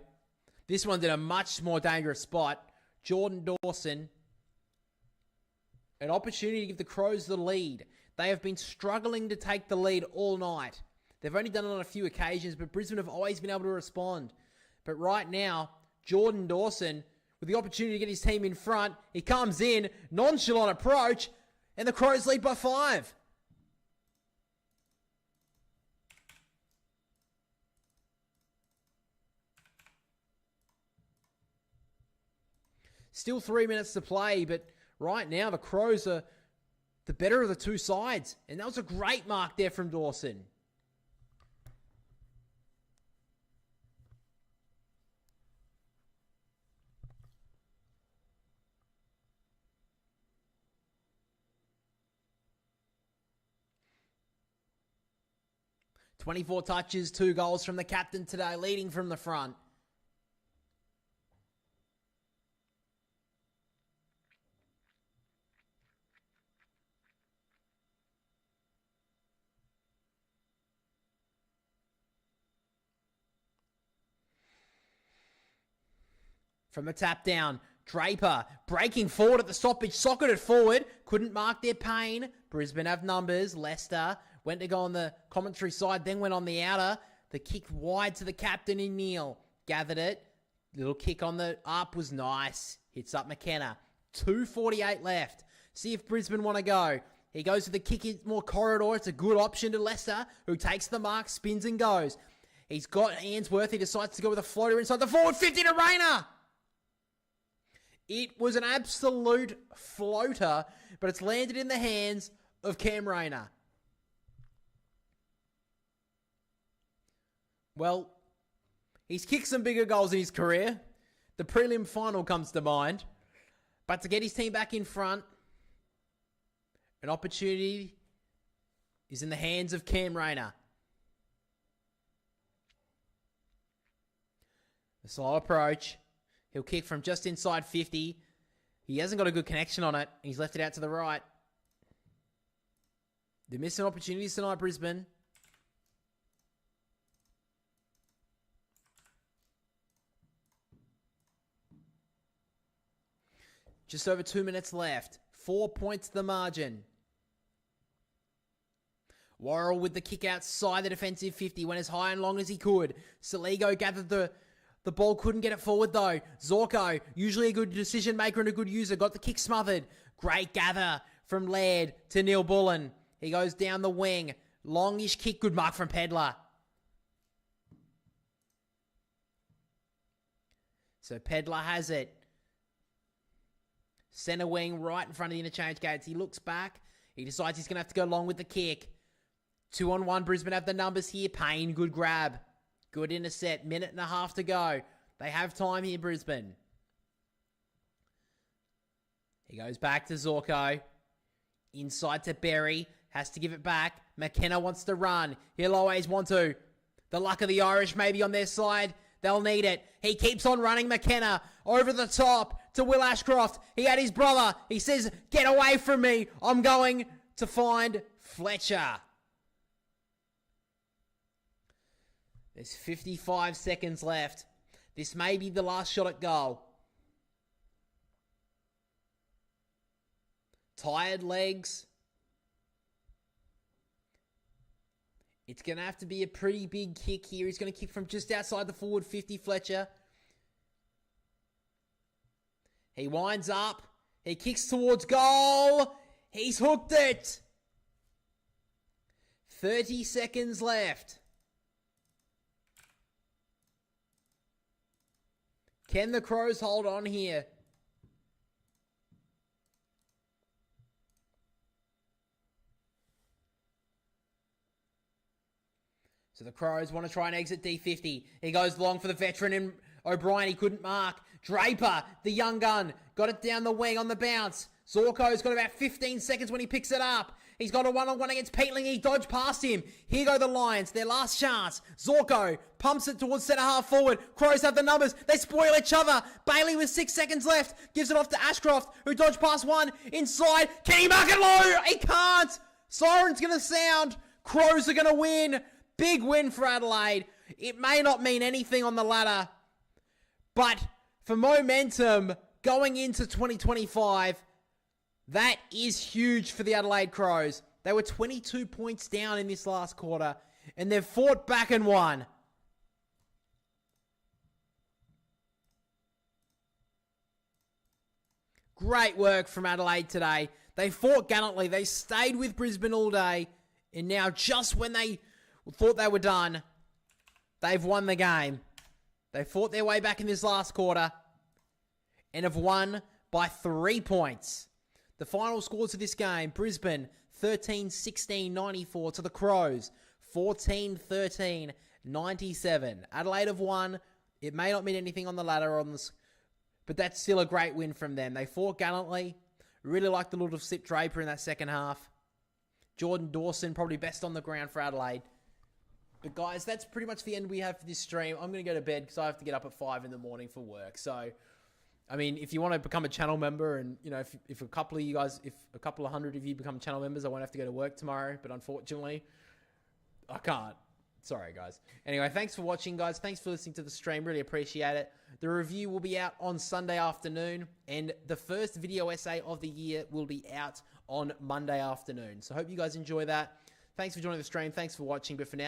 This one's in a much more dangerous spot. Jordan Dawson. An opportunity to give the Crows the lead. They have been struggling to take the lead all night. They've only done it on a few occasions, but Brisbane have always been able to respond. But right now, Jordan Dawson, with the opportunity to get his team in front, he comes in, nonchalant approach, and the Crows lead by 5. Still 3 minutes to play, but right now the Crows are the better of the two sides. And that was a great mark there from Dawson. "24 touches, 2 goals from the captain today, leading from the front." From the tap down, Draper breaking forward at the stoppage, socketed forward, couldn't mark their pain. Brisbane have numbers. Leicester went to go on the commentary side, then went on the outer. The kick wide to the captain in Neil. Gathered it. Little kick on the up was nice. Hits up McKenna. 2:48 left. See if Brisbane want to go. He goes to the kick in more corridor. It's a good option to Leicester, who takes the mark, spins and goes. He's got Ainsworth. He decides to go with a floater inside the forward 50 to Rayner. It was an absolute floater, but it's landed in the hands of Cam Rayner. Well, he's kicked some bigger goals in his career. The prelim final comes to mind. But to get his team back in front, an opportunity is in the hands of Cam Rayner. A slow approach. He'll kick from just inside 50. He hasn't got a good connection on it. He's left it out to the right. They're missing opportunities tonight, Brisbane. Just over 2 minutes left. 4 points the margin. Worrell with the kick outside the defensive 50. Went as high and long as he could. Saligo gathered the ball, couldn't get it forward though. Zorko, usually a good decision maker and a good user, got the kick smothered. Great gather from Laird to Neil Bullen. He goes down the wing. Longish kick, good mark from Pedler. So Pedler has it. Centre wing right in front of the interchange gates. He looks back. He decides he's going to have to go long with the kick. 2-on-1, Brisbane have the numbers here. Payne, good grab. Good intercept. Minute and a half to go. They have time here, Brisbane. He goes back to Zorko. Inside to Berry. Has to give it back. McKenna wants to run. He'll always want to. The luck of the Irish may be on their side. They'll need it. He keeps on running McKenna over the top to Will Ashcroft. He had his brother. He says, get away from me. I'm going to find Fletcher. There's 55 seconds left. This may be the last shot at goal. Tired legs. It's going to have to be a pretty big kick here. He's going to kick from just outside the forward 50, Fletcher. He winds up. He kicks towards goal. He's hooked it. 30 seconds left. Can the Crows hold on here? So the Crows want to try and exit D50. He goes long for the veteran and O'Brien. He couldn't mark. Draper, the young gun, got it down the wing on the bounce. Zorko's got about 15 seconds when he picks it up. He's got a one-on-one against Peatling. He dodged past him. Here go the Lions. Their last chance. Zorko pumps it towards centre half forward. Crows have the numbers. They spoil each other. Bailey with 6 seconds left. Gives it off to Ashcroft, who dodged past one. Inside. Can he mark it low? He can't. Siren's going to sound. Crows are going to win. Big win for Adelaide. It may not mean anything on the ladder, but for momentum going into 2025, that is huge for the Adelaide Crows. They were 22 points down in this last quarter, and they've fought back and won. Great work from Adelaide today. They fought gallantly. They stayed with Brisbane all day, and now just when they thought they were done, they've won the game. They fought their way back in this last quarter and have won by 3 points. The final scores of this game: Brisbane 13-16-94 to the Crows 14-13-97. Adelaide have won. It may not mean anything on the ladder, but that's still a great win from them. They fought gallantly. Really liked the look of Slip Draper in that second half. Jordan Dawson probably best on the ground for Adelaide. But guys, that's pretty much the end we have for this stream. I'm going to go to bed because I have to get up at 5 in the morning for work. So, I mean, if you want to become a channel member and, you know, if a couple of you guys, if a couple of hundred of you become channel members, I won't have to go to work tomorrow. But unfortunately, I can't. Sorry, guys. Anyway, thanks for watching, guys. Thanks for listening to the stream. Really appreciate it. The review will be out on Sunday afternoon. And the first video essay of the year will be out on Monday afternoon. So hope you guys enjoy that. Thanks for joining the stream. Thanks for watching. But for now,